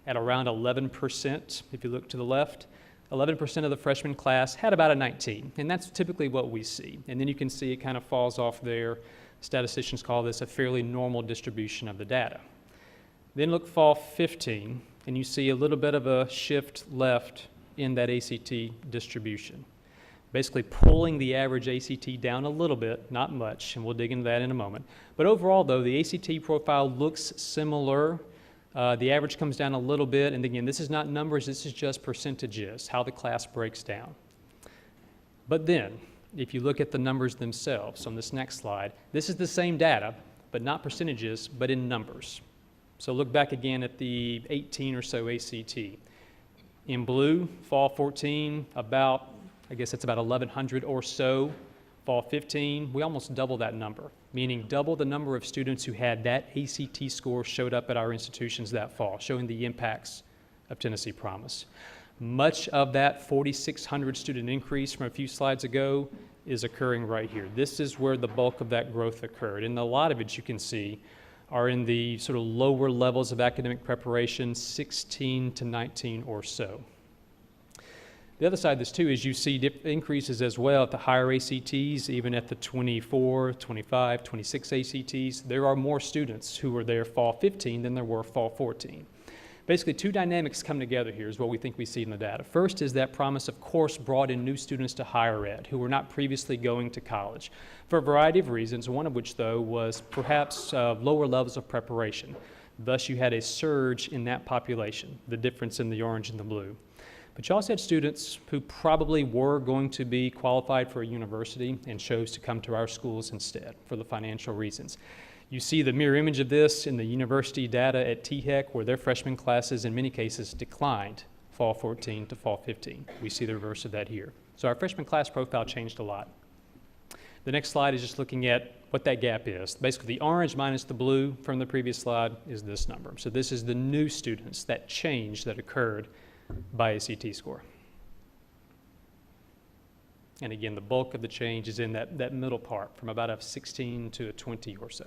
at around 11%, if you look to the left, 11% of the freshman class had about a 19, and that's typically what we see. And then you can see it kind of falls off there. Statisticians call this a fairly normal distribution of the data. Then look fall 15, and you see a little bit of a shift left in that ACT distribution, basically pulling the average ACT down a little bit, not much, and we'll dig into that in a moment. But overall, though, the ACT profile looks similar. The average comes down a little bit, and again, this is not numbers, this is just percentages, how the class breaks down. But then, if you look at the numbers themselves on this next slide, this is the same data, but not percentages, but in numbers. So look back again at the 18 or so ACT. In blue, fall 14, about, I guess it's about 1,100 or so. Fall 15, we almost double that number, meaning double the number of students who had that ACT score showed up at our institutions that fall, showing the impacts of Tennessee Promise. Much of that 4,600 student increase from a few slides ago is occurring right here. This is where the bulk of that growth occurred. And a lot of it, you can see, are in the sort of lower levels of academic preparation, 16 to 19 or so. The other side of this, too, is you see increases as well at the higher ACTs, even at the 24, 25, 26 ACTs. There are more students who were there fall 15 than there were fall 14. Basically, two dynamics come together here is what we think we see in the data. First is that Promise, of course, brought in new students to higher ed who were not previously going to college for a variety of reasons, one of which, though, was perhaps lower levels of preparation. Thus, you had a surge in that population, the difference in the orange and the blue. But you also had students who probably were going to be qualified for a university and chose to come to our schools instead for the financial reasons. You see the mirror image of this in the university data at THEC, where their freshman classes in many cases declined fall 14 to fall 15. We see the reverse of that here. So our freshman class profile changed a lot. The next slide is just looking at what that gap is. Basically, the orange minus the blue from the previous slide is this number. So this is the new students, that change that occurred by ACT score. And again, the bulk of the change is in that middle part, from about a 16 to a 20 or so.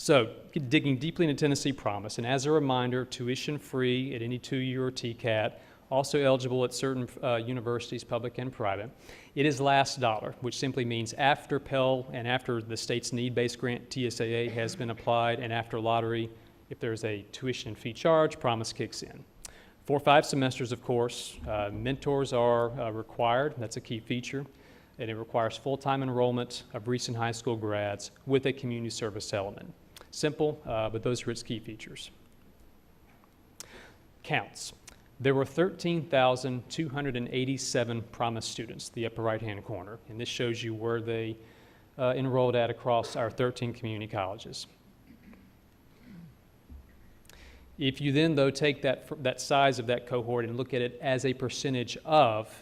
So, digging deeply into Tennessee Promise, and as a reminder, tuition free at any 2-year TCAT, also eligible at certain universities, public and private. It is last dollar, which simply means after Pell and after the state's need-based grant, TSAA, has been applied, and after lottery, if there's a tuition fee charge, Promise kicks in. 4 or 5 semesters, of course. Mentors are required. That's a key feature. And it requires full-time enrollment of recent high school grads with a community service element. Simple, but those are its key features. Counts. There were 13,287 Promise students, the upper right-hand corner. And this shows you where they enrolled at across our 13 community colleges. If you then, though, take that size of that cohort and look at it as a percentage of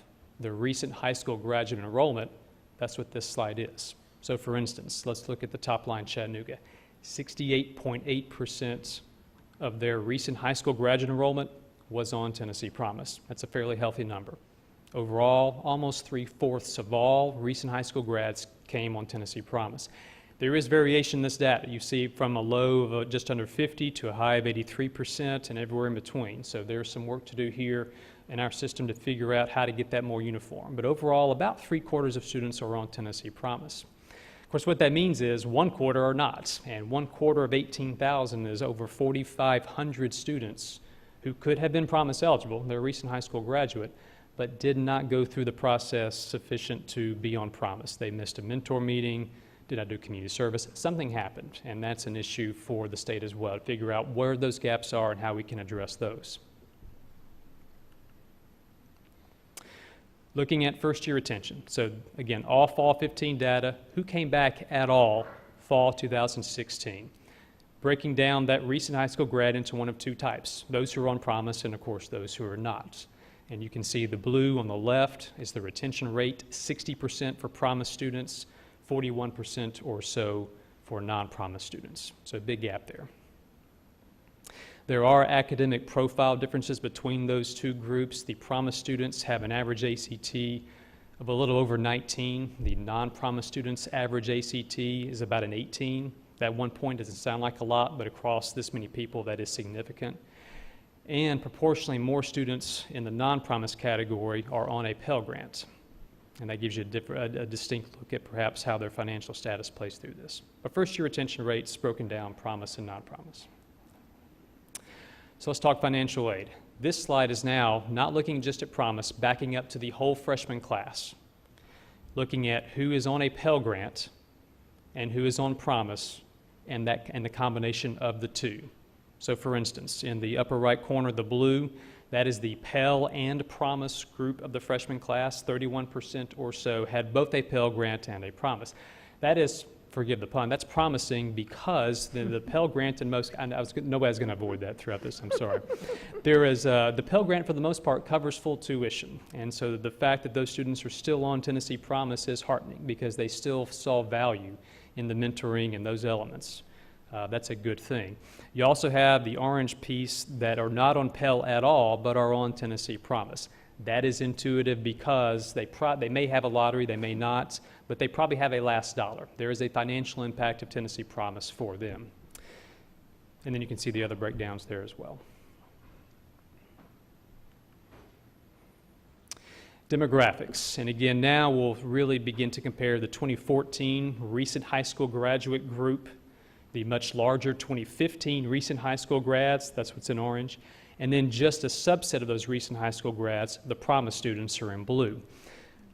the recent high school graduate enrollment, that's what this slide is. So, for instance, let's look at the top line, Chattanooga. 68.8% of their recent high school graduate enrollment was on Tennessee Promise. That's a fairly healthy number. Overall, almost 3/4 of all recent high school grads came on Tennessee Promise. There is variation in this data. You see from a low of just under 50 to a high of 83% and everywhere in between. So there's some work to do here in our system to figure out how to get that more uniform. But overall, about 3/4 of students are on Tennessee Promise. Of course, what that means is 1/4 are not, and 1/4 of 18,000 is over 4,500 students who could have been Promise eligible, they're a recent high school graduate, but did not go through the process sufficient to be on Promise. They missed a mentor meeting, did not do community service, something happened, and that's an issue for the state as well, to figure out where those gaps are and how we can address those. Looking at first-year retention. So again, all fall 15 data, who came back at all fall 2016. Breaking down that recent high school grad into one of 2 types, those who are on Promise and, of course, those who are not. And you can see the blue on the left is the retention rate, 60% for Promise students, 41% or so for non-Promise students. So a big gap there. There are academic profile differences between those two groups. The Promise students have an average ACT of a little over 19. The non-Promise students' average ACT is about an 18. That 1 point doesn't sound like a lot, but across this many people, that is significant. And proportionally, more students in the non-Promise category are on a Pell Grant. And that gives you a distinct look at perhaps how their financial status plays through this. But first, your retention rates broken down, Promise and non-Promise. So let's talk financial aid. This slide is now not looking just at Promise, backing up to the whole freshman class, looking at who is on a Pell Grant and who is on Promise, and the combination of the two. So for instance, in the upper right corner, the blue, that is the Pell and Promise group of the freshman class. 31% or so had both a Pell Grant and a Promise. That is, forgive the pun, that's promising because the Pell Grant in most, nobody's going to avoid that throughout this, I'm sorry. The Pell Grant for the most part covers full tuition, and so the fact that those students are still on Tennessee Promise is heartening because they still saw value in the mentoring and those elements. That's a good thing. You also have the orange piece that are not on Pell at all, but are on Tennessee Promise. That is intuitive because they may have a lottery, they may not, but they probably have a last dollar. There is a financial impact of Tennessee Promise for them. And then you can see the other breakdowns there as well. Demographics, and again now we'll really begin to compare the 2014 recent high school graduate group, the much larger 2015 recent high school grads, that's what's in orange, and then just a subset of those recent high school grads, the Promise students, are in blue.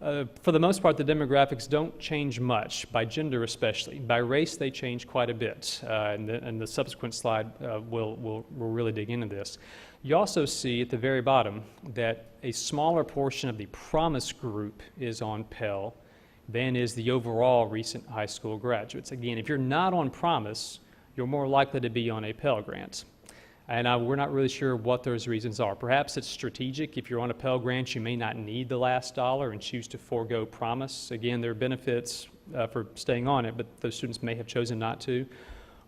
For the most part, the demographics don't change much, by gender especially. By race, they change quite a bit, and the subsequent slide will really dig into this. You also see at the very bottom that a smaller portion of the Promise group is on Pell than is the overall recent high school graduates. Again, if you're not on Promise, you're more likely to be on a Pell Grant. And we're not really sure what those reasons are. Perhaps it's strategic. If you're on a Pell Grant, you may not need the last dollar and choose to forego Promise. Again, there are benefits for staying on it, but those students may have chosen not to.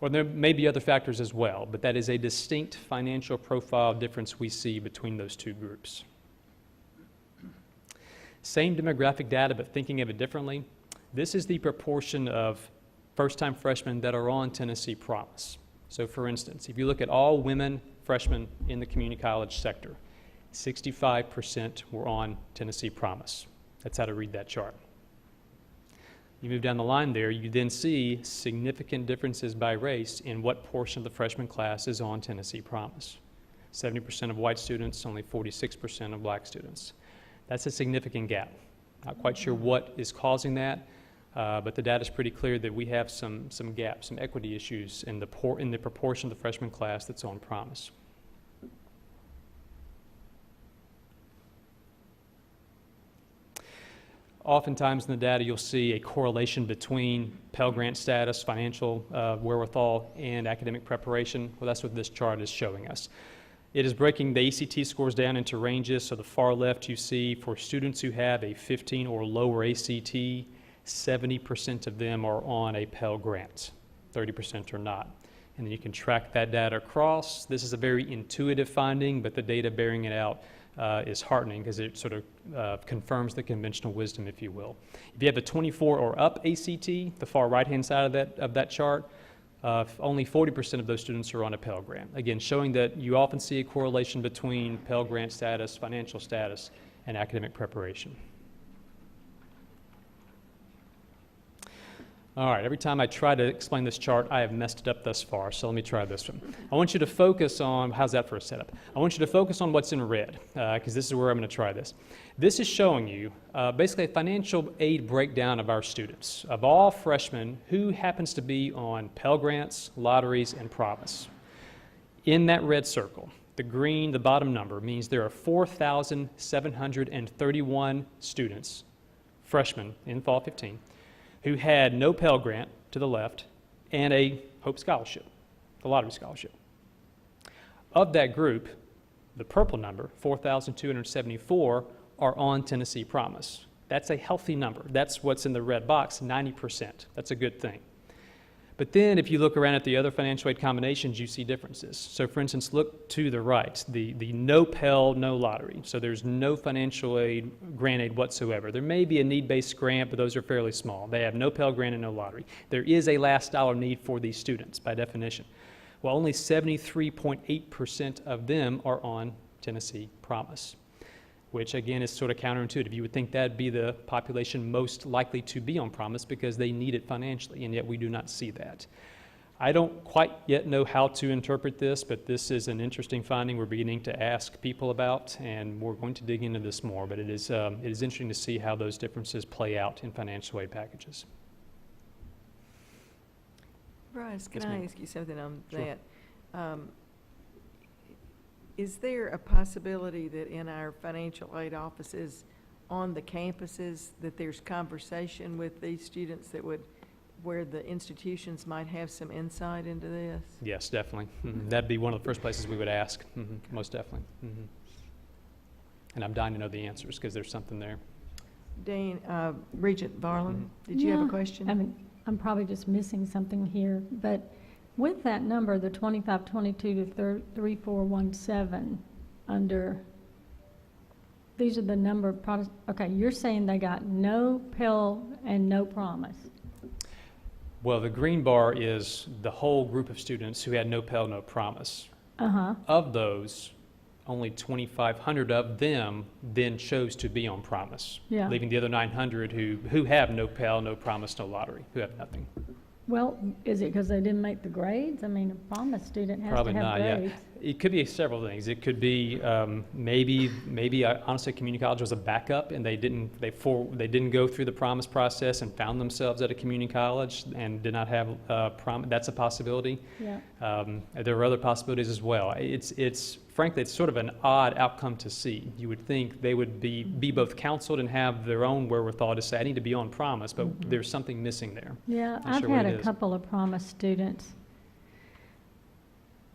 Or there may be other factors as well, but that is a distinct financial profile difference we see between those two groups. Same demographic data, but thinking of it differently. This is the proportion of first-time freshmen that are on Tennessee Promise. So for instance, if you look at all women freshmen in the community college sector, 65% were on Tennessee Promise. That's how to read that chart. You move down the line there, you then see significant differences by race in what portion of the freshman class is on Tennessee Promise. 70% of white students, only 46% of black students. That's a significant gap. Not quite sure what is causing that, but the data is pretty clear that we have some gaps, some equity issues in the proportion of the freshman class that's on Promise. Oftentimes in the data you'll see a correlation between Pell Grant status, financial wherewithal, and academic preparation. Well, that's what this chart is showing us. It is breaking the ACT scores down into ranges. So the far left you see for students who have a 15 or lower ACT, 70% of them are on a Pell Grant, 30% are not. And then you can track that data across. This is a very intuitive finding, but the data bearing it out is heartening because it sort of confirms the conventional wisdom, if you will. If you have a 24 or up ACT, the far right-hand side of that chart, only 40% of those students are on a Pell Grant. Again, showing that you often see a correlation between Pell Grant status, financial status, and academic preparation. All right, every time I try to explain this chart, I have messed it up thus far, so let me try this one. I want you to focus on, how's that for a setup? I want you to focus on what's in red, because this is where I'm going to try this. This is showing you basically a financial aid breakdown of our students, of all freshmen who happens to be on Pell Grants, lotteries, and Promise. In that red circle, the green, the bottom number, means there are 4,731 students, freshmen in fall 15, who had no Pell Grant to the left and a Hope Scholarship, the lottery scholarship. Of that group, the purple number, 4,274, are on Tennessee Promise. That's a healthy number. That's what's in the red box, 90%. That's a good thing. But then if you look around at the other financial aid combinations, you see differences. So for instance, look to the right, the no Pell, no lottery. So there's no financial aid, grant aid whatsoever. There may be a need-based grant, but those are fairly small. They have no Pell grant and no lottery. There is a last dollar need for these students by definition. Well, only 73.8% of them are on Tennessee Promise, which again is sort of counterintuitive. You would think that'd be the population most likely to be on Promise because they need it financially, and yet we do not see that. I don't quite yet know how to interpret this, but this is an interesting finding we're beginning to ask people about, and we're going to dig into this more, but it is interesting to see how those differences play out in financial aid packages. Bryce, can Yes, I ma'am. ask you something on Sure. that? Is there a possibility that in our financial aid offices on the campuses that there's conversation with these students that would, where the institutions might have some insight into this? Yes, definitely. That'd be one of the first places we would ask, most definitely. And I'm dying to know the answers because there's something there. Dean, Regent Varlin, did you have a Yeah, question? I mean, I'm probably just missing something here, but with that number, the 2522 to 3417, under, these are the number of products, okay, you're saying they got no Pell and no Promise. Well, the green bar is the whole group of students who had no Pell, no Promise. Uh-huh. Of those, only 2,500 of them then chose to be on Promise, Yeah. leaving the other 900 who have no Pell, no Promise, no lottery, who have nothing. Well, is it because they didn't make the grades? I mean, a Promise student has Probably to have not, yeah. grades. It could be several things. It could be maybe honestly community college was a backup and they didn't go through the Promise process and found themselves at a community college and did not have Promise. That's a possibility. Yeah. There are other possibilities as well. It's frankly, it's sort of an odd outcome to see. You would think they would be both counseled and have their own wherewithal to say, I need to be on Promise, but there's something missing there. Yeah, Not I've sure what had it a is. couple of Promise students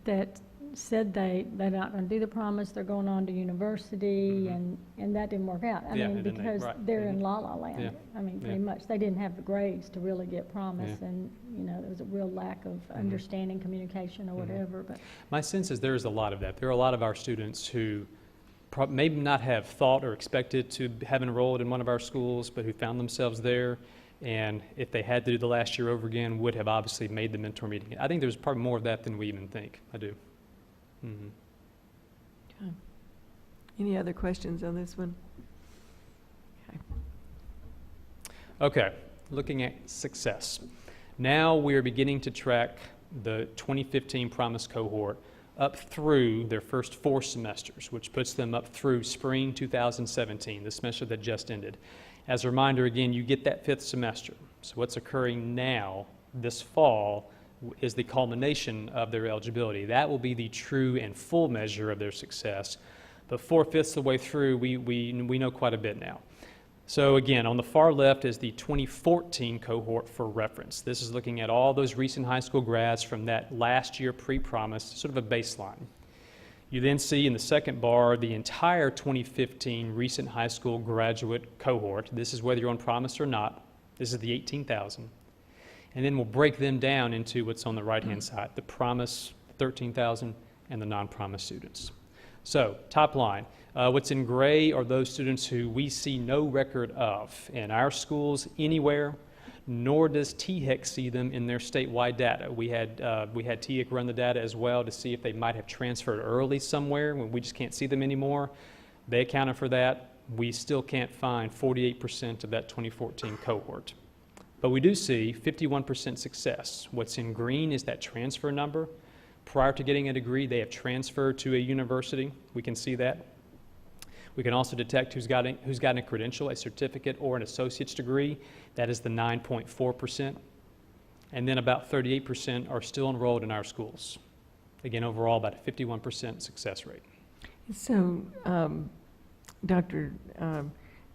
that said they're not going to do the Promise, they're going on to university, and that didn't work out. I Yeah, mean, and then they- because right. they're in La La Land. Yeah. I mean, pretty Yeah. much, they didn't have the grades to really get Promise, Yeah. and, you know, there was a real lack of understanding, communication, or whatever, but. My sense is there is a lot of that. There are a lot of our students who maybe not have thought or expected to have enrolled in one of our schools, but who found themselves there, and if they had to do the last year over again, would have obviously made the mentor meeting. I think there's probably more of that than we even think. I do. Okay. Any other questions on this one? Okay. Okay, looking at success. Now we are beginning to track the 2015 Promise cohort up through their first 4 semesters, which puts them up through spring 2017, the semester that just ended. As a reminder, again, you get that 5th semester. So what's occurring now, this fall, is the culmination of their eligibility. That will be the true and full measure of their success. But 4/5 of the way through, we know quite a bit now. So again, on the far left is the 2014 cohort for reference. This is looking at all those recent high school grads from that last year pre-promise, sort of a baseline. You then see in the second bar the entire 2015 recent high school graduate cohort. This is whether you're on Promise or not. This is the 18,000. And then we'll break them down into what's on the right-hand side, the Promise, 13,000, and the non-Promise students. So, top line, what's in gray are those students who we see no record of in our schools anywhere, nor does THEC see them in their statewide data. We had THEC run the data as well to see if they might have transferred early somewhere when we just can't see them anymore. They accounted for that. We still can't find 48% of that 2014 cohort. But we do see 51% success. What's in green is that transfer number. Prior to getting a degree, they have transferred to a university. We can see that. We can also detect who's gotten a credential, a certificate, or an associate's degree. That is the 9.4%. And then about 38% are still enrolled in our schools. Again, overall, about a 51% success rate. So, Dr.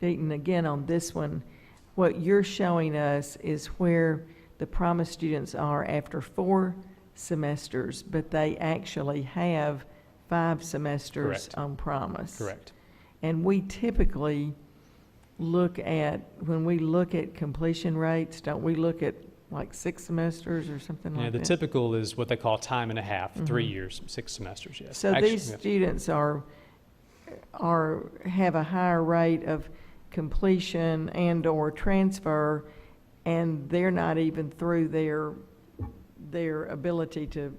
Deaton, again on this one, what you're showing us is where the Promise students are after 4 semesters, but they actually have 5 semesters Correct. on Promise. Correct. And we typically look at, when we look at completion rates, don't we look at like 6 semesters or something Yeah, like the that? typical is what they call time and a half, 3 years, 6 semesters, yes. So Actually, these yeah. students have a higher rate of completion and/or transfer, and they're not even through their ability to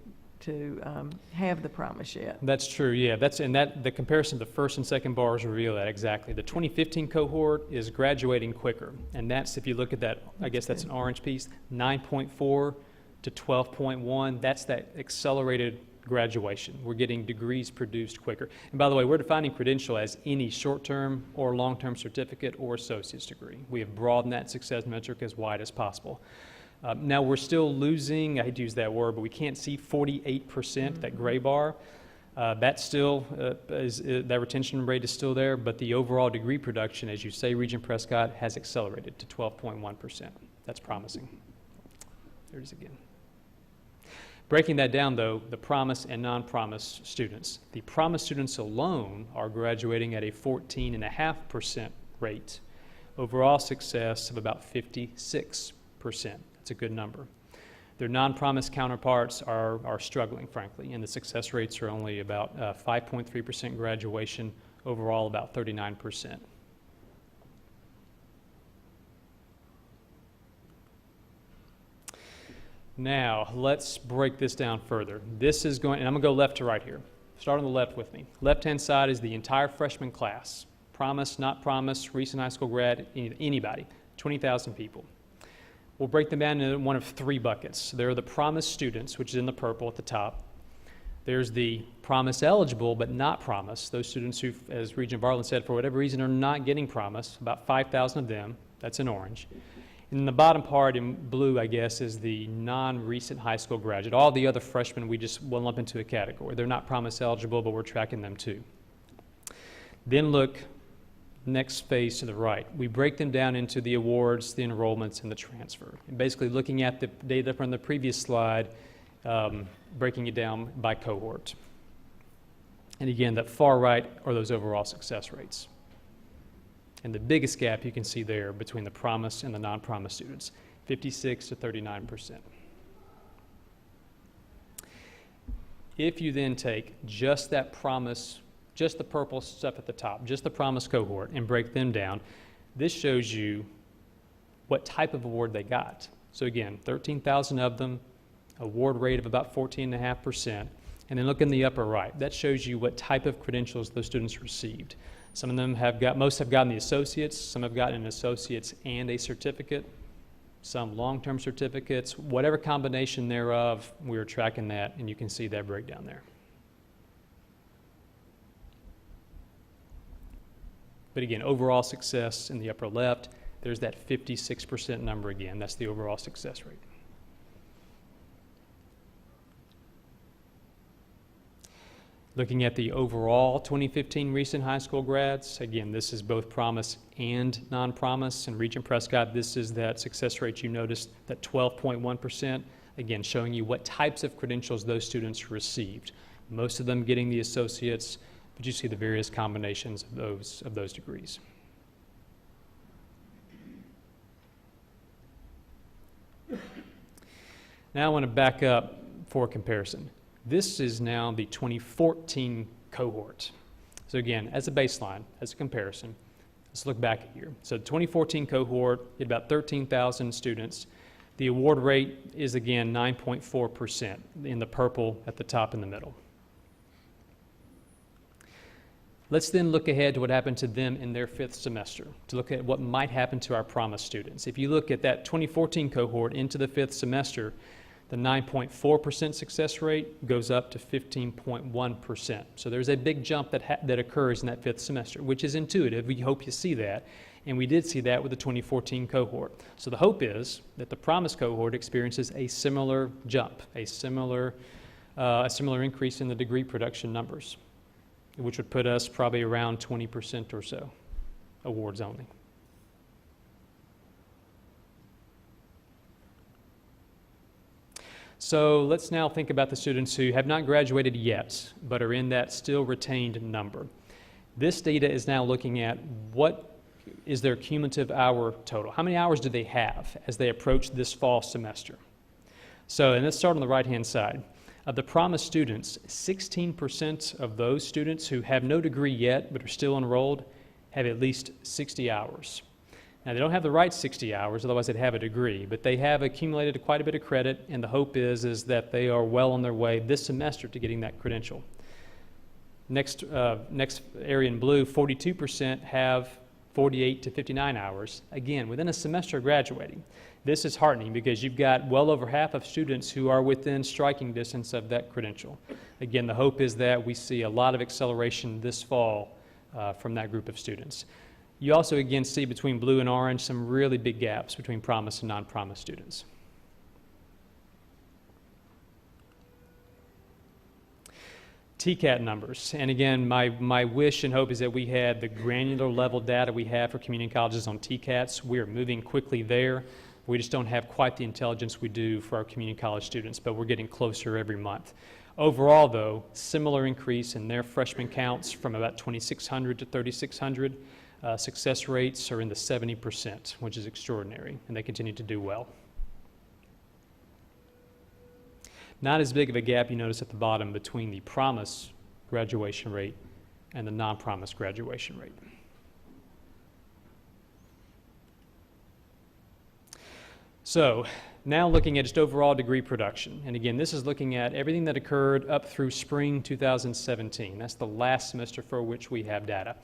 have the promise yet. That's true, yeah. The comparison to the first and second bars reveal that exactly. The 2015 cohort is graduating quicker, and that's, if you look at that, I guess that's an orange piece, 9.4 to 12.1. That's that accelerated graduation. We're getting degrees produced quicker. And by the way, we're defining credential as any short-term or long-term certificate or associate's degree. We have broadened that success metric as wide as possible. Now, we're still losing, I hate to use that word, but we can't see 48%, that gray bar. That still, that retention rate is still there, but the overall degree production, as you say, Regent Prescott, has accelerated to 12.1%. That's promising. There it is again. Breaking that down, though, the promise and non-promise students. The promise students alone are graduating at a 14.5% rate. Overall success of about 56%. That's a good number. Their non-promise counterparts are struggling, frankly, and the success rates are only about 5.3% graduation, overall about 39%. Now, let's break this down further. This is going, and I'm going to go left to right here. Start on the left with me. Left-hand side is the entire freshman class. Promise, not promise, recent high school grad, anybody. 20,000 people. We'll break them down into one of 3 buckets. There are the promise students, which is in the purple at the top. There's the promise eligible but not promise. Those students who, as Regent Bartlett said, for whatever reason are not getting promise, about 5,000 of them. That's in orange. And the bottom part in blue, I guess, is the non-recent high school graduate. All the other freshmen we just will lump into a category. They're not promise eligible, but we're tracking them too. Then look, next phase to the right. We break them down into the awards, the enrollments, and the transfer. And basically looking at the data from the previous slide, breaking it down by cohort. And again, that far right are those overall success rates. And the biggest gap you can see there between the promise and the non-promise students, 56 to 39%. If you then take just that promise, just the purple stuff at the top, just the promise cohort, and break them down, this shows you what type of award they got. So again, 13,000 of them, award rate of about 14.5%. And then look in the upper right. That shows you what type of credentials those students received. Some of them most have gotten the associates, some have gotten an associate's and a certificate, some long-term certificates, whatever combination thereof, we're tracking that, and you can see that breakdown there. But again, overall success in the upper left, there's that 56% number again. That's the overall success rate. Looking at the overall 2015 recent high school grads, again, this is both promise and non-promise. And Regent Prescott, this is that success rate you noticed, that 12.1%, again, showing you what types of credentials those students received. Most of them getting the associates, but you see the various combinations of those degrees. Now I want to back up for comparison. This is now the 2014 cohort. So again, as a baseline, as a comparison, let's look back a year. So the 2014 cohort, had about 13,000 students. The award rate is again 9.4% in the purple at the top in the middle. Let's then look ahead to what happened to them in their 5th semester, to look at what might happen to our promise students. If you look at that 2014 cohort into the 5th semester, the 9.4% success rate goes up to 15.1%. So there's a big jump that occurs in that 5th semester, which is intuitive. We hope you see that. And we did see that with the 2014 cohort. So the hope is that the promise cohort experiences a similar jump, a similar increase in the degree production numbers, which would put us probably around 20% or so, awards only. So let's now think about the students who have not graduated yet, but are in that still retained number. This data is now looking at what is their cumulative hour total. How many hours do they have as they approach this fall semester? So, and let's start on the right-hand side. Of the Promise students, 16% of those students who have no degree yet but are still enrolled have at least 60 hours. Now, they don't have the right 60 hours, otherwise they'd have a degree, but they have accumulated quite a bit of credit, and the hope is that they are well on their way this semester to getting that credential. Next area in blue, 42% have 48 to 59 hours, again, within a semester of graduating. This is heartening because you've got well over half of students who are within striking distance of that credential. Again, the hope is that we see a lot of acceleration this fall from that group of students. You also, again, see between blue and orange some really big gaps between Promise and non-Promise students. TCAT numbers, and again, my wish and hope is that we had the granular level data we have for community colleges on TCATs. We are moving quickly there. We just don't have quite the intelligence we do for our community college students, but we're getting closer every month. Overall, though, similar increase in their freshman counts from about 2,600 to 3,600. Success rates are in the 70%, which is extraordinary, and they continue to do well. Not as big of a gap, you notice at the bottom, between the Promise graduation rate and the non-Promise graduation rate. So, now looking at just overall degree production. And again, this is looking at everything that occurred up through spring 2017. That's the last semester for which we have data.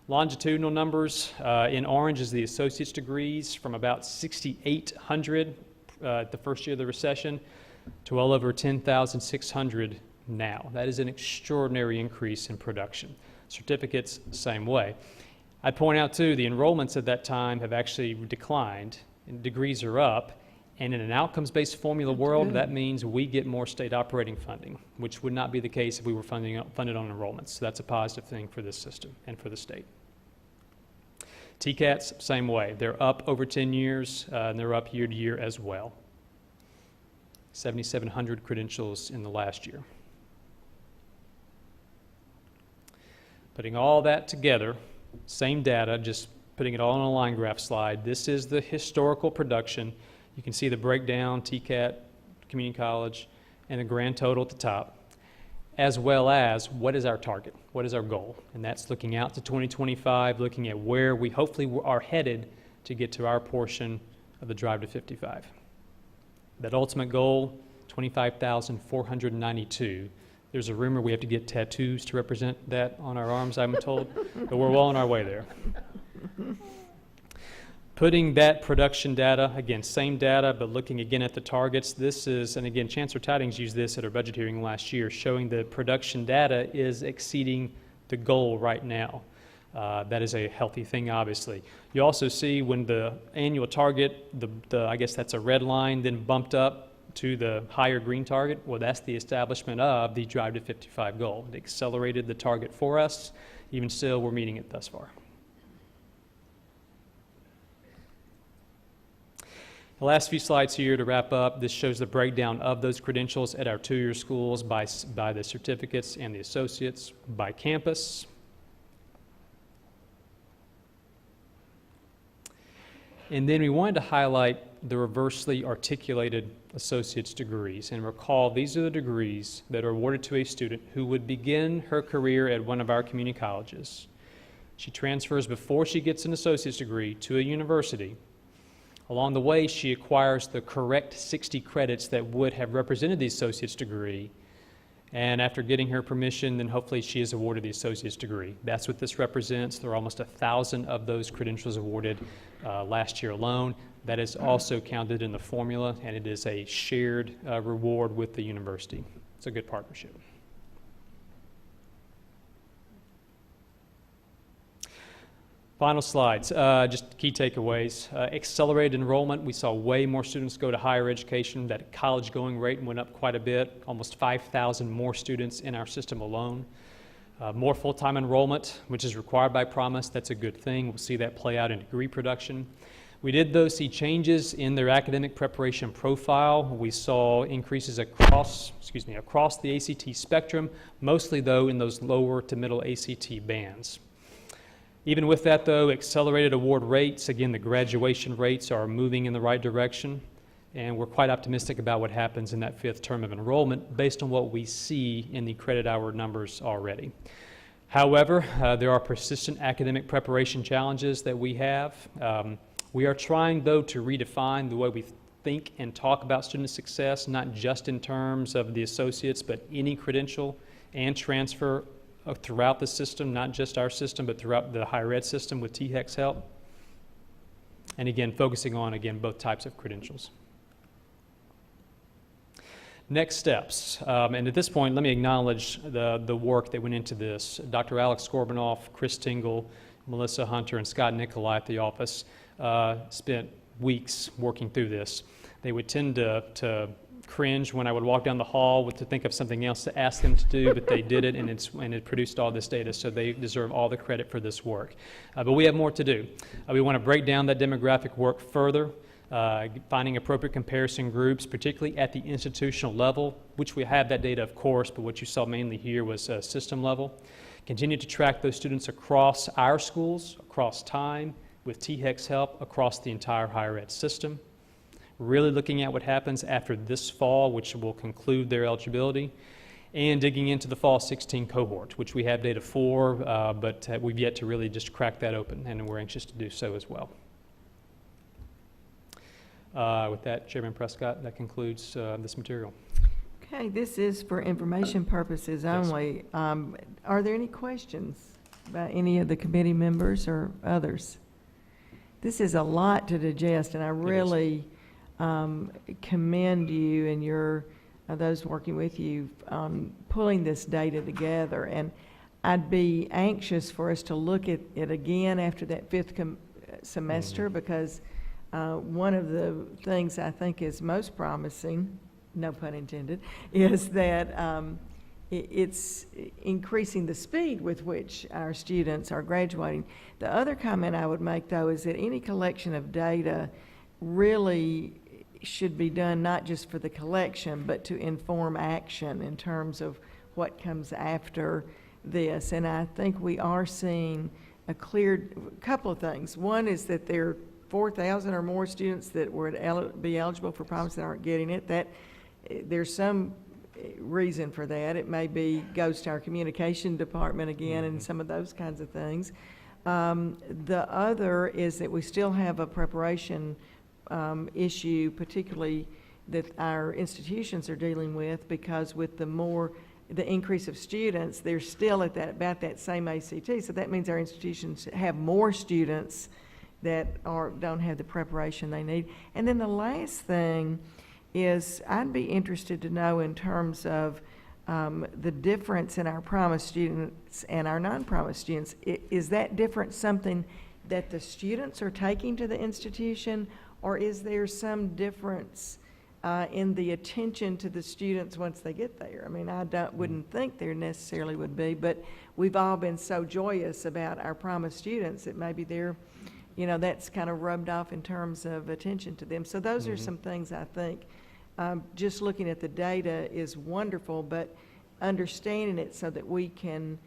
Longitudinal numbers, in orange is the associate's degrees from about 6,800 the first year of the recession to well over 10,600 now. That is an extraordinary increase in production. Certificates, same way. I'd point out too, the enrollments at that time have actually declined, and degrees are up, and in an outcomes-based formula world, that means we get more state operating funding, which would not be the case if we were funded on enrollments. So that's a positive thing for this system and for the state. TCATs, same way. They're up over 10 years, and they're up year to year as well. 7,700 credentials in the last year. Putting all that together, same data, just putting it all on a line graph slide. This is the historical production. You can see the breakdown, TCAT, community college, and the grand total at the top, as well as what is our target, what is our goal. And that's looking out to 2025, looking at where we hopefully are headed to get to our portion of the Drive to 55. That ultimate goal, 25,492. There's a rumor we have to get tattoos to represent that on our arms, I'm told, but we're well on our way there. Putting that production data, again, same data, but looking again at the targets, this is, and again, Chancellor Tidings used this at our budget hearing last year, showing the production data is exceeding the goal right now. That is a healthy thing, obviously. You also see when the annual target, I guess that's a red line, then bumped up to the higher green target. Well, that's the establishment of the Drive to 55 goal. It accelerated the target for us. Even still, we're meeting it thus far. The last few slides here to wrap up. This shows the breakdown of those credentials at our two-year schools by the certificates and the associates, by campus. And then we wanted to highlight the reversely articulated associate's degrees. And recall, these are the degrees that are awarded to a student who would begin her career at one of our community colleges. She transfers before she gets an associate's degree to a university. Along the way, she acquires the correct 60 credits that would have represented the associate's degree. And after getting her permission, then hopefully she is awarded the associate's degree. That's what this represents. There are almost 1,000 of those credentials awarded last year alone. That is also counted in the formula, and it is a shared reward with the university. It's a good partnership. Final slides, just key takeaways. Accelerated enrollment, we saw way more students go to higher education. That college going rate went up quite a bit, almost 5,000 more students in our system alone. More full-time enrollment, which is required by Promise. That's a good thing. We'll see that play out in degree production. We did, though, see changes in their academic preparation profile. We saw increases across the ACT spectrum, mostly, though, in those lower to middle ACT bands. Even with that, though, accelerated award rates, again, the graduation rates are moving in the right direction, and we're quite optimistic about what happens in that 5th term of enrollment based on what we see in the credit hour numbers already. However, there are persistent academic preparation challenges that we have. We are trying, though, to redefine the way we think and talk about student success, not just in terms of the associates, but any credential and transfer throughout the system, not just our system, but throughout the higher ed system with THEX help. And again, focusing on, again, both types of credentials. Next steps, and at this point, let me acknowledge the work that went into this. Dr. Alex Skorbanoff, Chris Tingle, Melissa Hunter, and Scott Nicolai at the office spent weeks working through this. They would tend to cringe when I would walk down the hall to think of something else to ask them to do, but they did it, and it produced all this data, so they deserve all the credit for this work. But we have more to do. We want to break down that demographic work further, finding appropriate comparison groups, particularly at the institutional level, which we have that data, of course, but what you saw mainly here was system level. Continue to track those students across our schools, across time, with THEX help across the entire higher ed system. Really looking at what happens after this fall, which will conclude their eligibility, and digging into the fall 16 cohort, which we have data for, but we've yet to really just crack that open, and we're anxious to do so as well. With that, Chairman Prescott, that concludes this material. Okay, this is for information purposes only. Are there any questions by any of the committee members or others? This is a lot to digest, and I really commend you and your those working with you on pulling this data together. And I'd be anxious for us to look at it again after that 5th semester, because one of the things I think is most promising, no pun intended, is that it's increasing the speed with which our students are graduating. The other comment I would make, though, is that any collection of data really should be done not just for the collection, but to inform action in terms of what comes after this. And I think we are seeing a clear couple of things. One is that there are 4,000 or more students that would be eligible for promise that aren't getting it. That there's some reason for that. It may be goes to our communication department again, and some of those kinds of things. The other is that we still have a preparation issue, particularly that our institutions are dealing with, because with the increase of students, they're still at about that same ACT. So that means our institutions have more students that don't have the preparation they need. And then the last thing is, I'd be interested to know in terms of the difference in our promise students and our non-promise students. Is that difference something that the students are taking to the institution, or is there some difference in the attention to the students once they get there? I mean, wouldn't think there necessarily would be, but we've all been so joyous about our promise students that maybe they're, that's kind of rubbed off in terms of attention to them. So those are some things I think. Just looking at the data is wonderful, but understanding it so that we can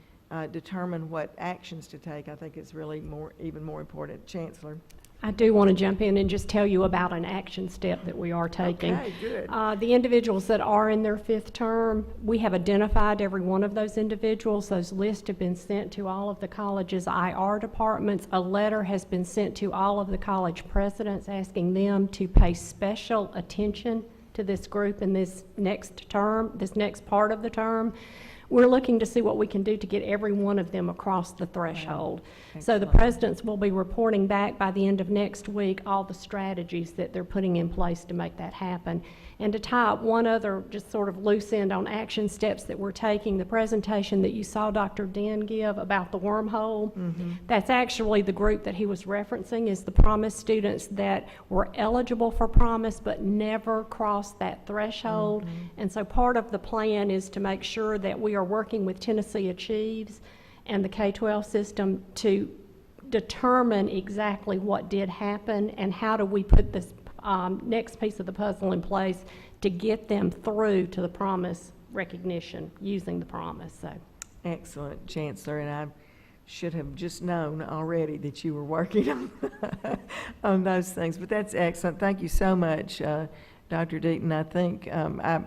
determine what actions to take, I think is really even more important. Chancellor? I do want to jump in and just tell you about an action step that we are taking. Okay, good. The individuals that are in their 5th term, we have identified every one of those individuals. Those lists have been sent to all of the college's IR departments. A letter has been sent to all of the college presidents asking them to pay special attention to this group in this next term, this next part of the term. We're looking to see what we can do to get every one of them across the threshold. So the presidents will be reporting back by the end of next week all the strategies that they're putting in place to make that happen. And to tie up one other just sort of loose end on action steps that we're taking, the presentation that you saw Dr. Den give about the wormhole, that's actually the group that he was referencing, is the promise students that were eligible for promise but never crossed that threshold. And so part of the plan is to make sure that we are working with Tennessee Achieves and the K-12 system to determine exactly what did happen and how do we put this next piece of the puzzle in place to get them through to the promise recognition using the promise. So, excellent, Chancellor, and I should have just known already that you were working on, on those things. But that's excellent. Thank you so much, Dr. Deaton. I think I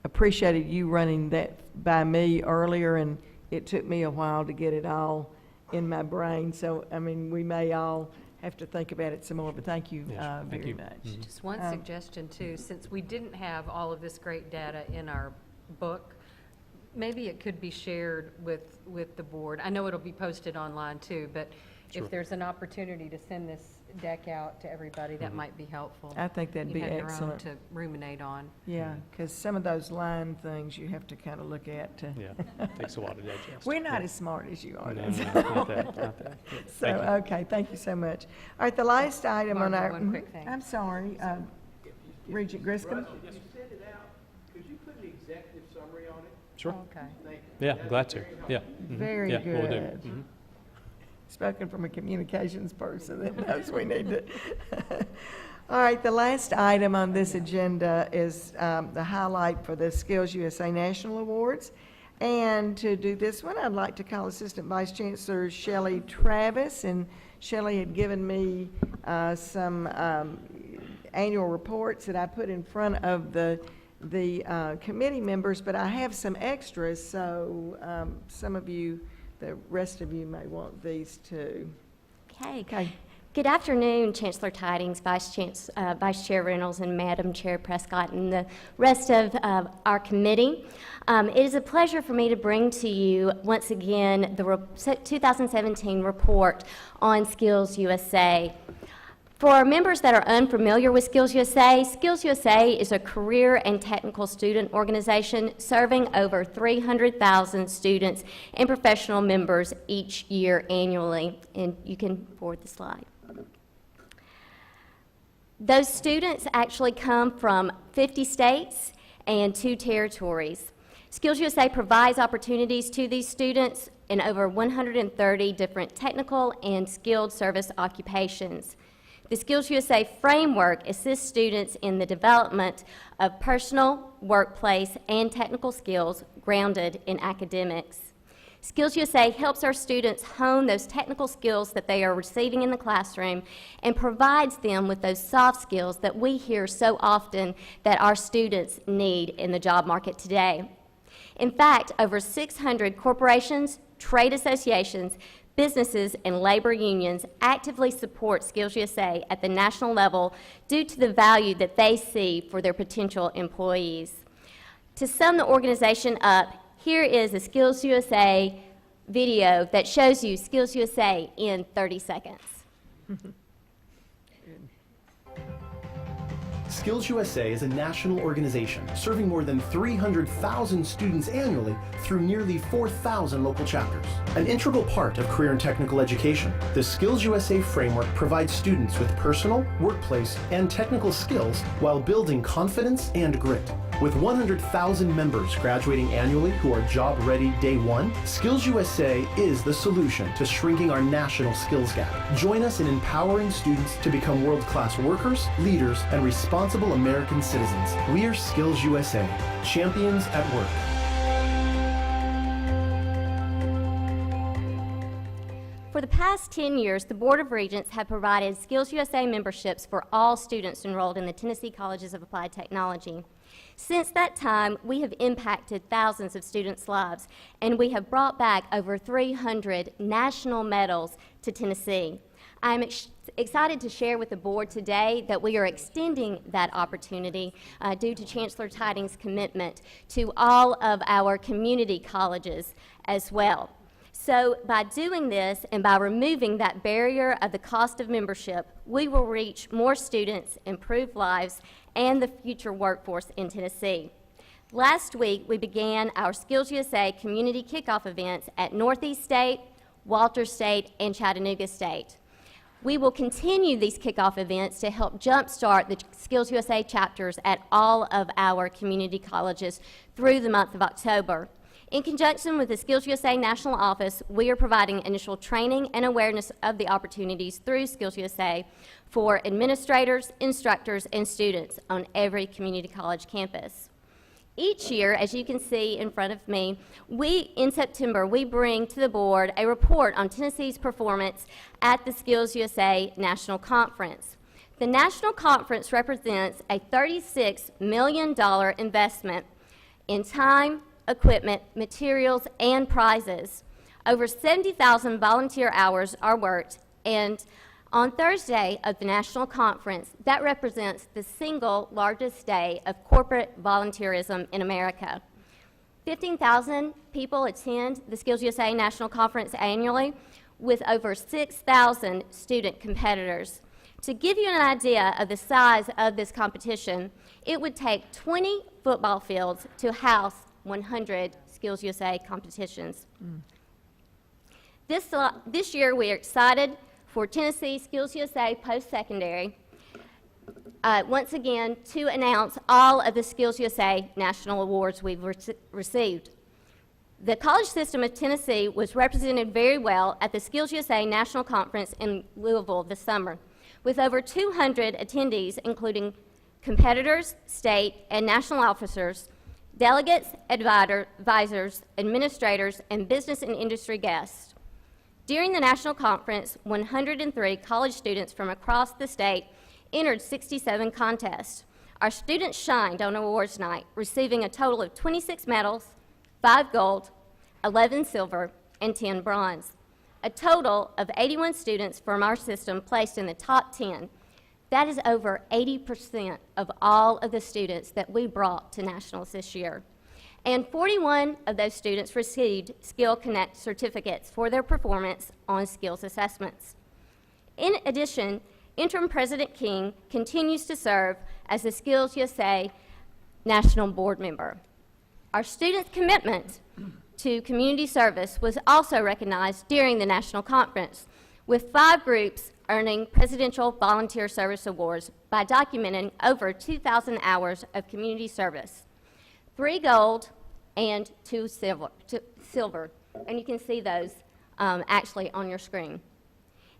appreciated you running that by me earlier, and it took me a while to get it all in my brain. So, I mean, we may all have to think about it some more, but thank you very much. Just one suggestion too, since we didn't have all of this great data in our book, maybe it could be shared with the board. I know it'll be posted online too, but if there's an opportunity to send this deck out to everybody, that might be helpful. I think that'd be You have your own excellent. to ruminate on. Yeah, because some of those line things you have to kind of look at to. Yeah, takes a while to digest. We're not as smart as you are. No, that's no, all. not that, not that. Good. So, Thank you. okay, thank you so much. All right, the last item on Barbara, our. one quick thing. I'm sorry, Regent Griscom. If you send it out, could you put an executive summary on it? Sure. Okay. Thank you. Yeah, glad to. Yeah. Mhm. Very Yeah, will do. good. Mhm. Spoken from a communications person that knows we need to. All right, the last item on this agenda is the highlight for the Skills USA National Awards. And to do this one, I'd like to call Assistant Vice Chancellor Shelley Travis. And Shelley had given me some annual reports that I put in front of the committee members, but I have some extras, so some of you, the rest of you may want these too. Okay. Good afternoon, Chancellor Tidings, Vice Chair Reynolds, and Madam Chair Prescott, and the rest of our committee. It is a pleasure for me to bring to you once again the 2017 report on Skills USA. For our members that are unfamiliar with Skills USA is a career and technical student organization serving over 300,000 students and professional members each year annually. And you can forward the slide. Those students actually come from 50 states and 2 territories. Skills USA provides opportunities to these students in over 130 different technical and skilled service occupations. The Skills USA framework assists students in the development of personal, workplace, and technical skills grounded in academics. Skills USA helps our students hone those technical skills that they are receiving in the classroom and provides them with those soft skills that we hear so often that our students need in the job market today. In fact, over 600 corporations, trade associations, businesses, and labor unions actively support Skills USA at the national level due to the value that they see for their potential employees. To sum the organization up, here is a Skills USA video that shows you Skills USA in 30 seconds. Skills USA is a national organization serving more than 300,000 students annually through nearly 4,000 local chapters. An integral part of career and technical education, the Skills USA framework provides students with personal, workplace, and technical skills while building confidence and grit. With 100,000 members graduating annually who are job-ready day one, Skills USA is the solution to shrinking our national skills gap. Join us in empowering students to become world-class workers, leaders, and responsible American citizens. We are Skills USA, champions at work. For the past 10 years, the Board of Regents have provided Skills USA memberships for all students enrolled in the Tennessee Colleges of Applied Technology. Since that time, we have impacted thousands of students' lives, and we have brought back over 300 national medals to Tennessee. I'm excited to share with the board today that we are extending that opportunity due to Chancellor Tidings' commitment to all of our community colleges as well. So by doing this and by removing that barrier of the cost of membership, we will reach more students, improve lives, and the future workforce in Tennessee. Last week, we began our Skills USA community kickoff events at Northeast State, Walters State, and Chattanooga State. We will continue these kickoff events to help jumpstart the Skills USA chapters at all of our community colleges through the month of October. In conjunction with the Skills USA National Office, we are providing initial training and awareness of the opportunities through Skills USA for administrators, instructors, and students on every community college campus. Each year, as you can see in front of me, in September, we bring to the board a report on Tennessee's performance at the Skills USA National Conference. The National Conference represents a $36 million investment in time, equipment, materials, and prizes. Over 70,000 volunteer hours are worked, and on Thursday of the National Conference, that represents the single largest day of corporate volunteerism in America. 15,000 people attend the Skills USA National Conference annually, with over 6,000 student competitors. To give you an idea of the size of this competition, it would take 20 football fields to house 100 Skills USA competitions. This year, we are excited for Tennessee Skills USA Post-Secondary, once again, to announce all of the Skills USA National Awards we've received. The College System of Tennessee was represented very well at the Skills USA National Conference in Louisville this summer, with over 200 attendees, including competitors, state and national officers, delegates, advisors, administrators, and business and industry guests. During the national conference, 103 college students from across the state entered 67 contests. Our students shined on awards night, receiving a total of 26 medals, 5 gold, 11 silver, and 10 bronze. A total of 81 students from our system placed in the top 10. That is over 80% of all of the students that we brought to nationals this year. And 41 of those students received Skill Connect certificates for their performance on skills assessments. In addition, Interim President King continues to serve as the Skills USA National Board member. Our students' commitment to community service was also recognized during the national conference, with 5 groups earning Presidential Volunteer Service Awards by documenting over 2,000 hours of community service. 3 gold, and 2 silver. And you can see those actually on your screen.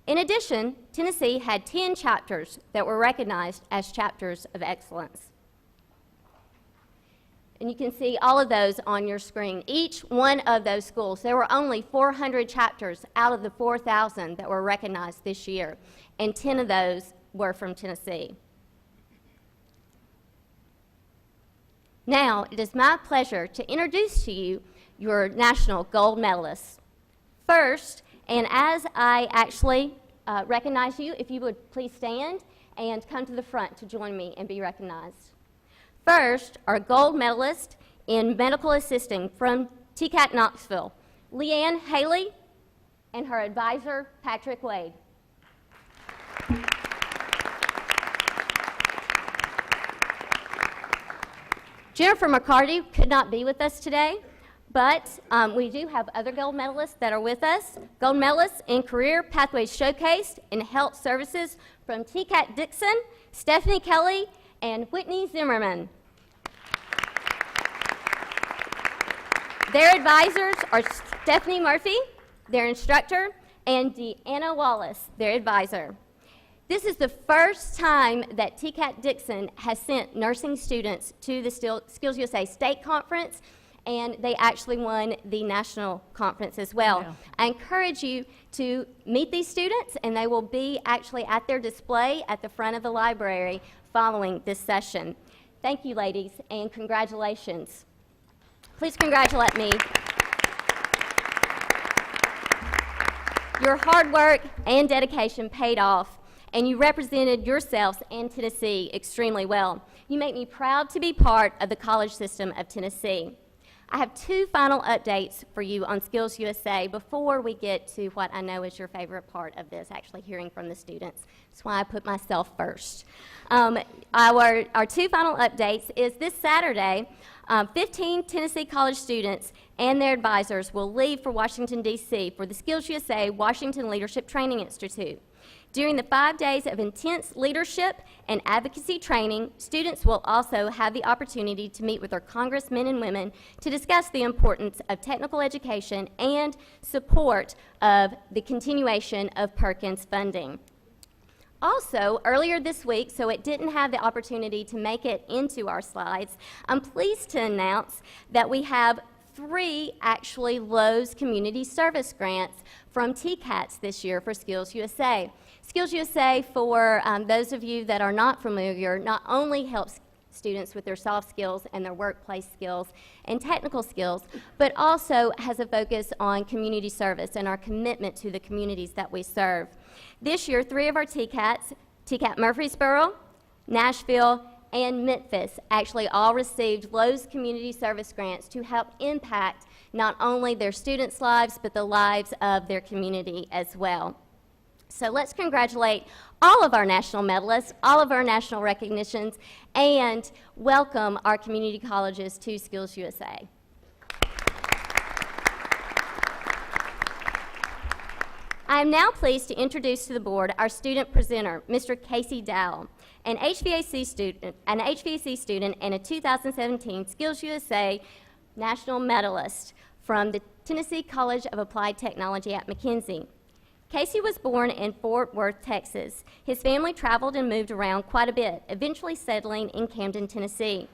In addition, Tennessee had 10 chapters that were recognized as chapters of excellence. And you can see all of those on your screen. Each one of those schools, there were only 400 chapters out of the 4,000 that were recognized this year, and 10 of those were from Tennessee. Now, it is my pleasure to introduce to you your national gold medalists. First, and as I actually recognize you, if you would please stand and come to the front to join me and be recognized. First, our gold medalist in medical assisting from TCAT Knoxville, Leanne Haley, and her advisor, Patrick Wade. Jennifer McCarty could not be with us today, but we do have other gold medalists that are with us. Gold medalists in Career Pathways Showcase in Health Services from TCAT Dixon, Stephanie Kelly, and Whitney Zimmerman. Their advisors are Stephanie Murphy, their instructor, and Deanna Wallace, their advisor. This is the first time that TCAT Dixon has sent nursing students to the Skills USA State Conference, and they actually won the national conference as well. Yeah. I encourage you to meet these students, and they will be actually at their display at the front of the library following this session. Thank you, ladies, and congratulations. Please congratulate me. Your hard work and dedication paid off, and you represented yourselves and Tennessee extremely well. You make me proud to be part of the College System of Tennessee. I have 2 final updates for you on Skills USA before we get to what I know is your favorite part of this, actually hearing from the students. That's why I put myself first. Our 2 final updates is this Saturday, 15 Tennessee college students and their advisors will leave for Washington, D.C. for the Skills USA Washington Leadership Training Institute. During the 5 days of intense leadership and advocacy training, students will also have the opportunity to meet with their congressmen and women to discuss the importance of technical education and support of the continuation of Perkins funding. Also, earlier this week, so it didn't have the opportunity to make it into our slides, I'm pleased to announce that we have 3 actually Lowe's Community Service grants from TCATS this year for Skills USA. Skills USA, for those of you that are not familiar, not only helps students with their soft skills and their workplace skills and technical skills, but also has a focus on community service and our commitment to the communities that we serve. This year, 3 of our TCATs, TCAT Murfreesboro, Nashville, and Memphis, actually all received Lowe's Community Service grants to help impact not only their students' lives, but the lives of their community as well. So let's congratulate all of our national medalists, all of our national recognitions, and welcome our community colleges to Skills USA. I am now pleased to introduce to the board our student presenter, Mr. Casey Dowell, an HVAC student and a 2017 Skills USA national medalist from the Tennessee College of Applied Technology at McKinsey. Casey was born in Fort Worth, Texas. His family traveled and moved around quite a bit, eventually settling in Camden, Tennessee.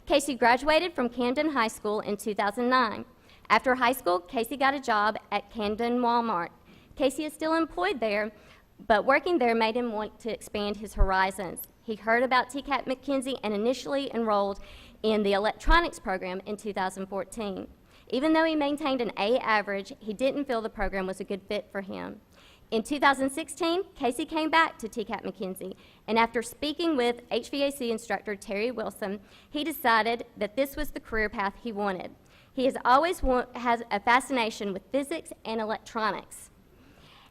Casey graduated from Camden High School in 2009. After high school, Casey got a job at Camden Walmart. Casey is still employed there, but working there made him want to expand his horizons. He heard about TCAT McKinsey and initially enrolled in the electronics program in 2014. Even though he maintained an A average, he didn't feel the program was a good fit for him. In 2016, Casey came back to TCAT McKinsey, and after speaking with HVAC instructor Terry Wilson, he decided that this was the career path he wanted. He has always has a fascination with physics and electronics.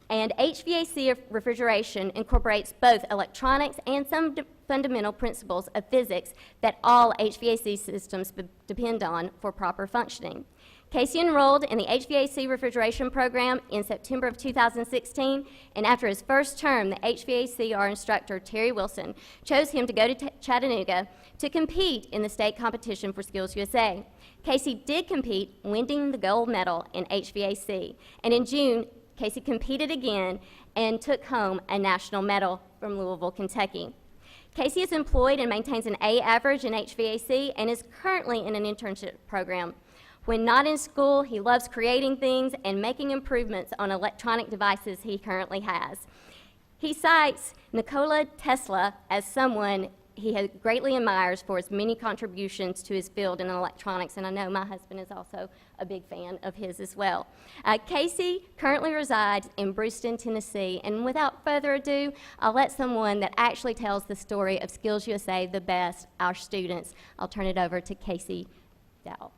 And HVAC refrigeration incorporates both electronics and some fundamental principles of physics that all HVAC systems depend on for proper functioning. Casey enrolled in the HVAC refrigeration program in September of 2016, and after his first term, the HVACR instructor, Terry Wilson, chose him to go to Chattanooga to compete in the state competition for Skills USA. Casey did compete, winning the gold medal in HVAC, and in June, Casey competed again and took home a national medal from Louisville, Kentucky. Casey is employed and maintains an A average in HVAC and is currently in an internship program. When not in school, he loves creating things and making improvements on electronic devices he currently has. He cites Nikola Tesla as someone he greatly admires for his many contributions to his field in electronics, and I know my husband is also a big fan of his as well. Casey currently resides in Brewston, Tennessee, and without further ado, I'll let someone that actually tells the story of Skills USA the best, our students. I'll turn it over to Casey Dowell.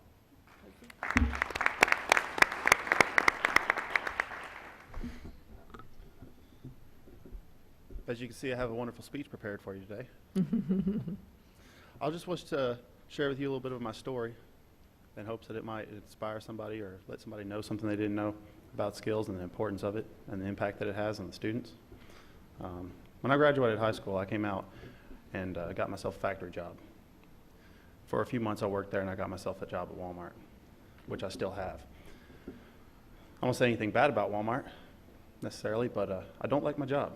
As you can see, I have a wonderful speech prepared for you today. I'll just wish to share with you a little bit of my story in hopes that it might inspire somebody or let somebody know something they didn't know about skills and the importance of it and the impact that it has on the students. When I graduated high school, I came out and got myself a factory job. For a few months I worked there and I got myself a job at Walmart, which I still have. I won't say anything bad about Walmart necessarily, but I don't like my job.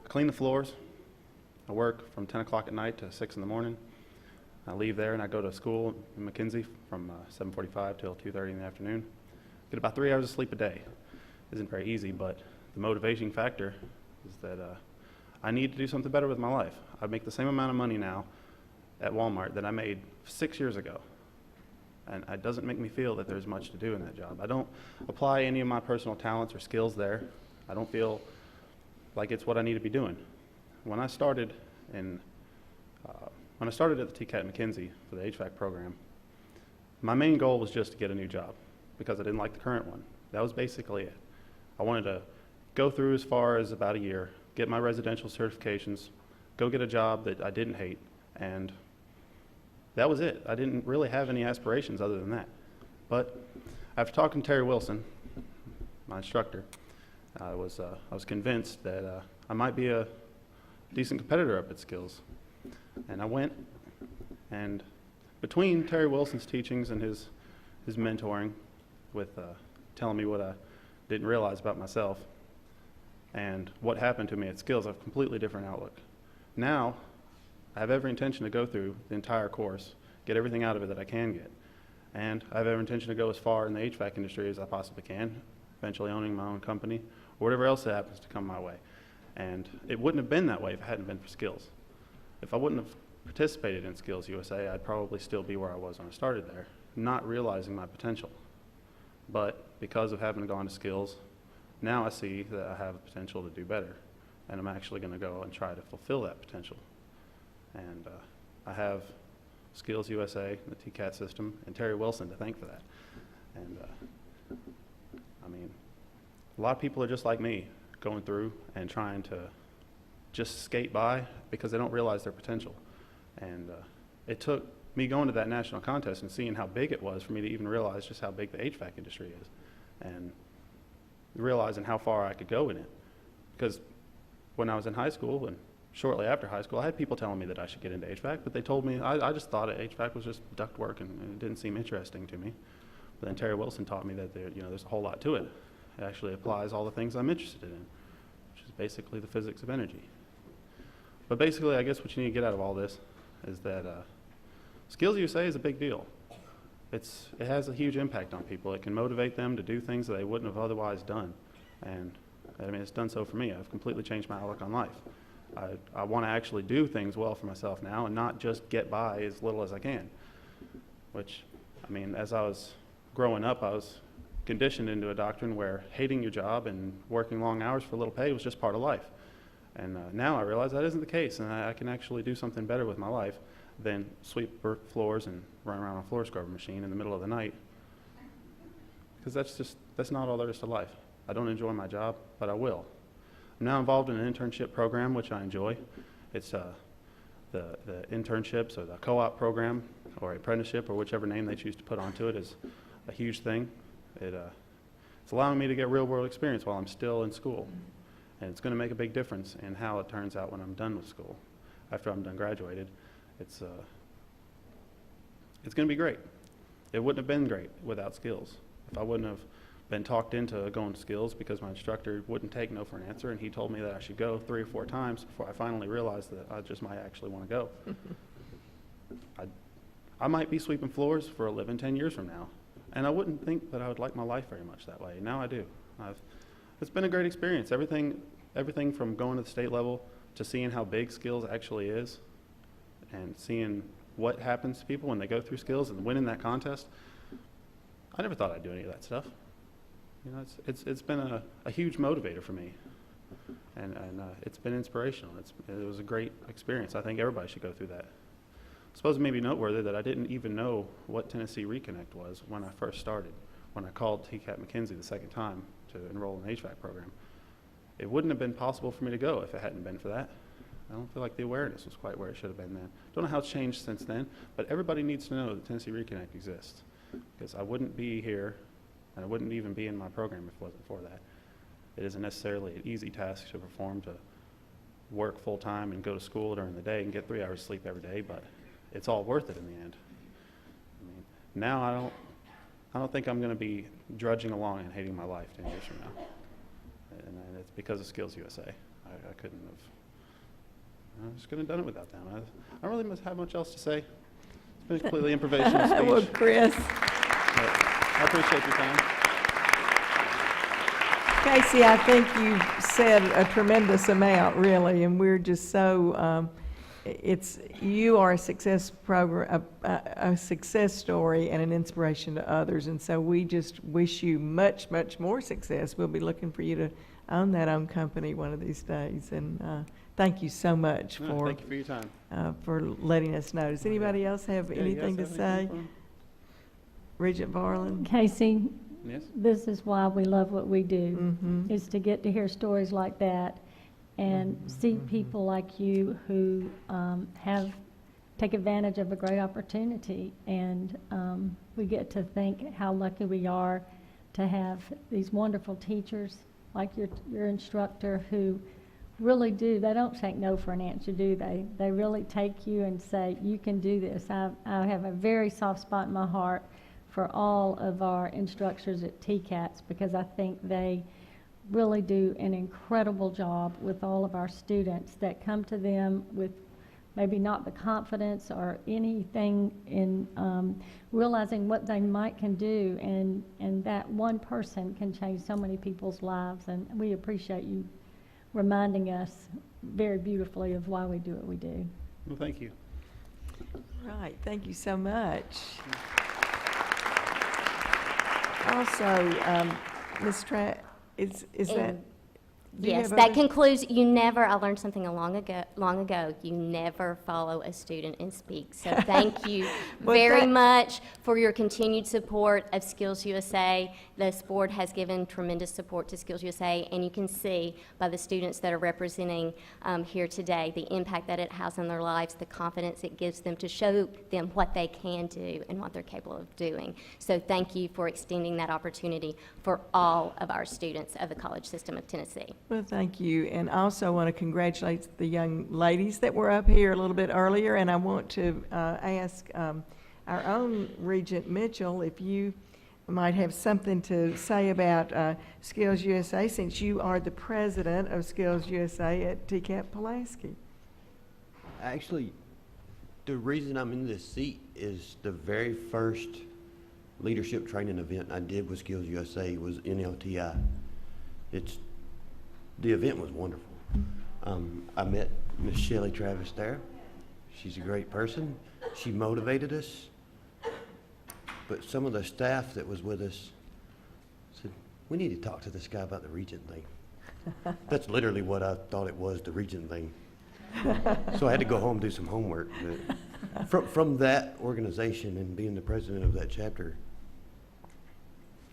I clean the floors. I work from 10 o'clock at night to 6 in the morning. I leave there and I go to school in McKinsey from 7:45 till 2:30 in the afternoon. Get about 3 hours of sleep a day. Isn't very easy, but the motivating factor is that I need to do something better with my life. I make the same amount of money now at Walmart that I made 6 years ago. And it doesn't make me feel that there's much to do in that job. I don't apply any of my personal talents or skills there. I don't feel like it's what I need to be doing. When I started at the TCAT McKinsey for the HVAC program, my main goal was just to get a new job because I didn't like the current one. That was basically it. I wanted to go through as far as about a year, get my residential certifications, go get a job that I didn't hate, and that was it. I didn't really have any aspirations other than that. But after talking to Terry Wilson, my instructor, I was convinced that I might be a decent competitor up at Skills. And I went, and between Terry Wilson's teachings and his mentoring with telling me what I didn't realize about myself, And what happened to me at Skills, I have a completely different outlook. Now, I have every intention to go through the entire course, get everything out of it that I can get. And I have every intention to go as far in the HVAC industry as I possibly can, eventually owning my own company, or whatever else that happens to come my way. And it wouldn't have been that way if it hadn't been for Skills. If I wouldn't have participated in Skills USA, I'd probably still be where I was when I started there, not realizing my potential. But because of having gone to Skills, now I see that I have the potential to do better, and I'm actually going to go and try to fulfill that potential. And I have Skills USA, the TCAT system, and Terry Wilson to thank for that. And I mean, a lot of people are just like me, going through and trying to just skate by because they don't realize their potential. And it took me going to that national contest and seeing how big it was for me to even realize just how big the HVAC industry is, and realizing how far I could go in it. Because when I was in high school and shortly after high school, I had people telling me that I should get into HVAC, but they told me, I just thought HVAC was just ductwork and it didn't seem interesting to me. But then Terry Wilson taught me that there's a whole lot to it. It actually applies all the things I'm interested in, which is basically the physics of energy. But basically, I guess what you need to get out of all this is that Skills USA is a big deal. It has a huge impact on people. It can motivate them to do things that they wouldn't have otherwise done. And I mean, it's done so for me. I've completely changed my outlook on life. I want to actually do things well for myself now and not just get by as little as I can. Which, I mean, as I was growing up, I was conditioned into a doctrine where hating your job and working long hours for little pay was just part of life. And now I realize that isn't the case, and I can actually do something better with my life than sweep floors and run around on a floor scrubber machine in the middle of the night. Because that's not all there is to life. I don't enjoy my job, but I will. I'm now involved in an internship program, which I enjoy. It's the internships or the co-op program or apprenticeship or whichever name they choose to put onto it is a huge thing. It's allowing me to get real-world experience while I'm still in school. And it's going to make a big difference in how it turns out when I'm done with school. After I'm done graduated, it's going to be great. It wouldn't have been great without Skills. If I wouldn't have been talked into going to Skills because my instructor wouldn't take no for an answer, and he told me that I should go 3 or 4 times before I finally realized that I just might actually want to go. I might be sweeping floors for a living 10 years from now, and I wouldn't think that I would like my life very much that way. Now I do. It's been a great experience. Everything from going to the state level to seeing how big Skills actually is and seeing what happens to people when they go through Skills and winning that contest. I never thought I'd do any of that stuff. You know, it's been a huge motivator for me, and it's been inspirational. It was a great experience. I think everybody should go through that. I suppose it may be noteworthy that I didn't even know what Tennessee Reconnect was when I first started, when I called TCAT McKenzie the second time to enroll in the HVAC program. It wouldn't have been possible for me to go if it hadn't been for that. I don't feel like the awareness was quite where it should have been then. Don't know how it's changed since then, but everybody needs to know that Tennessee Reconnect exists, because I wouldn't be here, and I wouldn't even be in my program if it wasn't for that. It isn't necessarily an easy task to perform, to work full-time and go to school during the day and get 3 hours sleep every day, but it's all worth it in the end. I mean, now I don't think I'm going to be drudging along and hating my life 10 years from now. And it's because of Skills USA. I couldn't have. I just couldn't have done it without them. I don't really have much else to say. It's been a completely improvisational speech. Well, Chris. I appreciate your time. Casey, I think you said a tremendous amount, really, and we're just so, you are a success program, a success story and an inspiration to others, and so we just wish you much, much more success. We'll be looking for you to own that own company one of these days, and thank you so much for thank you for your time. For letting us know. Does anybody else have anything to say? Regent Varlin? Casey, Yes? this is why we love what we do, is to get to hear stories like that and see people like you who take advantage of a great opportunity. And we get to think how lucky we are to have these wonderful teachers like your instructor who really do. They don't take no for an answer, do they? They really take you and say, you can do this. I have a very soft spot in my heart for all of our instructors at TCATS, because I think they really do an incredible job with all of our students that come to them with maybe not the confidence or anything in realizing what they might can do, and that one person can change so many people's lives, and we appreciate you reminding us very beautifully of why we do what we do. Well, thank you. Right, thank you so much. Also, Ms. Trapp, is that? do you Yes, have that other- concludes, I learned something long ago, you never follow a student and speak. So thank you Well, very that- much for your continued support of Skills USA. This board has given tremendous support to Skills USA, and you can see by the students that are representing here today, the impact that it has on their lives, the confidence it gives them to show them what they can do and what they're capable of doing. So thank you for extending that opportunity for all of our students of the College System of Tennessee. Well, thank you, and I also want to congratulate the young ladies that were up here a little bit earlier, and I want to ask our own Regent Mitchell if you might have something to say about Skills USA, since you are the president of Skills USA at TCAP Pulaski. Actually, the reason I'm in this seat is the very first leadership training event I did with Skills USA was NLTI. The event was wonderful. I met Miss Shelley Travis there. She's a great person. She motivated us. But some of the staff that was with us said, we need to talk to this guy about the Regent thing. That's literally what I thought it was, the Regent thing. So I had to go home and do some homework. But from that organization and being the president of that chapter,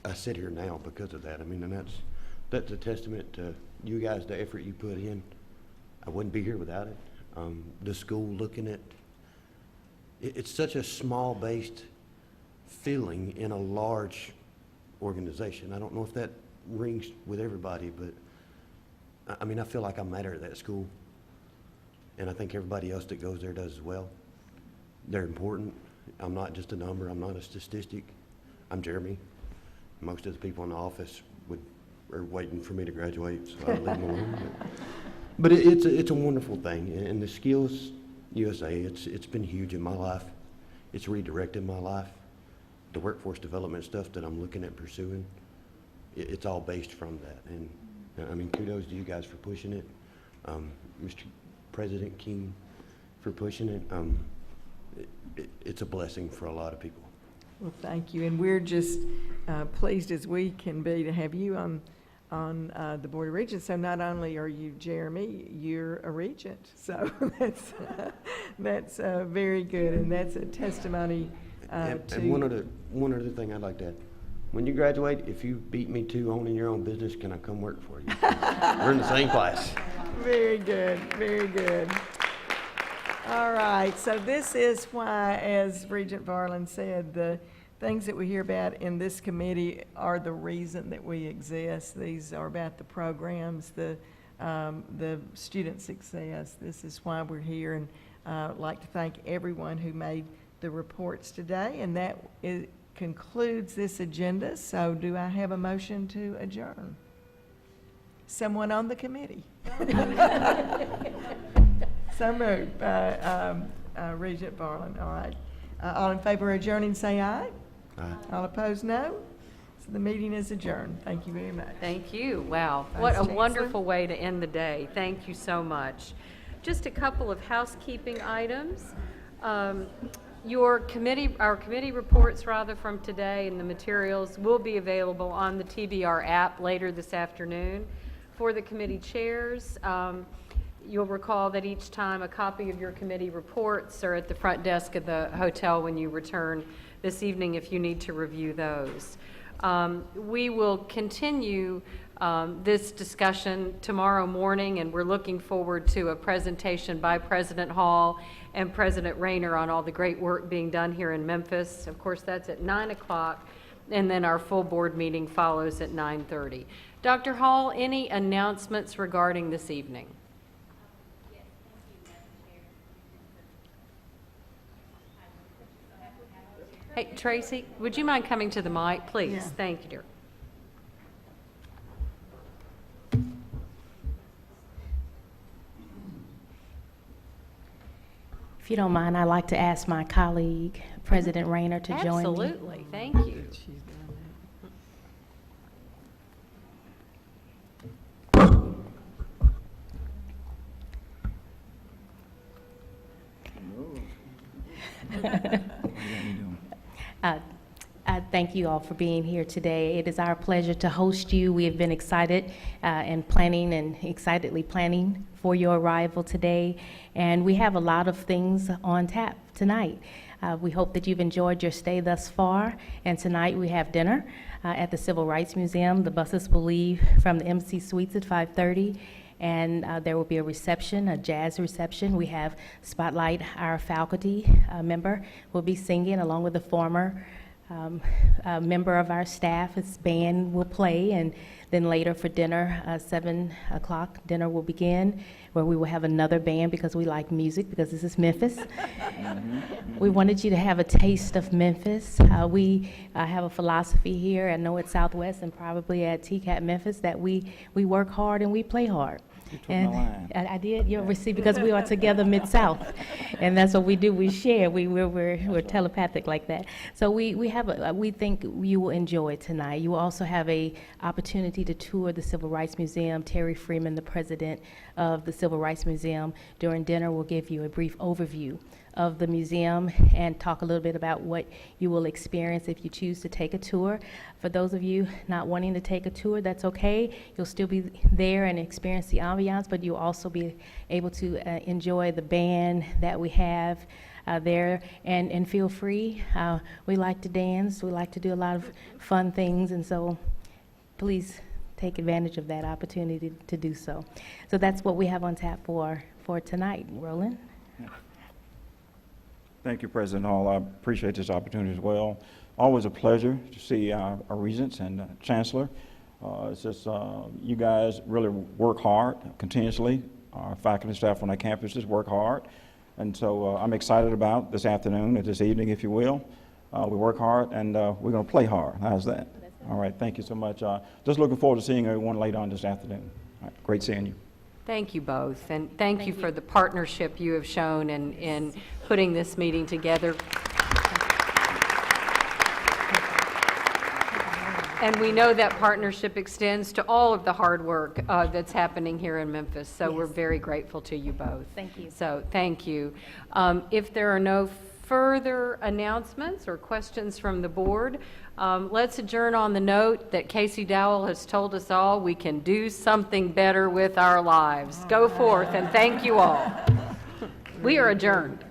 I sit here now because of that. I mean, and that's a testament to you guys, the effort you put in. I wouldn't be here without it. The school looking at, it's such a small-based feeling in a large organization. I don't know if that rings with everybody, but I mean, I feel like I matter at that school. And I think everybody else that goes there does as well. They're important. I'm not just a number. I'm not a statistic. I'm Jeremy. Most of the people in the office are waiting for me to graduate, so I leave them alone. But it's a wonderful thing. And the Skills USA, it's been huge in my life. It's redirected my life. The workforce development stuff that I'm looking at pursuing, it's all based from that. And I mean, kudos to you guys for pushing it. Mr. President King for pushing it. It's a blessing for a lot of people. Well, thank you, and we're just pleased as we can be to have you on the Board of Regents. So not only are you Jeremy, you're a regent. So that's very good, and that's a testimony And to. one other thing I'd like to add. When you graduate, if you beat me to owning your own business, can I come work for you? We're in the same class. Very good, very good. All right, so this is why, as Regent Varlin said, the things that we hear about in this committee are the reason that we exist. These are about the programs, the student success. This is why we're here, and I'd like to thank everyone who made the reports today, and that concludes this agenda. So do I have a motion to adjourn? Someone on the committee? So moved by Regent Varlin. All right. All in favor of adjourning, say aye. Aye. All opposed, no. So the meeting is adjourned. Thank you very much. Thank you. Wow, Vice what a Chancellor. wonderful way to end the day. Thank you so much. Just a couple of housekeeping items. Our committee reports rather from today and the materials will be available on the TBR app later this afternoon. For the committee chairs, you'll recall that each time a copy of your committee reports are at the front desk of the hotel when you return this evening if you need to review those. We will continue this discussion tomorrow morning, and we're looking forward to a presentation by President Hall and President Rayner on all the great work being done here in Memphis. Of course, that's at 9 o'clock, and then our full board meeting follows at 9:30. Dr. Hall, any announcements regarding this evening? Hey, Tracy, would you mind coming to the mic, please? Yeah. Thank you, dear. If you don't mind, I'd like to ask my colleague, President Rayner, to join me. Absolutely, thank you. I thank you all for being here today. It is our pleasure to host you. We have been excited and excitedly planning for your arrival today. And we have a lot of things on tap tonight. We hope that you've enjoyed your stay thus far. And tonight we have dinner at the Civil Rights Museum. The buses will leave from the MC Suites at 5:30. And there will be a reception, a jazz reception. We have Spotlight, our faculty member, will be singing along with the former member of our staff. His band will play, and then later for dinner, 7 o'clock, dinner will begin, where we will have another band because we like music, because this is Memphis. We wanted you to have a taste of Memphis. We have a philosophy here, I know at Southwest and probably at TCAP Memphis, that we work hard and we play hard. And I did. You'll receive, because we are together Mid-South, and that's what we do. We share. We're telepathic like that. So we think you will enjoy tonight. You will also have a opportunity to tour the Civil Rights Museum. Terry Freeman, the president of the Civil Rights Museum, during dinner will give you a brief overview of the museum and talk a little bit about what you will experience if you choose to take a tour. For those of you not wanting to take a tour, that's okay. You'll still be there and experience the ambiance, but you'll also be able to enjoy the band that we have there, and feel free. We like to dance. We like to do a lot of fun things, and so please take advantage of that opportunity to do so. So that's what we have on tap for tonight. Roland? Thank you, President Hall. I appreciate this opportunity as well. Always a pleasure to see our regents and Chancellor. It's just you guys really work hard continuously. Our faculty and staff on our campuses work hard. And so I'm excited about this afternoon, or this evening, if you will. We work hard, and we're going to play hard. How's that? All right, thank you so much. Just looking forward to seeing everyone later on this afternoon. All right, great seeing you. Thank you both, and thank you for the partnership you have shown in putting this meeting together. And we know that partnership extends to all of the hard work that's happening here in Memphis, so we're very grateful to you both. Thank you. So, thank you. If there are no further announcements or questions from the board, let's adjourn on the note that Casey Dowell has told us all we can do something better with our lives. Go forth, and thank you all. We are adjourned.